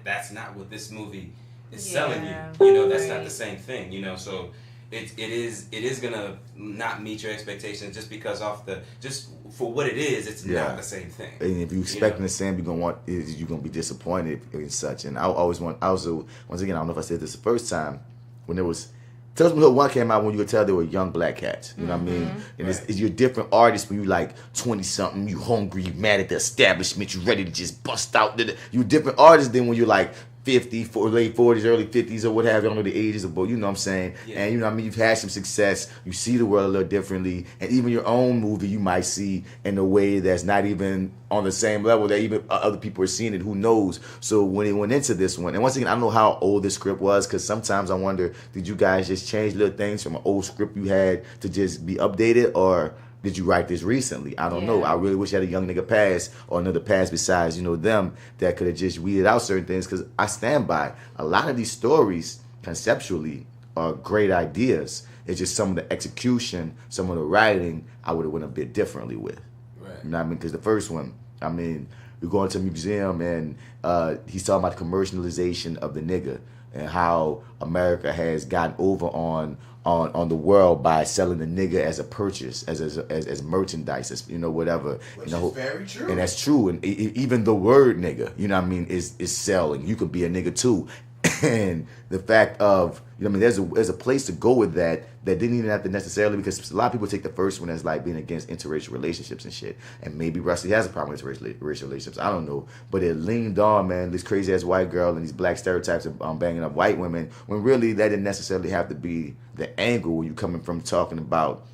Speaker 4: that's not what this movie is selling you. You know, that's not the same thing, you know, so it is gonna not meet your expectations just because just for what it is, it's not the same thing. And
Speaker 3: if you're expecting the same, you're gonna be disappointed and such. And I also once again, I don't know if I said this the first time, when there was Tales from the Hood 1 came out, when you could tell they were young black cats. You know what I mean? And it's you're a different artist when you like 20-something, you hungry, you mad at the establishment, you ready to just bust out. You're a different artist than when you're like 50, late 40s, early 50s, or what have you. I don't know the ages of both, you know what I'm saying? Yeah. And you know what I mean? You've had some success. You see the world a little differently. And even your own movie you might see in a way that's not even on the same level that even other people are seeing it. Who knows? So when it went into this one, and once again, I don't know how old the script was, because sometimes I wonder, did you guys just change little things from an old script you had to just be updated, or did you write this recently? I don't know. I really wish I had a young nigga pass, or another pass besides, them, that could have just weeded out certain things, because I stand by a lot of these stories conceptually are great ideas. It's just some of the execution, some of the writing, I would have went a bit differently with. Right. You know what I mean? Because the first one, I mean, we go into a museum and he's talking about the commercialization of the nigga and how America has gotten over on the world by selling the nigga as a purchase, as merchandise, as whatever.
Speaker 6: Which is very true.
Speaker 3: And that's true. And even the word nigga, you know what I mean, is selling. You could be a nigga too. And the fact of, you know, I mean, there's a place to go with that didn't even have to necessarily, because a lot of people take the first one as like being against interracial relationships and shit. And maybe Rusty has a problem with interracial relationships. I don't know. But it leaned on, man, this crazy ass white girl and these black stereotypes of banging up white women, when really that didn't necessarily have to be the angle where you coming from talking about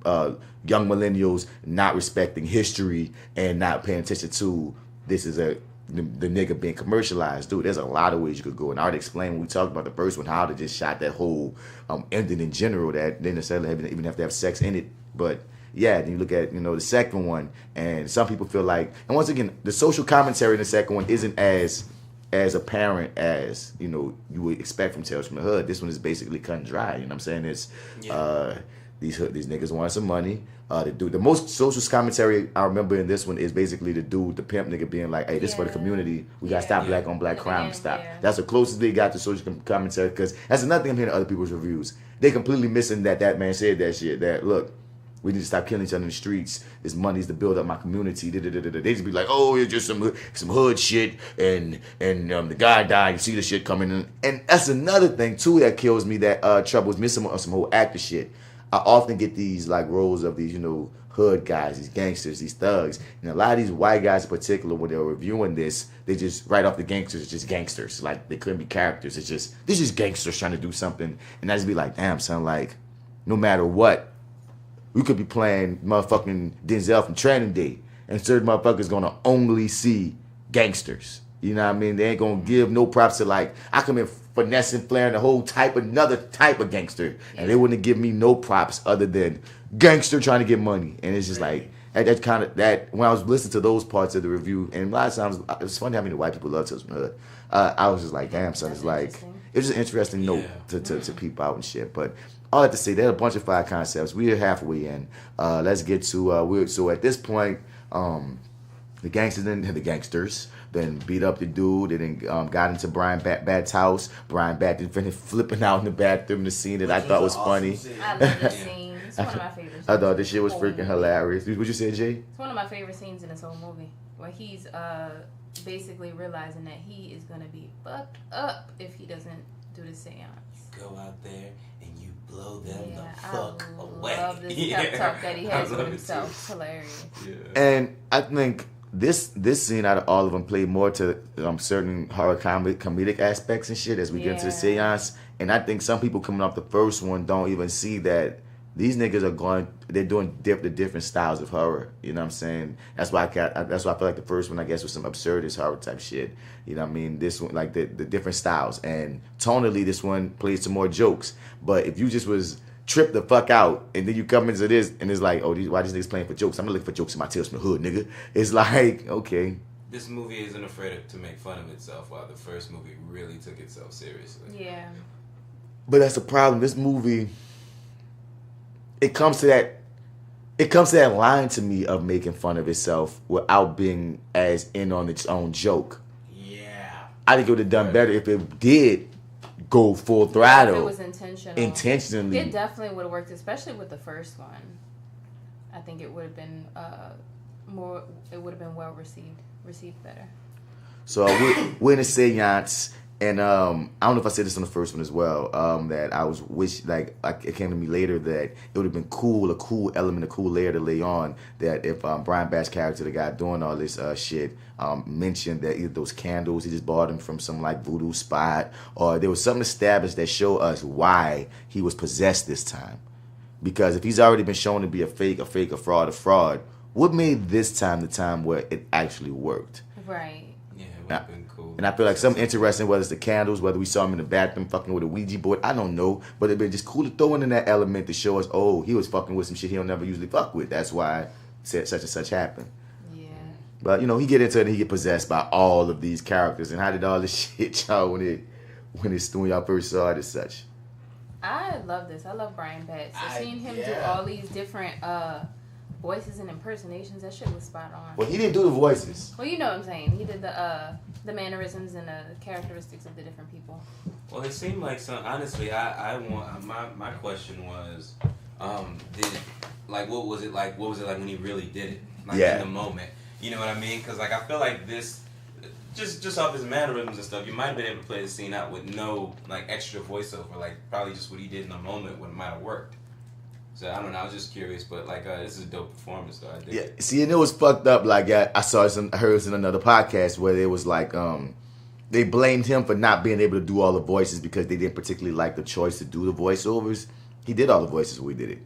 Speaker 3: young millennials not respecting history and not paying attention to this is the nigga being commercialized. Dude, there's a lot of ways you could go. And I would explain when we talked about the first one how to just shot that whole ending in general that didn't necessarily even have to have sex in it. But yeah, then you look at, you know, the second one, and some people feel like, and once again, the social commentary in the second one isn't as apparent as, you know, you would expect from Tales from the Hood. This one is basically cut and dry. You know what I'm saying? It's these niggas want some money. The most social commentary I remember in this one is basically the pimp nigga being like, hey, this for the community. We got to stop black on black crime. Stop. That's the closest they got to social commentary, because that's another thing I'm hearing other people's reviews. They completely missing that man said that shit. That, look, we need to stop killing each other in the streets. This money's to build up my community. They just be like, oh, it's just some hood shit, and the guy died. You see the shit coming in, and that's another thing too that kills me. That troubles me some whole actor shit. I often get these like roles of these, you know, hood guys, these gangsters, these thugs, and a lot of these white guys in particular, when they're reviewing this, they just write off the gangsters as just gangsters. Like they couldn't be characters. It's just these just gangsters trying to do something, and I just be like, damn, son, like no matter what, we could be playing motherfucking Denzel from Training Day, and certain motherfuckers gonna only see gangsters. You know what I mean? They ain't gonna give no props to, like, I come in finessing, flaring the whole another type of gangster, and they wouldn't give me no props other than gangster trying to get money. And it's just like that kind of that. When I was listening to those parts of the review, and a lot of times it's funny how many white people love Tales from the Hood. I was just like, damn, son, it's like it's just an interesting note to peep out and shit. But all that to say, there's a bunch of fire concepts. We are halfway in. Let's get to so at this point, the gangsters then beat up the dude. They then got into Brian Bat's house. Brian Bat then finished flipping out in the bathroom. The scene that I thought was funny.
Speaker 5: I love this scene. It's one of my favorite scenes.
Speaker 3: I thought this shit was freaking hilarious. What you say, Jay?
Speaker 5: It's one of my favorite scenes in this whole movie, where he's basically realizing that he is gonna be fucked up if he doesn't do the seance.
Speaker 4: You go out there and you blow them the fuck away.
Speaker 5: I love this pep talk that he has with himself. It's hilarious.
Speaker 3: Yeah. And I think this scene out of all of them played more to certain horror comedic aspects and shit as we get into the seance. And I think some people coming off the first one don't even see that these niggas they're doing the different styles of horror. You know what I'm saying? That's why I feel like the first one, I guess, was some absurdist horror type shit. You know what I mean? This one, like the different styles. And tonally, this one plays some more jokes. But if you just was trip the fuck out, and then you come into this, and it's like, oh, why these niggas playing for jokes? I'm not looking for jokes in my Tales from the Hood, nigga. It's like, okay.
Speaker 4: This movie isn't afraid to make fun of itself, while the first movie really took itself seriously.
Speaker 5: Yeah.
Speaker 3: But that's the problem. This movie, it comes to that line to me of making fun of itself without being as in on its own joke.
Speaker 4: Yeah.
Speaker 3: I think it would have done better if it did go full throttle.
Speaker 5: If it was intentional.
Speaker 3: Intentionally.
Speaker 5: It definitely would have worked, especially with the first one. I think it would have been well received better. So
Speaker 3: we're in a seance, and I don't know if I said this on the first one as well, that I was it came to me later that it would have been cool, a cool element, a cool layer to lay on, that if Brian Bat's character, the guy doing all this shit, mentioned that either those candles, he just bought them from some like voodoo spot, or there was something established that showed us why he was possessed this time. Because if he's already been shown to be a fraud, what made this time the time where it actually worked?
Speaker 5: Right.
Speaker 4: Yeah, it would have been cool.
Speaker 3: And I feel like something interesting, whether it's the candles, whether we saw him in the bathroom fucking with a Ouija board, I don't know. But it'd been just cool to throw in that element to show us, oh, he was fucking with some shit he don't never usually fuck with. That's why such and such happened.
Speaker 5: Yeah.
Speaker 3: But, he get into it and he get possessed by all of these characters. And how did all this shit, y'all, when y'all first saw it as such?
Speaker 5: I love this. I love Brian Batts. Seeing him do all these different voices and impersonations, that shit was spot on.
Speaker 3: Well, he didn't do the voices.
Speaker 5: Well, you know what I'm saying. He did the mannerisms and the characteristics of the different people.
Speaker 4: Well, it seemed like honestly, I want my question was, what was it like when he really did it? Like in the moment. You know what I mean? Because I feel like this just off his mannerisms and stuff, you might have been able to play the scene out with no like extra voiceover, like probably just what he did in the moment when it might have worked. So I don't know. I was just curious, but like this is a dope performance, though. I did.
Speaker 3: Yeah. See, and it was fucked up. Like I saw it. I heard it in another podcast where it was like they blamed him for not being able to do all the voices because they didn't particularly like the choice to do the voiceovers. He did all the voices when we did it.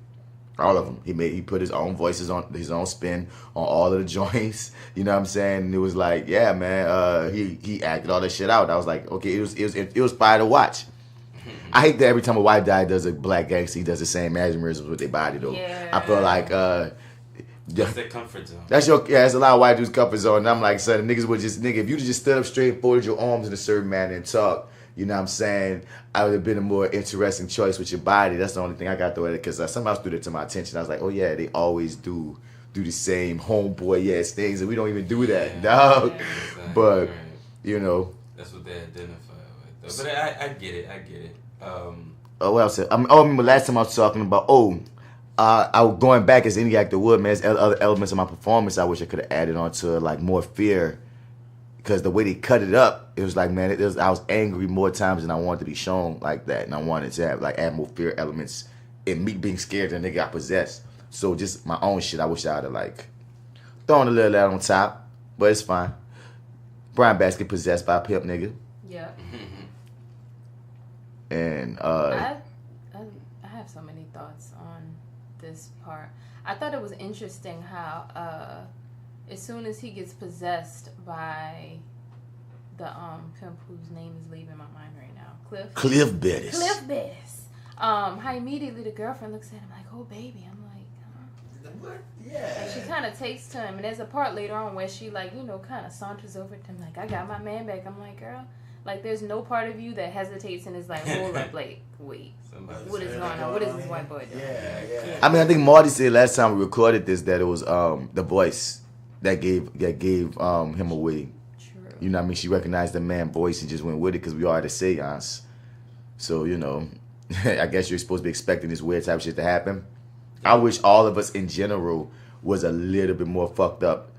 Speaker 3: All of them. He put his own voices on, his own spin on all of the joints. You know what I'm saying? And it was like, yeah, man. He acted all that shit out. I was like, okay, it was fire to watch. I hate that every time a white guy does a black gangster, he does the same mannerisms with their body though.
Speaker 5: Yeah.
Speaker 3: I feel like
Speaker 4: that's their comfort zone.
Speaker 3: That's a lot of white dudes' comfort zone. And I'm like, son, niggas would just if you just stood up straight, folded your arms in a certain manner and talk, you know what I'm saying, I would have been a more interesting choice with your body. That's the only thing I got to throw at it because somebody else threw that to my attention. I was like, oh yeah, they always do the same homeboy ass things, and we don't even do that, dog. Yeah, exactly. But you know,
Speaker 4: that's what they identify with. But I get it.
Speaker 3: What else? I remember last time I was talking about. I was going back as any actor would, man. There's other elements of my performance I wish I could have added on to like more fear, because the way they cut it up, it was like, man, I was angry more times than I wanted to be shown like that, and I wanted to have like add more fear elements in me being scared that they got possessed. So just my own shit, I wish I would have like thrown a little that on top, but it's fine. Brian Bass get possessed by a pimp nigga.
Speaker 5: Yeah.
Speaker 3: And
Speaker 5: I have so many thoughts on this part. I thought it was interesting how as soon as he gets possessed by the pimp whose name is leaving my mind right now, Cliff Bettis. How immediately the girlfriend looks at him like, oh baby. I'm like,
Speaker 6: what? Yeah.
Speaker 5: And she kind of takes to him, and there's a part later on where she like, kind of saunters over to him like, I got my man back. I'm like, girl, like there's no part of you that hesitates and is like, hold up, like, wait, what is going on? What is this white boy doing?
Speaker 6: Yeah.
Speaker 3: I mean, I think Marty said last time we recorded this that it was the voice that gave him away.
Speaker 5: True.
Speaker 3: You know what I mean? She recognized the man voice and just went with it because we all had a seance. So, I guess you're supposed to be expecting this weird type of shit to happen. I wish all of us in general was a little bit more fucked up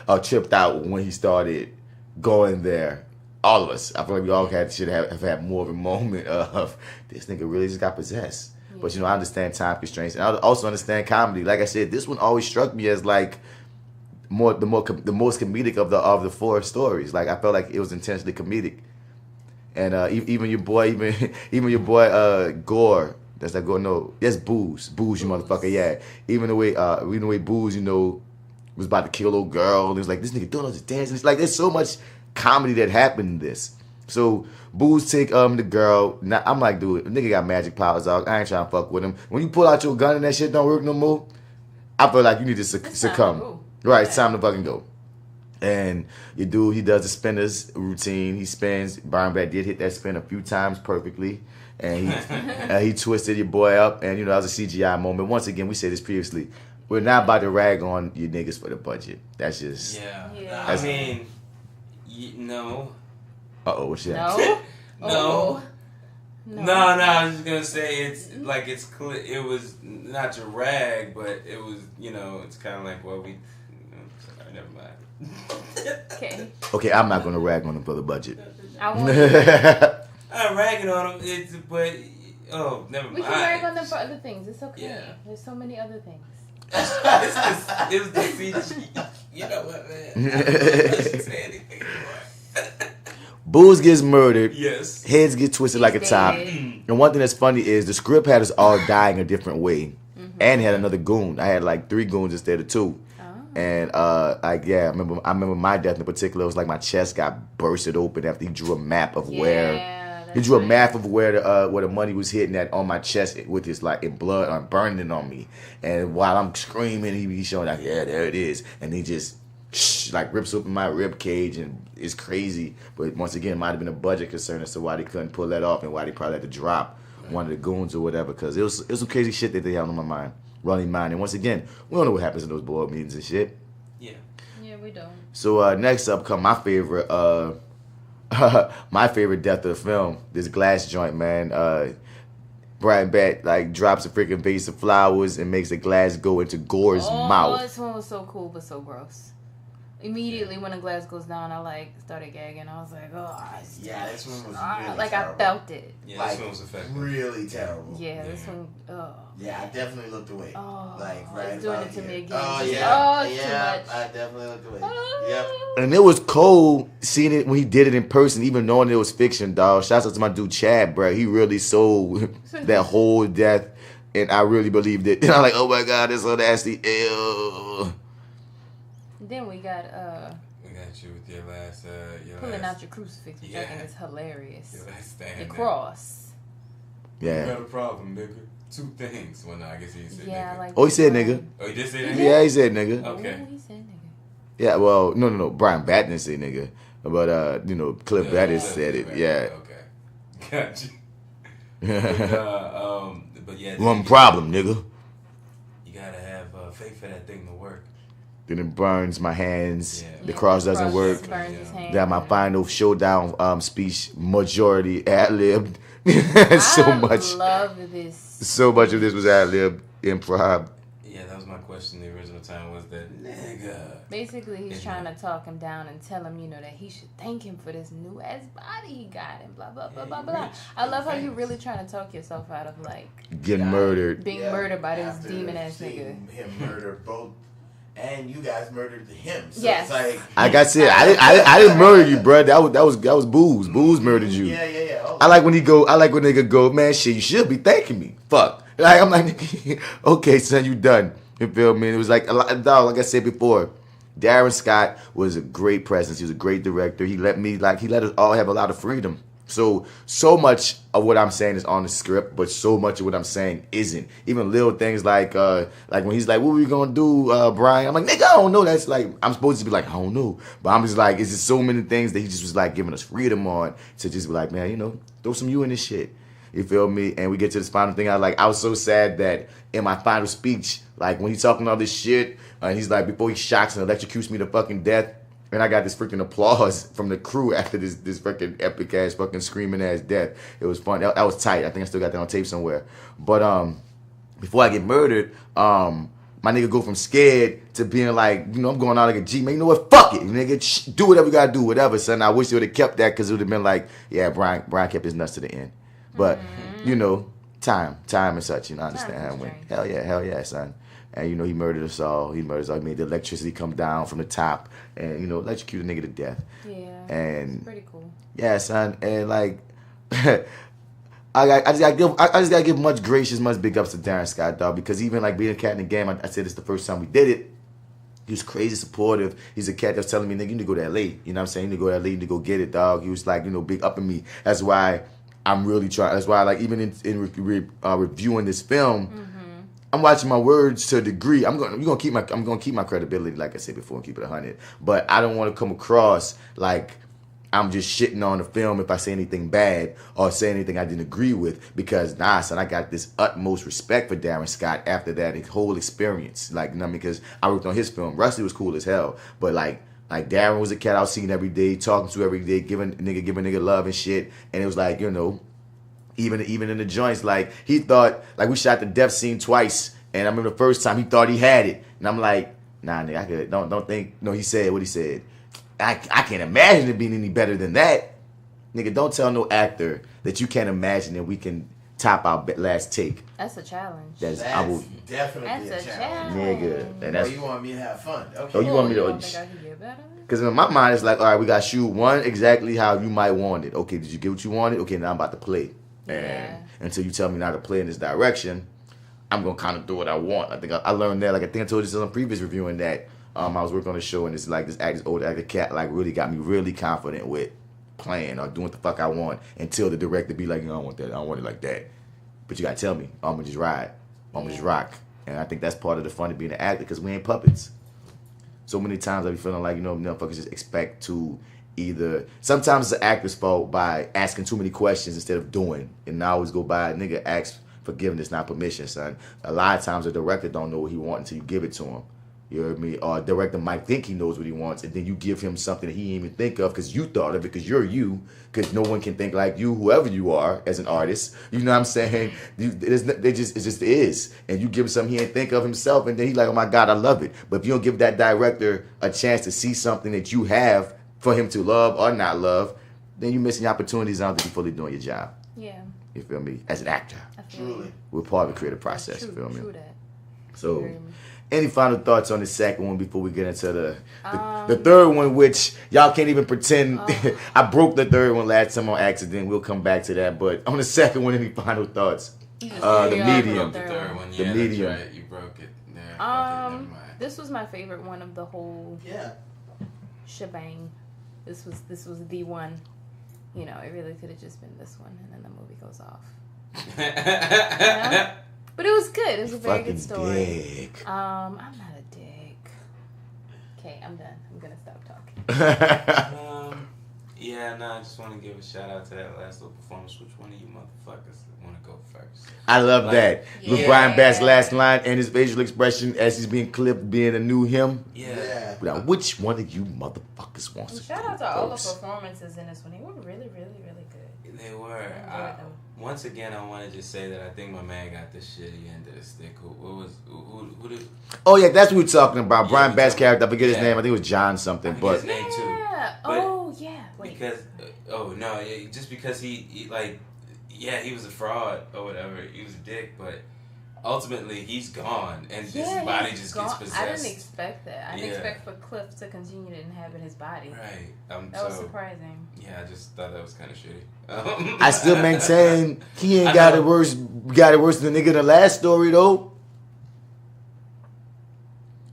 Speaker 3: or tripped out when he started going there. All of us. I feel like we all should have had more of a moment of this nigga really just got possessed. Yeah. But I understand time constraints, and I also understand comedy. Like I said, this one always struck me as like the most comedic of the four stories. Like I felt like it was intentionally comedic, and even your boy Gore. That's that Gore. No, that's Booze, you motherfucker. Yeah, even the way Booze, was about to kill old girl. And it was like, this nigga doing all this dancing. It's like there's so much comedy that happened in this. So Booze take the girl. Now, I'm like, dude, nigga got magic powers, dog. I ain't trying to fuck with him. When you pull out your gun and that shit don't work no more, I feel like you need to succumb. Right, it's time to fucking go. And your dude, he does the spinners routine. He spins. Brian Bat did hit that spin a few times perfectly. And he twisted your boy up. And, that was a CGI moment. Once again, we said this previously. We're not about to rag on you niggas for the budget. That's just...
Speaker 4: Yeah.
Speaker 3: That's,
Speaker 4: I mean... No.
Speaker 3: Uh-oh, what's that?
Speaker 4: No. No, I was just gonna say it's clear. It was not to rag, but it was it's kind of like never mind.
Speaker 3: Okay, I'm not gonna rag on him for the budget.
Speaker 4: I'm ragging on him. But never mind.
Speaker 5: We can rag on them for other things. It's okay. Yeah. There's so many other things.
Speaker 4: It was the CG. You know what, man? I shouldn't say anything anymore.
Speaker 3: Booze gets murdered.
Speaker 4: Yes.
Speaker 3: Heads get twisted like a top. And one thing that's funny is the script had us all dying a different way. And had another goon. I had like 3 goons instead of 2. And I remember my death in particular. It was like my chest got bursted open after he drew a map of where the money was hitting at on my chest with his like in blood burning on me. And while I'm screaming, he's showing like, yeah, there it is. And he just rips open my rib cage, and it's crazy. But once again, it might have been a budget concern as to why they couldn't pull that off and why they probably had to drop one of the goons or whatever, because it was some crazy shit that they had on my mind, running mind. And once again, we don't know what happens in those board meetings and shit.
Speaker 5: Yeah, we don't.
Speaker 3: So next up come my favorite death of the film, this glass joint, man. Brian Bat drops a freaking vase of flowers and makes the glass go into Gore's mouth.
Speaker 5: This one was so cool but so gross. immediately when the glass goes down, I like started gagging. I was like, oh,
Speaker 6: yeah, this one was really
Speaker 5: like
Speaker 6: terrible.
Speaker 5: I felt it.
Speaker 4: Yeah,
Speaker 6: like,
Speaker 4: this one was effective.
Speaker 6: Really terrible.
Speaker 5: Yeah, this one. Oh.
Speaker 6: Yeah, I definitely looked away.
Speaker 5: Oh,
Speaker 6: like
Speaker 5: it's
Speaker 6: right
Speaker 5: doing
Speaker 6: about
Speaker 5: it to
Speaker 6: here.
Speaker 5: me again.
Speaker 6: Oh
Speaker 5: Just-
Speaker 6: yeah,
Speaker 5: oh, it's too much.
Speaker 6: I definitely looked away.
Speaker 5: Oh.
Speaker 6: Yep.
Speaker 3: And it was cold seeing it when he did it in person, even knowing it was fiction, dog. Shouts out to my dude Chad, bro. He really sold that whole death, and I really believed it. And I'm like, oh my God, it's so nasty. Ew.
Speaker 5: Then we got
Speaker 4: We got you with your last,
Speaker 5: pulling out your crucifix, which I think is hilarious.
Speaker 4: Your last stand.
Speaker 5: Your cross.
Speaker 4: You
Speaker 3: Yeah.
Speaker 4: got a problem, nigga. Two things. Well, no, I guess he said
Speaker 5: Yeah,
Speaker 4: nigga.
Speaker 5: like.
Speaker 3: Oh, he said nigga.
Speaker 4: Oh, he did say that?
Speaker 3: Yeah, he said nigga.
Speaker 4: Okay.
Speaker 5: Oh, he said nigga.
Speaker 3: Yeah, well, no. Brian Batt didn't say nigga. But, Cliff Bettis said it. Yeah.
Speaker 4: Okay. Got you. But yeah.
Speaker 3: One problem, nigga.
Speaker 4: You gotta have faith for that thing to work.
Speaker 3: Then it burns my hands.
Speaker 4: Yeah.
Speaker 3: The cross doesn't work.
Speaker 5: Burns his hand.
Speaker 3: That my final showdown speech majority ad-libbed. So much.
Speaker 5: I love this.
Speaker 3: So much of this was ad-lib, improv.
Speaker 4: Yeah, that was my question the original time was that nigga.
Speaker 5: Basically, he's
Speaker 4: Yeah.
Speaker 5: trying to talk him down and tell him, that he should thank him for this new ass body he got and blah blah blah blah blah. I love how you really trying to talk yourself out of like
Speaker 3: Getting murdered.
Speaker 5: being murdered by this
Speaker 6: After
Speaker 5: demon ass
Speaker 6: seeing
Speaker 5: nigga.
Speaker 6: him murder both, and you guys murdered him. So
Speaker 5: Yes.
Speaker 6: it's like,
Speaker 3: Like I said, I didn't murder you, bro. That was Booze. Booze murdered you.
Speaker 6: Yeah.
Speaker 3: I like when nigga go, man, shit, you should be thanking me. Fuck. Like I'm like, okay, son, you done. You feel me? It was like a lot, dog. Like I said before, Darren Scott was a great presence. He was a great director. He let us all have a lot of freedom. So much of what I'm saying is on the script, but so much of what I'm saying isn't. Even little things like when he's like, what we gonna do, Brian? I'm like, nigga, I don't know. That's like, I'm supposed to be like, I don't know. But I'm just like, it's just so many things that he just was like giving us freedom on to just be like, man, throw some you in this shit. You feel me? And we get to this final thing. I was so sad that in my final speech, like when he's talking all this shit, and he's like, before he shocks and electrocutes me to fucking death, and I got this freaking applause from the crew after this fucking epic ass fucking screaming ass death. It was fun. That was tight. I think I still got that on tape somewhere. But before I get murdered, my nigga go from scared to being like, I'm going out like a G, man. You know what? Fuck it, nigga. Do whatever you gotta do, whatever, son. I wish they would have kept that because it would have been like, yeah, Brian kept his nuts to the end. But time and such. I understand how it went. Hell yeah, son. And he murdered us all. He murdered us all. He made the electricity come down from the top, and electrocute a nigga to death.
Speaker 5: Yeah.
Speaker 3: And
Speaker 5: It's pretty cool.
Speaker 3: yeah, son. And like, I just gotta give much gracious, much big ups to Darren Scott, dog. Because even like being a cat in the game, I said this the first time we did it. He was crazy supportive. He's a cat that's telling me, nigga, you need to go to LA. You know what I'm saying? You need to go to LA, you need to go get it, dog. He was like, big up in me. That's why I'm really trying. That's why, like, even in reviewing this film, I'm watching my words to a degree. I'm gonna keep my credibility, like I said before, and keep it 100. But I don't want to come across like I'm just shitting on the film if I say anything bad or say anything I didn't agree with. Because son, I got this utmost respect for Darren Scott after that whole experience. Like, because I worked on his film. Rusty was cool as hell, but like Darren was a cat I was seeing every day, talking to every day, giving nigga love and shit. And it was like, even in the joints, like he thought, like we shot the death scene twice, and I remember the first time he thought he had it, and I'm like, nah, nigga, don't think. No, he said what he said. I can't imagine it being any better than that, nigga. Don't tell no actor that you can't imagine that we can top our last take.
Speaker 5: That's a challenge.
Speaker 6: That's definitely
Speaker 5: That's
Speaker 6: a
Speaker 5: a
Speaker 6: challenge.
Speaker 3: Nigga, and that's.
Speaker 6: You want me to have fun? Okay.
Speaker 3: Oh, you want me to?
Speaker 5: don't think I can get better?
Speaker 3: Because in my mind, it's like, all right, we got to shoot one exactly how you might want it. Okay, did you get what you wanted? Okay, now I'm about to play. And
Speaker 5: Yeah.
Speaker 3: until you tell me not to play in this direction, I'm going to kind of do what I want. I think I learned that. Like, I think I told you this on a previous reviewing that I was working on a show, and it's like this old actor cat, like, really got me really confident with playing or doing what the fuck I want until the director be like, I don't want that. I don't want it like that. But you got to tell me. I'm going to just ride. I'm going to just rock. And I think that's part of the fun of being an actor because we ain't puppets. So many times I be feeling like, motherfuckers just expect to either... Sometimes it's the actor's fault by asking too many questions instead of doing. And I always go by, nigga, ask forgiveness, not permission, son. A lot of times the director don't know what he wants until you give it to him. You know what I mean? Or a director might think he knows what he wants, and then you give him something that he didn't even think of because you thought of it, because you're you, because no one can think like you, whoever you are as an artist. You know what I'm saying? It just is. And you give him something he didn't think of himself, and then he's like, oh my God, I love it. But if you don't give that director a chance to see something that you have for him to love or not love, then you're missing opportunities. I don't think you're fully doing your job.
Speaker 5: Yeah.
Speaker 3: You feel me? As an actor.
Speaker 6: Truly.
Speaker 3: We're part of the creative process. You feel me?
Speaker 5: True that.
Speaker 3: So, any final thoughts on the second one before we get into the third one, which y'all can't even pretend. I broke the third one last time on accident. We'll come back to that. But on the second one, any final thoughts? The medium.
Speaker 4: The third one,
Speaker 3: The
Speaker 4: yeah,
Speaker 3: medium.
Speaker 4: that's right. You broke it. Yeah, okay, never mind.
Speaker 5: This was my favorite one of the whole shebang. This was the one. You know, it really could have just been this one, and then the movie goes off. You know? But it was good. It was a very good story.
Speaker 3: Dick.
Speaker 5: I'm not a dick. Okay, I'm done. I'm gonna stop talking.
Speaker 4: I just want to give a shout out to that last little performance. Which one of you motherfuckers want to go first?
Speaker 3: I love that. With
Speaker 5: Yeah.
Speaker 3: Brian Batt's last line and his facial expression as he's being clipped, being a new him.
Speaker 4: Yeah.
Speaker 3: Now, which one of you motherfuckers wants to
Speaker 5: Shout
Speaker 3: go
Speaker 5: out to all the
Speaker 3: first?
Speaker 5: performances in this one. They were really, really, really good.
Speaker 4: They were.
Speaker 5: I enjoyed them.
Speaker 4: Once again, I want to just say that I think my man got the shitty end of the stick. Who did?
Speaker 3: Oh yeah, that's what we were talking about.
Speaker 4: Yeah,
Speaker 3: Brian
Speaker 4: we
Speaker 3: Batt's
Speaker 4: talking-
Speaker 3: character. I forget his
Speaker 4: yeah.
Speaker 3: name. I think it was John something.
Speaker 4: I forget his
Speaker 3: But
Speaker 4: name too.
Speaker 5: Yeah.
Speaker 4: But
Speaker 5: Oh yeah. Wait.
Speaker 4: Because just because he was a fraud or whatever. He was a dick, but ultimately he's gone and his body just gets possessed.
Speaker 5: I didn't expect that. I didn't
Speaker 4: Yeah.
Speaker 5: expect for Cliff to continue to inhabit his body.
Speaker 4: Right.
Speaker 5: That was surprising.
Speaker 4: Yeah, I just thought that was kind of shitty.
Speaker 3: I still maintain he ain't got it worse. Got it worse than the nigga in the last story though.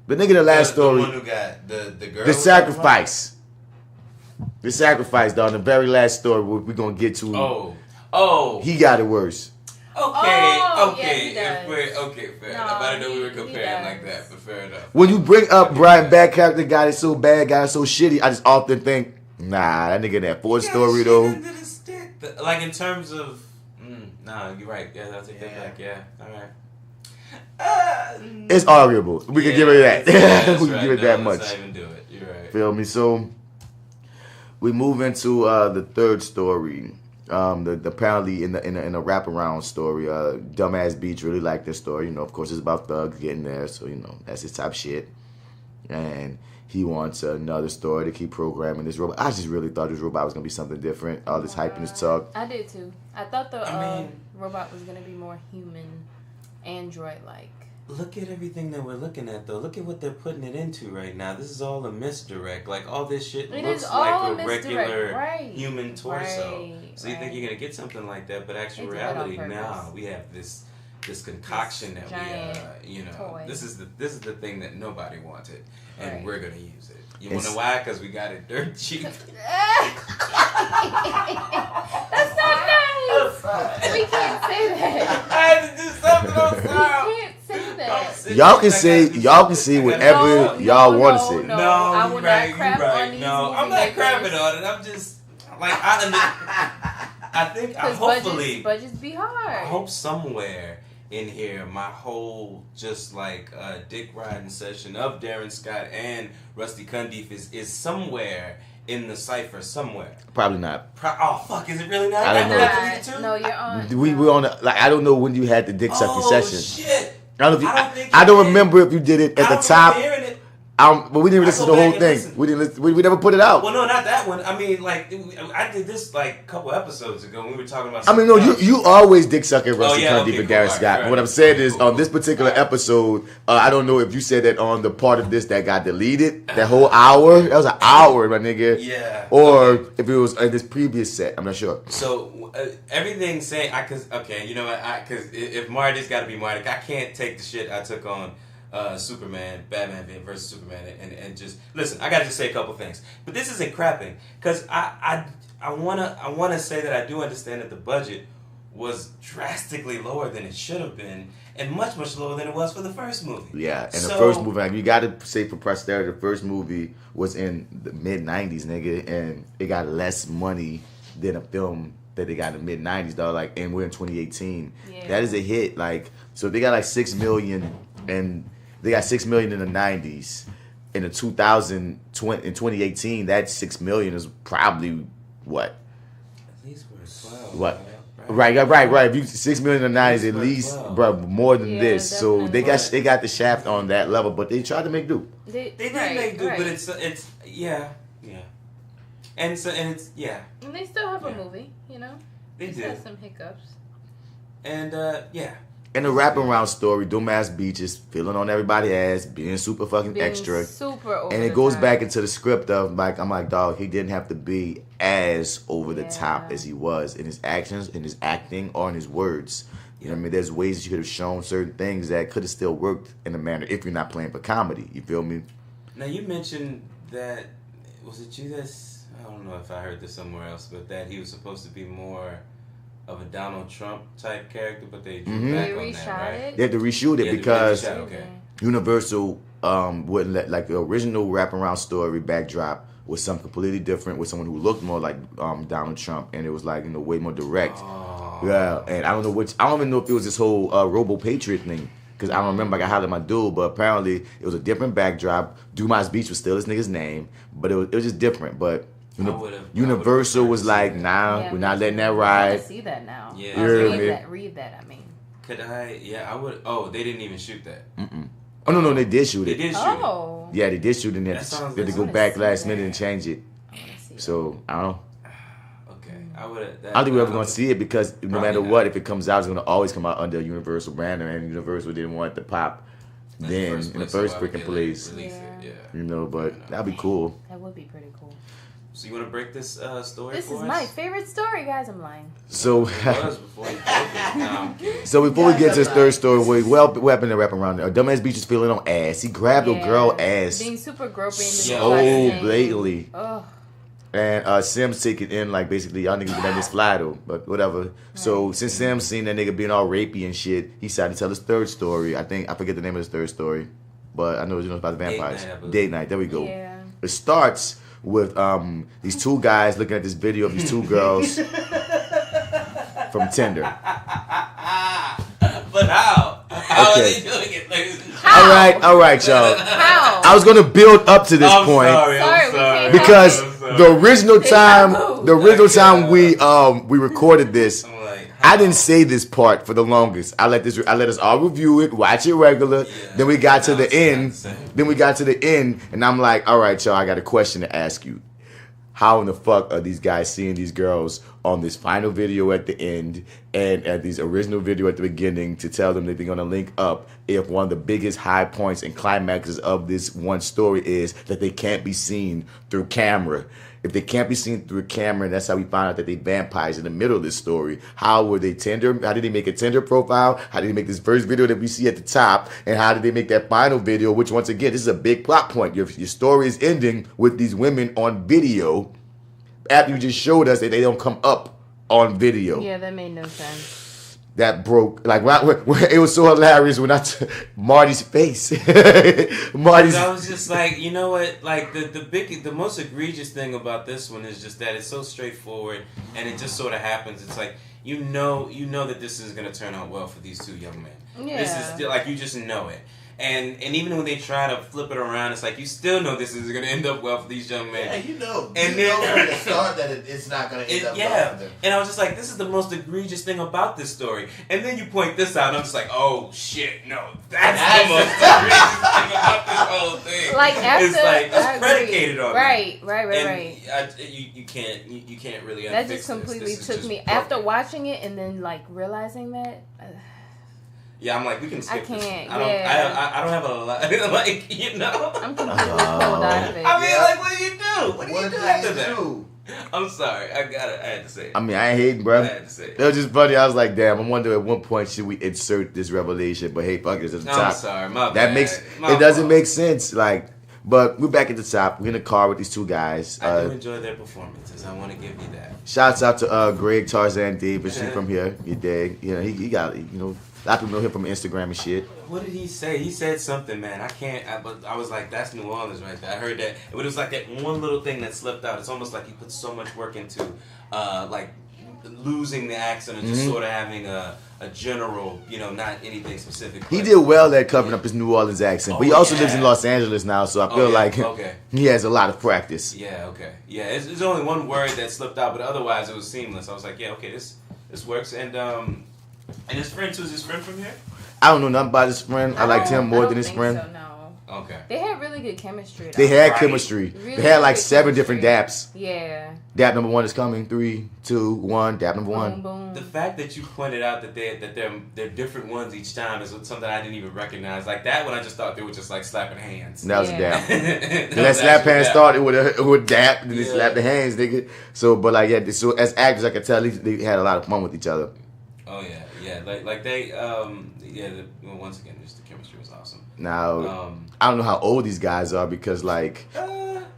Speaker 3: The nigga in the last story.
Speaker 4: The one who got the girl.
Speaker 3: The sacrifice. The sacrifice, dog. The very last story we're gonna get to.
Speaker 4: Oh.
Speaker 3: He got it worse.
Speaker 4: Okay.
Speaker 5: Yeah, he does.
Speaker 4: Fair.
Speaker 5: No,
Speaker 4: I didn't know we were
Speaker 5: he
Speaker 4: comparing
Speaker 5: does.
Speaker 4: like that, but fair enough.
Speaker 3: When you bring up Brian Batt character, got it so bad, got it so shitty, I just often think, nah, that nigga in that fourth story though.
Speaker 4: Like in terms of, nah, you're right. Yeah, I'll take that back. Yeah, all right.
Speaker 3: It's arguable. We can give it that.
Speaker 4: That's
Speaker 3: We can
Speaker 4: right.
Speaker 3: give it that much.
Speaker 4: Let's not even do it. You're right.
Speaker 3: Feel me? So we move into the third story. Apparently in the wraparound story, Dumbass Beach really liked this story. You know, of course, it's about thugs getting there, so you know that's his type shit. And he wants another story to keep programming this robot. I just really thought this robot was gonna be something different. All this hype and this talk.
Speaker 5: I did too. I thought the robot was gonna be more human, android-like.
Speaker 4: Look at everything that we're looking at, though. Look at what they're putting it into right now. This is all a misdirect. Like, all this shit looks like a regular human torso. So you think you're going to get something like that, but actual reality, now we have this concoction
Speaker 5: This
Speaker 4: that we,
Speaker 5: toy.
Speaker 4: this is the thing that nobody wanted, and we're going to use it. You want to
Speaker 3: It's-
Speaker 4: know why? Because we got it dirt cheap.
Speaker 5: That's not nice. We can't say that.
Speaker 4: I had to do something on
Speaker 5: We
Speaker 4: style.
Speaker 5: can't say that.
Speaker 3: Y'all can say whatever y'all want to say.
Speaker 5: No,
Speaker 4: No,
Speaker 5: I
Speaker 4: you're
Speaker 5: will
Speaker 4: right.
Speaker 5: not crap
Speaker 4: You're right.
Speaker 5: on these
Speaker 4: No, I'm
Speaker 5: movie
Speaker 4: not crapping
Speaker 5: makers.
Speaker 4: on it. I'm just like I think hopefully
Speaker 5: budgets be hard.
Speaker 4: I hope somewhere in here my whole just like dick riding session of Darren Scott and Rusty Cundiff is somewhere in the cipher somewhere.
Speaker 3: Probably not.
Speaker 4: Oh fuck! Is it really not?
Speaker 3: I don't know.
Speaker 4: have to read it too?
Speaker 5: No, you're on.
Speaker 3: We on the, like I don't know when you had the dick sucking session.
Speaker 4: Shit!
Speaker 3: I don't, know if you,
Speaker 4: I don't think
Speaker 3: I
Speaker 4: you
Speaker 3: don't
Speaker 4: did.
Speaker 3: remember if you did it at
Speaker 4: I
Speaker 3: the
Speaker 4: don't
Speaker 3: top.
Speaker 4: remember hearing it.
Speaker 3: But we didn't listen to
Speaker 4: go
Speaker 3: the whole
Speaker 4: back and
Speaker 3: thing.
Speaker 4: listen.
Speaker 3: We didn't. We never put it out.
Speaker 4: Well, no, not that one. I mean, like I did this like a couple episodes ago when we were talking about.
Speaker 3: I mean, no, you always dick sucking Rusty
Speaker 4: yeah,
Speaker 3: Cundiff
Speaker 4: okay,
Speaker 3: and Darren
Speaker 4: cool,
Speaker 3: Scott.
Speaker 4: right,
Speaker 3: What I'm
Speaker 4: right.
Speaker 3: saying is,
Speaker 4: Cool.
Speaker 3: on this particular episode, I don't know if you said that on the part of this that got deleted, that whole hour. That was an hour, my nigga.
Speaker 4: Yeah.
Speaker 3: Or if it was in this previous set, I'm not sure.
Speaker 4: So everything saying you know what? Because if Marty's got to be Marty, I can't take the shit I took on Superman, Batman versus Superman, and just listen. I got to just say a couple things, but this isn't crapping because I wanna say that I do understand that the budget was drastically lower than it should have been, and much lower than it was for the first movie.
Speaker 3: Yeah, and the
Speaker 4: So-
Speaker 3: first movie, like, you got to say for posterity, the first movie was in the mid '90s, nigga, and it got less money than a film that they got in the mid '90s, dog. Like, and we're in 2018.
Speaker 5: Yeah.
Speaker 3: That is a hit. Like, so if they got like $6 million, and they got 6 million in the 90s. In the 2018, that 6 million is probably what?
Speaker 4: At least we're 12.
Speaker 3: What?
Speaker 4: Right.
Speaker 3: Right. If you 6 million in the 90s, at least, bro, more than this. So they got the shaft on that level, but they tried to make do.
Speaker 4: They did make do, but it's yeah. And it's
Speaker 5: And they still have a movie, you know.
Speaker 4: They
Speaker 5: just
Speaker 4: do.
Speaker 5: have some hiccups.
Speaker 4: And
Speaker 3: And the wraparound story, dumbass bitches feeling on everybody's ass, being super fucking extra.
Speaker 5: Super over
Speaker 3: and it goes back into the script of like, I'm like, dog, he didn't have to be as over the top as he was in his actions, in his acting, or in his words. You know what I mean? There's ways that you could have shown certain things that could have still worked in a manner if you're not playing for comedy. You feel me?
Speaker 4: Now you mentioned that, was it you that's, I don't know if I heard this somewhere else, but that he was supposed to be more of a Donald Trump type character, but they drew back on that, right?
Speaker 3: They had to reshoot it because
Speaker 4: okay.
Speaker 3: Universal wouldn't let, like, the original wraparound story backdrop was something completely different with someone who looked more like Donald Trump, and it was like, you know, way more direct. Yeah, and I don't even know if it was this whole Robo Patriot thing, because I don't remember. I got hollered at my dude, but apparently it was a different backdrop. Dumas Beach was still this nigga's name, but it was just different. But Universal was like, nah, we're not letting that ride.
Speaker 5: I want to see that now.
Speaker 4: Yeah,
Speaker 5: read that. I mean,
Speaker 4: could I? Yeah, I would. Oh, they didn't even shoot that.
Speaker 3: Oh no, they did shoot it.
Speaker 4: They did shoot it.
Speaker 3: Yeah, they did shoot it. And they had to go back last minute and change it. So I don't know.
Speaker 4: I
Speaker 3: don't think we're ever going to see it because no matter what, if it comes out, it's going to always come out under a Universal brand, and Universal didn't want it to pop then in the first freaking place. You know, but that'd be cool.
Speaker 5: That would be pretty cool.
Speaker 4: So you want to break this story
Speaker 5: This
Speaker 4: for
Speaker 5: is
Speaker 4: us?
Speaker 5: my favorite story, guys. I'm lying.
Speaker 3: So,
Speaker 4: before
Speaker 3: we get to his third story, what happened to wrap around there? Dumbass Beach is feeling on ass. He grabbed a girl ass.
Speaker 5: Being super groping.
Speaker 3: So blatantly.
Speaker 5: Ugh.
Speaker 3: And Sims take it in like basically y'all niggas been letting this fly though, but whatever. So since Sims seen that nigga being all rapey and shit, he decided to tell his third story. I forget the name of his third story, but I know it's about the vampires. Date night. There we go.
Speaker 5: Yeah.
Speaker 3: It starts with these two guys looking at this video of these two girls from Tinder.
Speaker 4: But how? How are they doing it, ladies and gentlemen?
Speaker 3: All right, y'all.
Speaker 5: How?
Speaker 3: I was gonna build up to this point.
Speaker 4: I'm sorry.
Speaker 3: Because the original time we recorded this, I didn't say this part for the longest. I let us all review it, watch it regular. Then we got to the end. And I'm like, all right, y'all, I got a question to ask you. How in the fuck are these guys seeing these girls on this final video at the end and at these original video at the beginning to tell them that they're going to link up if one of the biggest high points and climaxes of this one story is that they can't be seen through camera? If they can't be seen through a camera, and that's how we find out that they vampires in the middle of this story. How were they Tinder? How did they make a Tinder profile? How did they make this first video that we see at the top? And how did they make that final video, which once again, this is a big plot point. Your story is ending with these women on video after you just showed us that they don't come up on video.
Speaker 5: Yeah, that made no sense.
Speaker 3: That broke, like, it was so hilarious when Marty's face.
Speaker 4: I was just like, you know what? Like, the most egregious thing about this one is just that it's so straightforward, and it just sort of happens. It's like, you know that this is going to turn out well for these two young men.
Speaker 5: Yeah.
Speaker 4: This is still, like, you just know it. And even when they try to flip it around, it's like you still know this is going to end up well for these young men.
Speaker 6: Yeah, you know.
Speaker 4: And
Speaker 6: you know from the start that it's not going to end up well for them.
Speaker 4: And I was just like, this is the most egregious thing about this story. And then you point this out, and I'm just like, oh shit, no, that's the most egregious thing about this whole thing.
Speaker 5: Like after
Speaker 4: it's predicated on
Speaker 5: right.
Speaker 4: You can't really.
Speaker 5: That just completely took me after watching it and then like realizing that.
Speaker 4: Yeah, I'm like, we can skip this.
Speaker 5: I
Speaker 4: don't have a lot. Like, you know.
Speaker 5: I'm completely pulled out of it.
Speaker 4: I mean, like, what do you do? What do you do after that?
Speaker 6: Do?
Speaker 4: I'm sorry. I had to say it.
Speaker 3: I mean, I ain't hating, bro.
Speaker 4: I had to say it.
Speaker 3: It was just funny. I was like, damn, I wonder at what point should we insert this revelation? But hey, fuck it, it's at the top.
Speaker 4: I'm sorry. My bad.
Speaker 3: It doesn't make sense. Like, but we're back at the top. We're in the car with these two guys.
Speaker 4: I do enjoy their performances. I want to give you that.
Speaker 3: Shouts out to Greg Tarzan Davis. She's from here. You dig? You know, he got, you know, a lot of people know him from Instagram and shit.
Speaker 4: What did he say? He said something, man. But I was like, that's New Orleans right there. I heard that. But it was like that one little thing that slipped out. It's almost like he put so much work into, like, losing the accent and just sort of having a general, not anything specific.
Speaker 3: He did well at covering up his New Orleans accent, but he also lives in Los Angeles now, so I feel like he has a lot of practice.
Speaker 4: Yeah, okay. Yeah, it's only one word that slipped out, but otherwise it was seamless. I was like, yeah, okay, this works. And his friend too, is his friend from here?
Speaker 3: I don't know nothing about his friend. I liked him more than his friend.
Speaker 5: So, no.
Speaker 4: Okay.
Speaker 5: They had really good chemistry. Though.
Speaker 3: They had chemistry.
Speaker 5: Really
Speaker 3: they had like
Speaker 5: good
Speaker 3: 7
Speaker 5: chemistry.
Speaker 3: different daps.
Speaker 5: Yeah.
Speaker 3: Dap number 1 is coming. 3, 2, 1. Dap number 1.
Speaker 5: Boom, boom.
Speaker 4: The fact that you pointed out that they're different ones each time is something I didn't even recognize. Like that one, I just thought they were just like slapping hands.
Speaker 3: That was a dap.
Speaker 4: That
Speaker 3: That slap hand started with a dap, and they slapped the hands, nigga. So, but like, yeah, so as actors, I could tell they had a lot of fun with each other.
Speaker 4: Oh yeah. Like they, once again, just the chemistry was awesome.
Speaker 3: Now, I don't know how old these guys are because I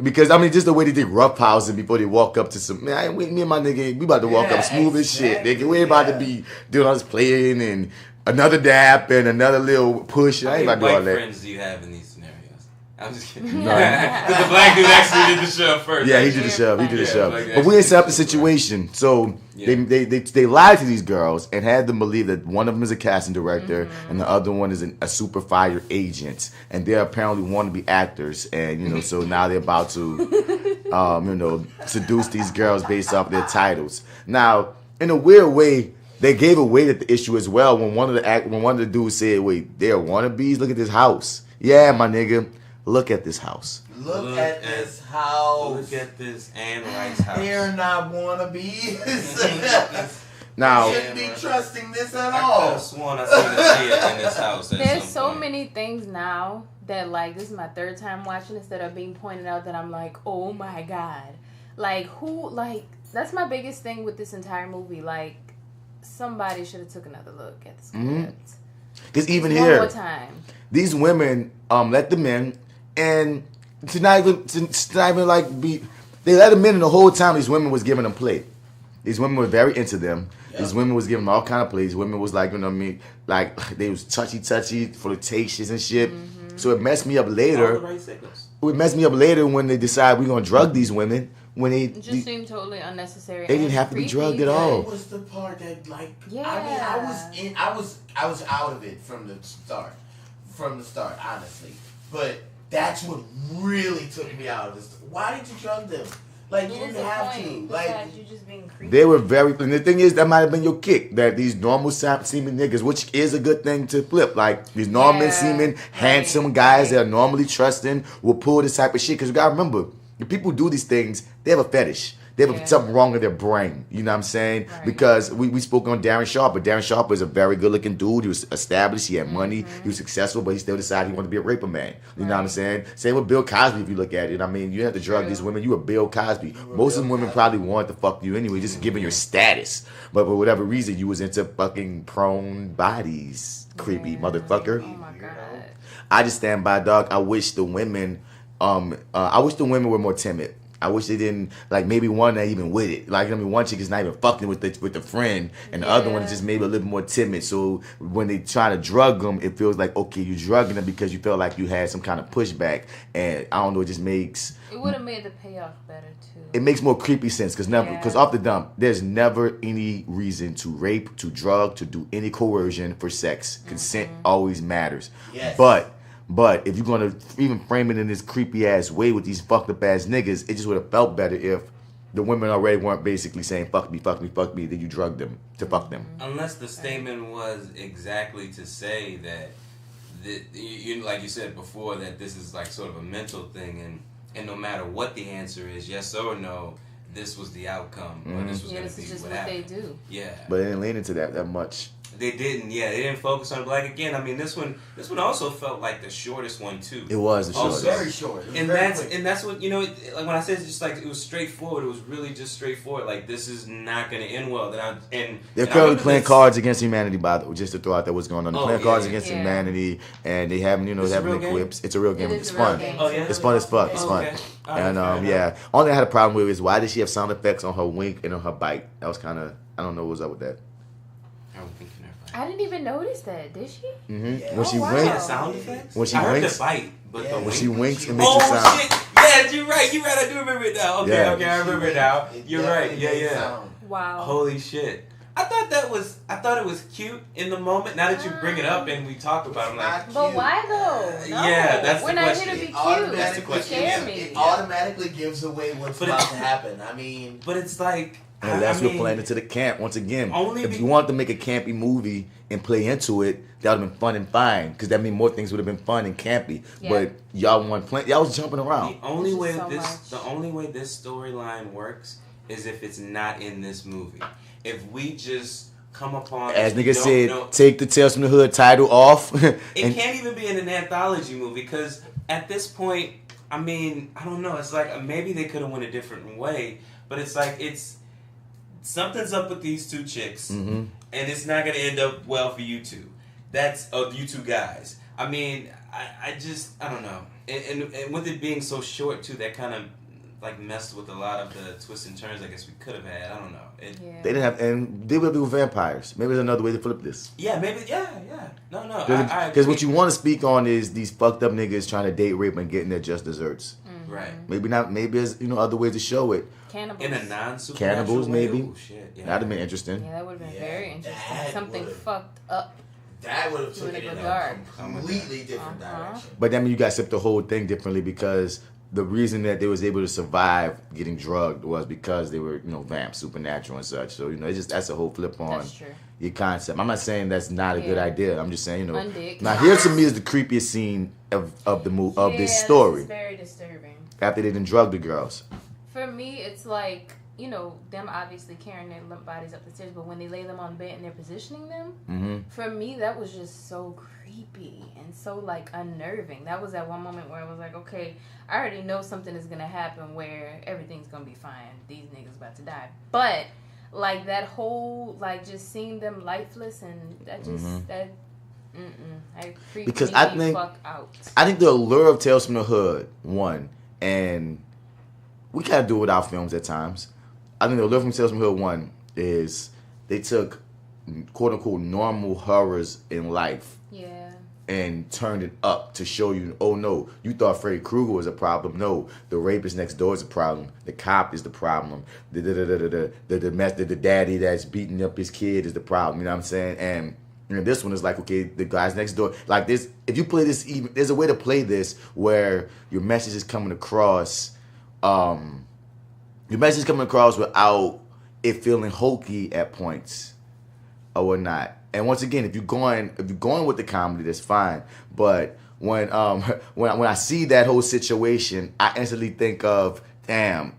Speaker 3: mean, just the way they did rough housing before they walk up to some, man, me and my nigga, we about to walk up smooth as shit, nigga. We ain't about to be doing all this playing and another dap and another little push. I ain't about to do all
Speaker 4: What
Speaker 3: that.
Speaker 4: friends do you have in these scenarios? I'm just kidding. Because the black dude actually did the shove first.
Speaker 3: Yeah, he did the shove.
Speaker 4: Like
Speaker 3: But we didn't set up the situation. So they lied to these girls and had them believe that one of them is a casting director and the other one is a super fire agent. And they apparently want to be actors. And, so now they're about to, seduce these girls based off their titles. Now, in a weird way, they gave away that the issue as well when one of the dudes said, "Wait, they're wannabes. Look at this house." Yeah, my nigga, look at this house.
Speaker 6: Look at this house.
Speaker 4: Look at this Anne Rice house.
Speaker 6: They're not wannabes.
Speaker 3: Now,
Speaker 6: You shouldn't be trusting this at
Speaker 4: I could
Speaker 6: all.
Speaker 4: have sworn I seen a kid in this house.
Speaker 5: There's so many things now that, like, this is my 3rd time watching this that are being pointed out that I'm like, oh my god. Like, that's my biggest thing with this entire movie. Like, somebody should have took another look at the script.
Speaker 3: Because even
Speaker 5: One
Speaker 3: here,
Speaker 5: more time.
Speaker 3: these women let them in, and to not even like be, they let them in, and the whole time these women was giving them play. These women were very into them. Yep. These women was giving them all kind of plays. Women was like, like they was touchy, flirtatious and shit. Mm-hmm. So it messed me up later.
Speaker 4: All the right signals.
Speaker 3: It messed me up later when they decide we're gonna drug these women. When
Speaker 5: it just seemed totally unnecessary.
Speaker 3: They didn't have to be drugged at all.
Speaker 6: That was the part that, like,
Speaker 5: yeah.
Speaker 6: I mean, I was out of it from the start, honestly. But that's what really took me out of this. Why did you drug them? Like, you didn't have to. Like,
Speaker 5: you just being creepy.
Speaker 3: They were very, and the thing is, that might have been your kick, that these normal seeming niggas, which is a good thing to flip, like, these normal seeming, handsome guys that are normally trusting will pull this type of shit. Because you gotta remember, if people do these things, they have a fetish. They have something wrong with their brain. You know what I'm saying? Right. Because we spoke on Darren Sharp, but Darren Sharp was a very good-looking dude. He was established. He had money. He was successful, but he still decided he wanted to be a raper man. You know what I'm saying? Same with Bill Cosby, if you look at it. I mean, you have to drug these women. You were Bill Cosby. Most of them women probably wanted to fuck you anyway, just given your status. But for whatever reason, you was into fucking prone bodies. Creepy motherfucker.
Speaker 5: Oh, my God.
Speaker 3: I just stand by, dog. I wish the women were more timid. I wish they didn't, like, maybe one that even with it. Like, I mean, one chick is not even fucking with the friend, and the other one is just maybe a little more timid. So when they try to drug them, it feels like, okay, you're drugging them because you felt like you had some kind of pushback. And I don't know, it just makes...
Speaker 5: It would have made the payoff better, too.
Speaker 3: It makes more creepy sense, because off the dump, there's never any reason to rape, to drug, to do any coercion for sex. Consent always matters. Yes. But if you're going to even frame it in this creepy-ass way with these fucked-up ass niggas, it just would have felt better if the women already weren't basically saying, fuck me, then you drugged them to fuck them.
Speaker 4: Unless the statement was exactly to say that, you like you said before, that this is like sort of a mental thing, and no matter what the answer is, yes or no, this was the outcome, or this was going to be what happened.
Speaker 5: They do.
Speaker 4: Yeah.
Speaker 3: But they didn't lean into that much.
Speaker 4: They didn't, They didn't focus on black again. I mean, this one also felt like the shortest one too.
Speaker 3: It was the shortest.
Speaker 6: Very short.
Speaker 4: And that's what like when I said it's just like it was straightforward. It was really just straightforward. Like this is not going to end well.
Speaker 3: They're currently playing Cards Against Humanity, by the way, just to throw out that what's going on. They're playing Cards Against Humanity, and they having having quips. It's a real game. It's fun.
Speaker 4: Oh, yeah?
Speaker 3: It's fun as fuck. It's fun. And only I had a problem with is why did she have sound effects on her wink and on her bite? That was kind of, I don't know what was up with that.
Speaker 5: I didn't even notice that. Did she?
Speaker 3: Mm-hmm. When she winks,
Speaker 4: sound effects.
Speaker 3: When she
Speaker 4: I heard
Speaker 3: winks,
Speaker 4: the bite, but
Speaker 3: when she winks, it makes
Speaker 4: a
Speaker 3: a sound.
Speaker 4: Shit. Yeah, yes, you're right. I do remember it now. Okay, I remember it now. You're right. Yeah.
Speaker 5: Wow.
Speaker 4: Holy shit. I thought it was cute in the moment. Now that you bring it up and we talk about it, I'm like,
Speaker 5: but why though? No.
Speaker 4: Yeah, that's
Speaker 5: We're
Speaker 4: the
Speaker 5: not
Speaker 4: question.
Speaker 5: here to be cute.
Speaker 4: That's the question.
Speaker 6: It automatically gives away what's about to happen. I mean,
Speaker 4: but it's like,
Speaker 3: and that's what playing into the camp once again. If you want to make a campy movie and play into it, that would have been fun and fine, because that means more things would have been fun and campy. Yeah. But y'all was jumping around.
Speaker 4: The only way this storyline works is if it's not in this movie. If we just come upon,
Speaker 3: as nigga said, take the Tales from the Hood title off.
Speaker 4: It can't even be in an anthology movie, because at this point, I mean, I don't know. It's like maybe they could have went a different way, but it's like something's up with these two chicks, and it's not gonna end up well for you two. You two guys. I mean, I don't know. And with it being so short too, that kind of like messed with a lot of the twists and turns I guess we could have had. I don't know.
Speaker 3: They didn't have, and they would do vampires. Maybe there's another way to flip this.
Speaker 4: Yeah, maybe. Yeah. No.
Speaker 3: Because what you want to speak on is these fucked up niggas trying to date rape and getting their just desserts.
Speaker 4: Right.
Speaker 3: Maybe not. Maybe there's other ways to show it.
Speaker 5: Cannibals.
Speaker 4: In a non-supernatural
Speaker 3: Cannibals,
Speaker 4: way?
Speaker 3: maybe.
Speaker 4: Ooh, shit. Yeah.
Speaker 3: That'd have been interesting.
Speaker 5: Yeah, that would have been very interesting. Something fucked up.
Speaker 6: That would have taken it in a completely different direction.
Speaker 3: But that means you got to set the whole thing differently, because the reason that they was able to survive getting drugged was because they were, vamps, supernatural and such. So, that's a whole flip on your concept. I'm not saying that's not a good idea. I'm just saying, now here to me is the creepiest scene of this story.
Speaker 5: It's very disturbing.
Speaker 3: After they done drugged the girls.
Speaker 5: For me, it's like, them obviously carrying their limp bodies up the stairs, but when they lay them on the bed and they're positioning them, for me, that was just so creepy and so, like, unnerving. That was that one moment where I was like, okay, I already know something is going to happen where everything's going to be fine. These niggas about to die. But, like, that whole, like, just seeing them lifeless and that just, that creeped
Speaker 3: because
Speaker 5: me
Speaker 3: the
Speaker 5: fuck out.
Speaker 3: I think the allure of Tales from the Hood, one, and we kind of do it with our films at times. I think the allure from Tales from the Hood, one, is they took quote-unquote normal horrors in life and turned it up to show you, oh no, you thought Freddy Krueger was a problem. No, the rapist next door is a problem. The cop is the problem. The daddy that's beating up his kid is the problem. You know what I'm saying? And this one is like, okay, the guys next door. Like this, if you play this, there's a way to play this where your message is coming across. Your message is coming across without it feeling hokey at points or whatnot. And once again, if you're going with the comedy, that's fine. But when I see that whole situation, I instantly think of, damn,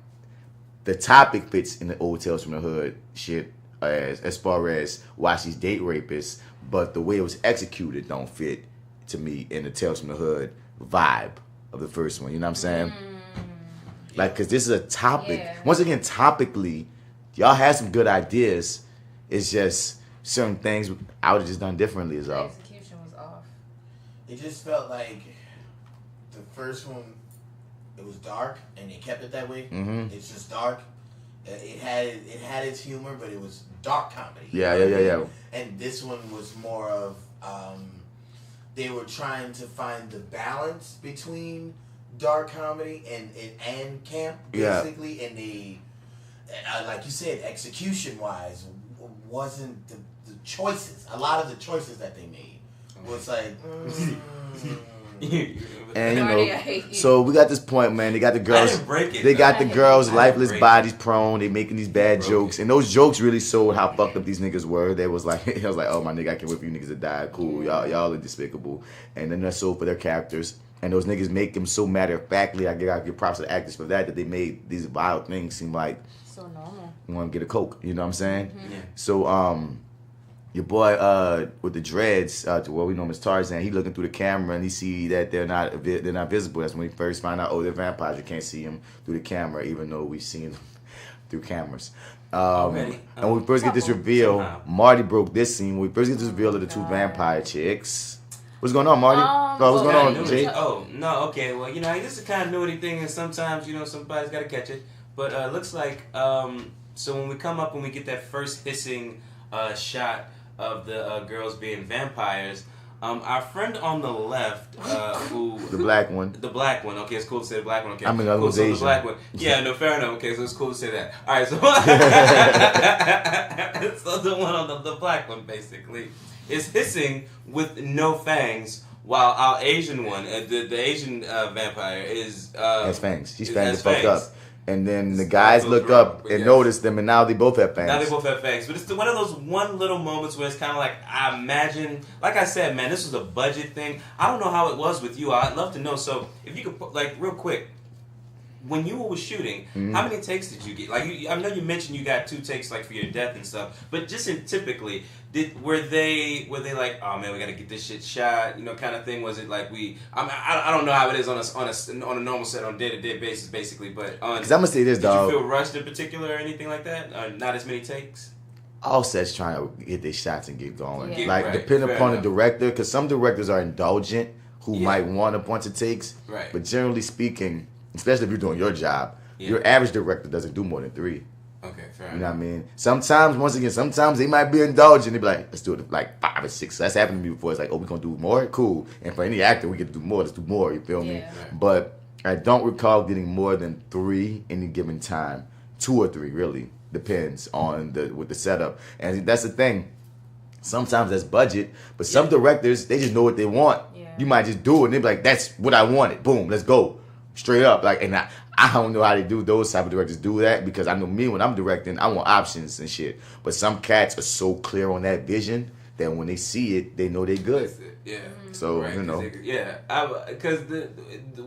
Speaker 3: the topic fits in the old Tales from the Hood shit as far as why she's date rapists, but the way it was executed don't fit to me in the Tales from the Hood vibe of the first one. You know what I'm saying? Like, because this is a topic. Yeah. Once again, topically, y'all had some good ideas. It's just certain things I would have just done differently as well.
Speaker 5: The execution was off.
Speaker 6: It just felt like the first one, it was dark, and they kept it that way. It's just dark. It had its humor, but it was dark comedy.
Speaker 3: Yeah.
Speaker 6: And this one was more of they were trying to find the balance between dark comedy and camp, basically. And they, like you said, execution wise, wasn't the choices. A lot of the choices that they made was like.
Speaker 3: And so we got this point, man. They got the girls. They got the girls' lifeless bodies prone. They making these bad jokes, and those jokes really showed how fucked up these niggas were. They was like, I was like, oh my nigga, I can't wait for you niggas to die. Cool, y'all are despicable. And then that's so for their characters. And those niggas make them so matter of factly. I give props to the actors for that they made these vile things seem like
Speaker 5: so normal.
Speaker 3: You want to get a Coke, you know what I'm saying? Yeah. So your boy with the dreads, we know him as Tarzan. He looking through the camera and he see that they're not visible. That's when he first find out, they're vampires. You can't see them through the camera, even though we've seen them through cameras. And when we first get this reveal, Marty broke this scene. When we first get this reveal of the two vampire chicks. What's going on, Marty? What's going on, Jay?
Speaker 4: Oh, no, okay. Well, this is a continuity thing, and sometimes, somebody's got to catch it. But it looks like, so when we come up and we get that first hissing shot of the girls being vampires, Our friend on the left, who
Speaker 3: The black one.
Speaker 4: The black one. Okay, it's cool to say the black one. Okay,
Speaker 3: I mean, I
Speaker 4: cool
Speaker 3: was
Speaker 4: to say the
Speaker 3: Asian.
Speaker 4: black one. Yeah, no, fair enough. Okay, so it's cool to say that. All right, so so the one on the black one basically is hissing with no fangs, while our Asian one, the Asian vampire is
Speaker 3: has fangs. She's
Speaker 4: has
Speaker 3: fanged the fuck
Speaker 4: fangs.
Speaker 3: up. And then the guys look up and notice them, and now they both have fangs.
Speaker 4: Now they both have fangs. But it's one of those one little moments where it's kind of like, I imagine, like I said, man, this was a budget thing. I don't know how it was with you. I'd love to know. So if you could, like, real quick, when you were shooting, how many takes did you get? Like, I know you mentioned you got 2 takes, like, for your death and stuff. But just typically, were they like, oh man, we gotta get this shit shot, you know, kind of thing? Was it like I don't know how it is on a normal set on day-to-day basis, basically, but
Speaker 3: because I'm gonna say this, dog.
Speaker 4: Did you feel rushed in particular or anything like that? Not as many takes.
Speaker 3: All sets trying to get their shots and get going.
Speaker 5: Yeah.
Speaker 3: Like,
Speaker 4: Right,
Speaker 3: depending
Speaker 4: fair
Speaker 3: upon
Speaker 4: enough.
Speaker 3: the director, because some directors are indulgent who might want a bunch of takes.
Speaker 4: Right.
Speaker 3: But generally speaking, especially if you're doing your job,
Speaker 4: Yeah.
Speaker 3: your average director doesn't do more than 3.
Speaker 4: Okay, fair
Speaker 3: You know
Speaker 4: enough.
Speaker 3: what I mean? Sometimes they might be indulgent. They be like, let's do it like 5 or 6. That's happened to me before. It's like, oh, we're going to do more? Cool. And for any actor, we get to do more. Let's do more. You feel me?
Speaker 5: Yeah.
Speaker 4: Right.
Speaker 3: But I don't recall getting more than 3 any given time. 2 or 3, really. Depends on with the setup. And that's the thing. Sometimes that's budget. But some directors, they just know what they want.
Speaker 5: Yeah.
Speaker 3: You might just do it. And they be like, that's what I wanted. Boom, let's go. Straight up. Like, and I don't know how they do those type of directors do that, because I know me when I'm directing, I want options and shit. But some cats are so clear on that vision that when they see it, they know they good.
Speaker 4: That's it. Yeah.
Speaker 3: So,
Speaker 4: Right,
Speaker 3: you know.
Speaker 4: because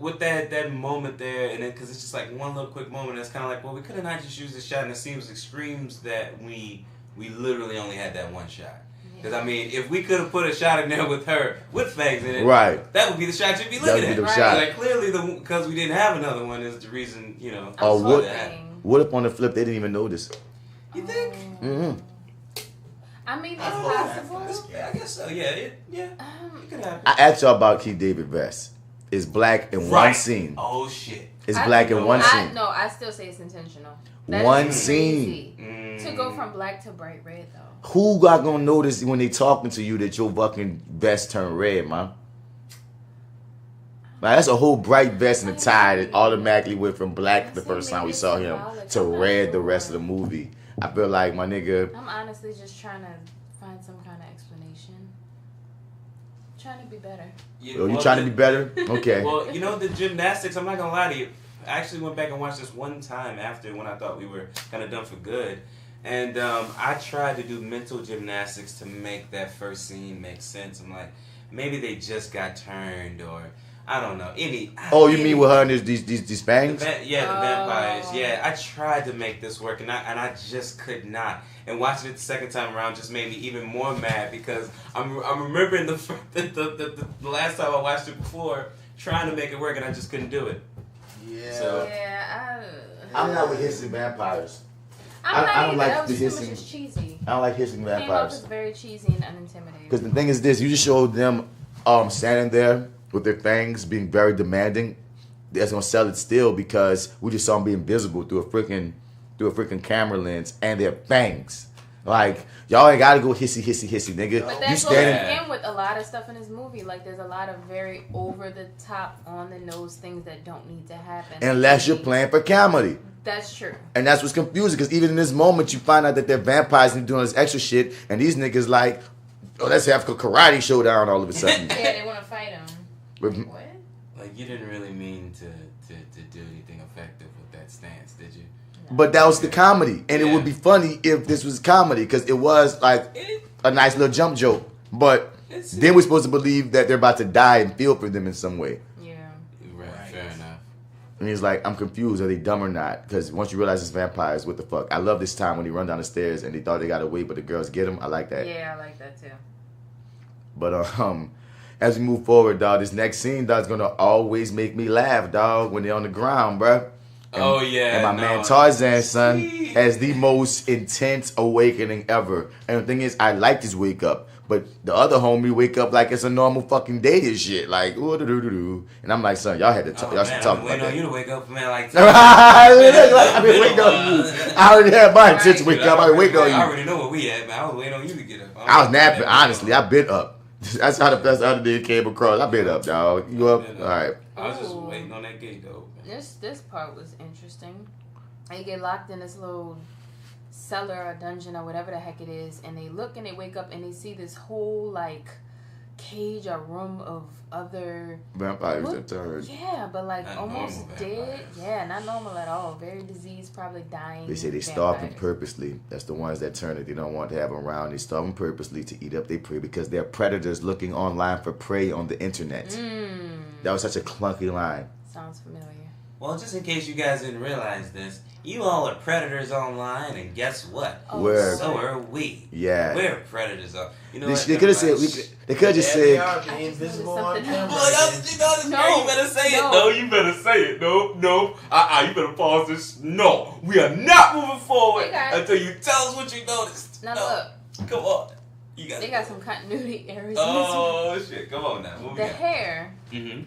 Speaker 4: with that moment there, and because it's just like one little quick moment, it's kind of like, well, we could have not just used this shot, and it seems extremes that we literally only had that one shot. Because, I mean, if we could have put a shot in there with her with fangs in it,
Speaker 3: Right.
Speaker 4: that would be the shot you'd be
Speaker 3: That would
Speaker 4: looking
Speaker 3: be
Speaker 4: at.
Speaker 3: the shot.
Speaker 4: Like, clearly, because we didn't have another one is the reason, you know.
Speaker 3: Or
Speaker 5: I'm
Speaker 3: what?
Speaker 5: hoping.
Speaker 3: What if on the flip they didn't even notice?
Speaker 4: You think?
Speaker 3: Mm-hmm.
Speaker 5: I mean, it's
Speaker 6: Oh,
Speaker 5: possible.
Speaker 4: Yeah, I guess so. Yeah, it could happen.
Speaker 3: I asked y'all about Keith David Vest. It's black in one scene.
Speaker 4: Oh, shit.
Speaker 3: It's black in one scene.
Speaker 5: No, I still say it's intentional. That
Speaker 3: One
Speaker 5: is
Speaker 3: scene.
Speaker 5: crazy. To go from black to bright red, though.
Speaker 3: Who got gonna notice when they talking to you that your fucking vest turned red, man? Like, that's a whole bright vest and a tie that automatically went from black the first time we saw him to red the rest of the movie. I feel like, my nigga,
Speaker 5: I'm honestly just trying to find some kind of explanation. Trying to be better.
Speaker 4: Yeah,
Speaker 3: oh, you
Speaker 4: well,
Speaker 3: trying to be better? Okay.
Speaker 4: Well, you know, the gymnastics, I'm not going to lie to you. I actually went back and watched this one time after when I thought we were kind of done for good. And I tried to do mental gymnastics to make that first scene make sense. I'm like, maybe they just got turned, or I don't know. You
Speaker 3: mean with her and these fangs?
Speaker 4: The vampires. Yeah, I tried to make this work, and I just could not. And watching it the second time around just made me even more mad, because I'm remembering the last time I watched it before, trying to make it work, and I just couldn't do it.
Speaker 6: Yeah.
Speaker 4: So,
Speaker 3: I'm not with hissing vampires.
Speaker 5: I don't like
Speaker 3: the
Speaker 5: that was
Speaker 3: hissing.
Speaker 5: too much cheesy.
Speaker 3: I don't like hissing
Speaker 5: Came off
Speaker 3: vampires.
Speaker 5: as very cheesy and unintimidating.
Speaker 3: Because the thing is this, you just showed them standing there with their fangs being very demanding. That's gonna sell it still, because we just saw them being visible through a freaking camera lens, and their fangs. Like, y'all ain't gotta go hissy, nigga.
Speaker 5: But
Speaker 3: You
Speaker 5: that goes
Speaker 3: standing.
Speaker 5: again with a lot of stuff in this movie. Like, there's a lot of very over the top, on the nose things that don't need to happen.
Speaker 3: Unless you're playing for comedy.
Speaker 5: That's true.
Speaker 3: And that's what's confusing, because even in this moment, you find out that they're vampires and doing this extra shit, and these niggas like, oh, let's have a karate showdown all of a sudden.
Speaker 5: Yeah, they want to fight him.
Speaker 3: With-
Speaker 5: What?
Speaker 4: like, you didn't really mean to do anything effective with that stance, did you?
Speaker 3: But that was the comedy, and it would be funny if this was comedy, because it was like a nice little jump joke. But then we're supposed to believe that they're about to die and feel for them in some way.
Speaker 5: Yeah.
Speaker 4: Right, fair enough.
Speaker 3: And he's like, I'm confused. Are they dumb or not? Because once you realize it's vampires, what the fuck? I love this time when he run down the stairs and they thought they got away, but the girls get him. I like that.
Speaker 5: Yeah, I like that too.
Speaker 3: But as we move forward, dog, this next scene, dog's gonna always make me laugh, dog, when they're on the ground, bruh. And my man Tarzan, son, has the most intense awakening ever. And the thing is, I like this wake up. But the other homie wake up like it's a normal fucking day and shit. Like, ooh-doo-doo-doo-doo. And I'm like, son, y'all had to talk. Y'all should talk about
Speaker 4: waiting
Speaker 3: that.
Speaker 4: on you to wake up, man. Like,
Speaker 3: I've been waiting on you. I already had my intention to wake up. I've been waiting on
Speaker 4: I
Speaker 3: you.
Speaker 4: already know where we at, man. I was waiting on you to get up.
Speaker 3: I was napping, honestly. I've been up. That's how the nigga came across. I been up, dog. You up? All right.
Speaker 4: I was just waiting on that gate though.
Speaker 5: This part was interesting. They get locked in this little cellar or dungeon or whatever the heck it is, and they look and they wake up and they see this whole like cage or room of other
Speaker 3: vampires that turned.
Speaker 5: Yeah, but like
Speaker 4: Not
Speaker 5: almost
Speaker 4: normal
Speaker 5: dead.
Speaker 4: vampires.
Speaker 5: Yeah, not normal at all. Very diseased, probably dying.
Speaker 3: They say they starve them purposely. That's the ones that turn it. They don't want to have them around. They starve them purposely to eat up their prey because they're predators looking online for prey on the internet. That was such a clunky line.
Speaker 5: Sounds familiar.
Speaker 4: Well, just in case you guys didn't realize this, you all are predators online, and guess what? So are we.
Speaker 3: Yeah.
Speaker 4: We're predators. You know
Speaker 3: They could have said. They could have just said.
Speaker 6: The invisible on camera.
Speaker 4: No, you better say it. No, you better say it. No. You better pause this. No, we are not moving forward until you tell us what you noticed.
Speaker 5: Now look.
Speaker 4: Come on.
Speaker 5: They got some continuity errors.
Speaker 4: Oh shit! Come on now.
Speaker 5: The hair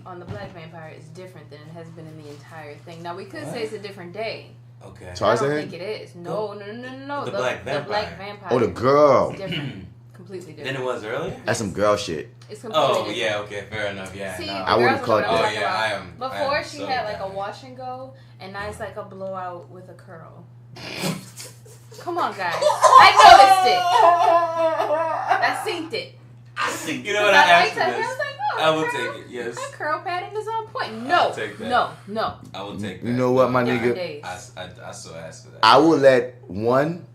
Speaker 5: on the black vampire is different than it has been in the entire thing. Now we could say it's a different day.
Speaker 4: Okay.
Speaker 3: Tarzan?
Speaker 5: I don't think it is. No.
Speaker 4: The black vampire.
Speaker 5: The black vampire.
Speaker 3: Oh, the girl.
Speaker 5: Is different. Completely different.
Speaker 4: Than it was earlier?
Speaker 3: That's some girl shit.
Speaker 5: It's completely different.
Speaker 4: Yeah, okay, fair enough. Yeah.
Speaker 5: See,
Speaker 3: I wouldn't call it that.
Speaker 4: Oh, yeah, I am.
Speaker 5: Before she had like a wash and go, and now it's like a blowout with a curl. Come on, guys. I noticed it. I synced it.
Speaker 4: You know what? I asked for
Speaker 5: I
Speaker 4: this.
Speaker 5: was like,
Speaker 4: I will take it. Yes.
Speaker 5: That curl pattern is on point. No.
Speaker 4: I'll take that.
Speaker 5: No.
Speaker 4: I will take that.
Speaker 3: You know what, my
Speaker 5: Different
Speaker 3: nigga?
Speaker 5: days.
Speaker 4: I still asked for that.
Speaker 3: I will let one.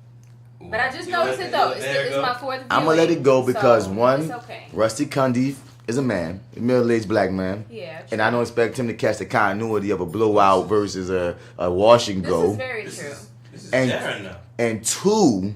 Speaker 5: But I just noticed it though. It's my fourth viewing.
Speaker 3: I'm gonna let it go because
Speaker 5: so
Speaker 3: one,
Speaker 5: it's okay.
Speaker 3: Rusty Cundiff is a man, a middle-aged black man.
Speaker 5: Yeah. True.
Speaker 3: And I don't expect him to catch the continuity of a blowout versus a wash and go.
Speaker 5: This is very true.
Speaker 4: This is
Speaker 3: And-
Speaker 4: Sharon, though.
Speaker 3: And two,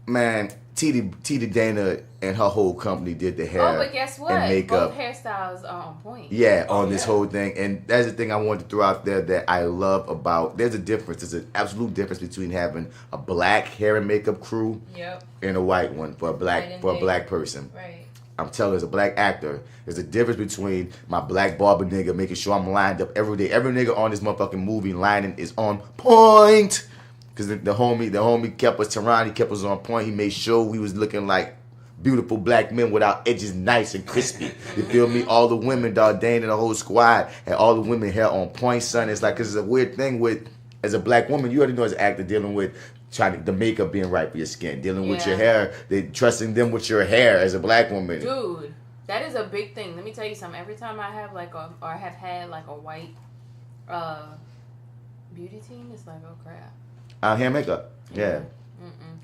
Speaker 3: man, Tita Dana and her whole company did the hair
Speaker 5: Oh, but guess what?
Speaker 3: and makeup.
Speaker 5: Both hairstyles are on point.
Speaker 3: Yeah, on this whole thing. And that's the thing I wanted to throw out there that I love about, there's a difference. There's an absolute difference between having a black hair and makeup crew
Speaker 5: Yep.
Speaker 3: and a white one for a black person.
Speaker 5: Right.
Speaker 3: I'm telling you, as a black actor, there's a difference between my black barber nigga making sure I'm lined up every day. Every nigga on this motherfucking movie lining is on point. Because the homie kept us, Tehran, he kept us on point. He made sure we was looking like beautiful black men without edges nice and crispy. You feel me? All the women, dog, Dane and the whole squad had all the women hair on point, son. It's like, cause it's a weird thing with, as a black woman, you already know as an actor dealing with the makeup being right for your skin, dealing with your hair, trusting them with your hair as a black woman.
Speaker 5: Dude, that is a big thing. Let me tell you something. Every time I have have had like a white beauty team, it's like, oh crap.
Speaker 3: Hair and makeup, yeah.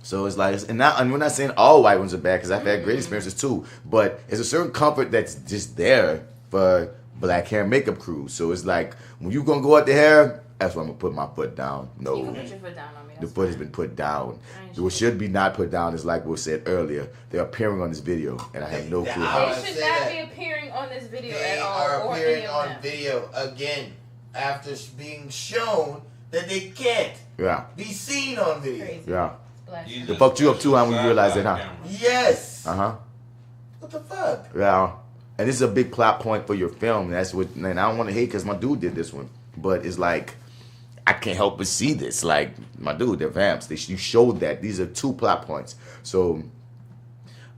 Speaker 3: So it's like, and we're not saying all white ones are bad because I've had great experiences too. But there's a certain comfort that's just there for black hair and makeup crews. So it's like when you gonna go out the hair, that's when I'm gonna put my foot down. No,
Speaker 5: You can put your foot down on me.
Speaker 3: the foot has been put down. What should be not put down is like we said earlier. They're appearing on this video, and I have no clue.
Speaker 5: They should not be appearing on this video at all.
Speaker 6: They are
Speaker 5: or
Speaker 6: appearing
Speaker 5: any of
Speaker 6: on
Speaker 5: them.
Speaker 6: video again after being shown that they can't be seen on video.
Speaker 5: Crazy.
Speaker 3: Yeah.
Speaker 5: Black.
Speaker 3: It fucked you up too, how when you realize that, huh?
Speaker 6: Yes.
Speaker 3: Uh-huh.
Speaker 6: What the fuck?
Speaker 3: Yeah. And this is a big plot point for your film. That's what, and I don't want to hate because my dude did this one. But it's like, I can't help but see this. Like, my dude, they're vamps. You showed that. These are 2 plot points. So,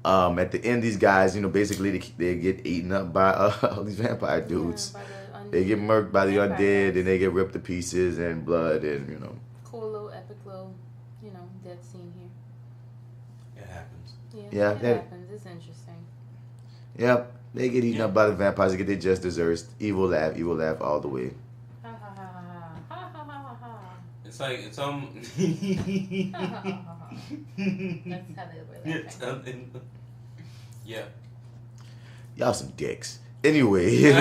Speaker 3: at the end, these guys, basically they get eaten up by all these vampire dudes. They get murked by the undead, and they get ripped to pieces and blood, and
Speaker 5: Cool little epic little, death scene here.
Speaker 4: It happens.
Speaker 3: Yeah,
Speaker 5: it happens. It's interesting.
Speaker 3: Yep, they get eaten up by the vampires. They get their just desserts. Evil laugh all the way.
Speaker 5: Ha ha ha ha ha ha ha ha.
Speaker 4: It's like it's
Speaker 5: Ha ha ha ha ha. That's how they were laughing.
Speaker 4: Yeah.
Speaker 3: Y'all some dicks. Anyway.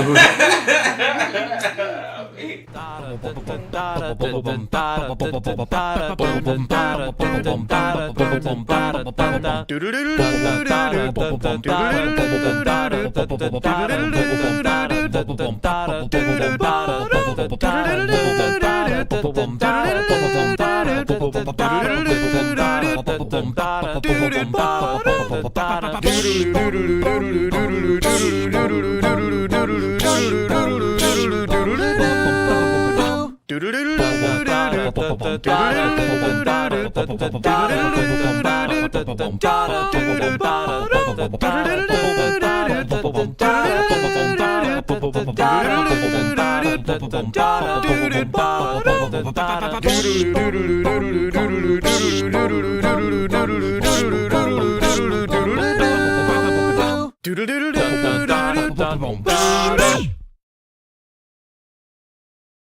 Speaker 7: Do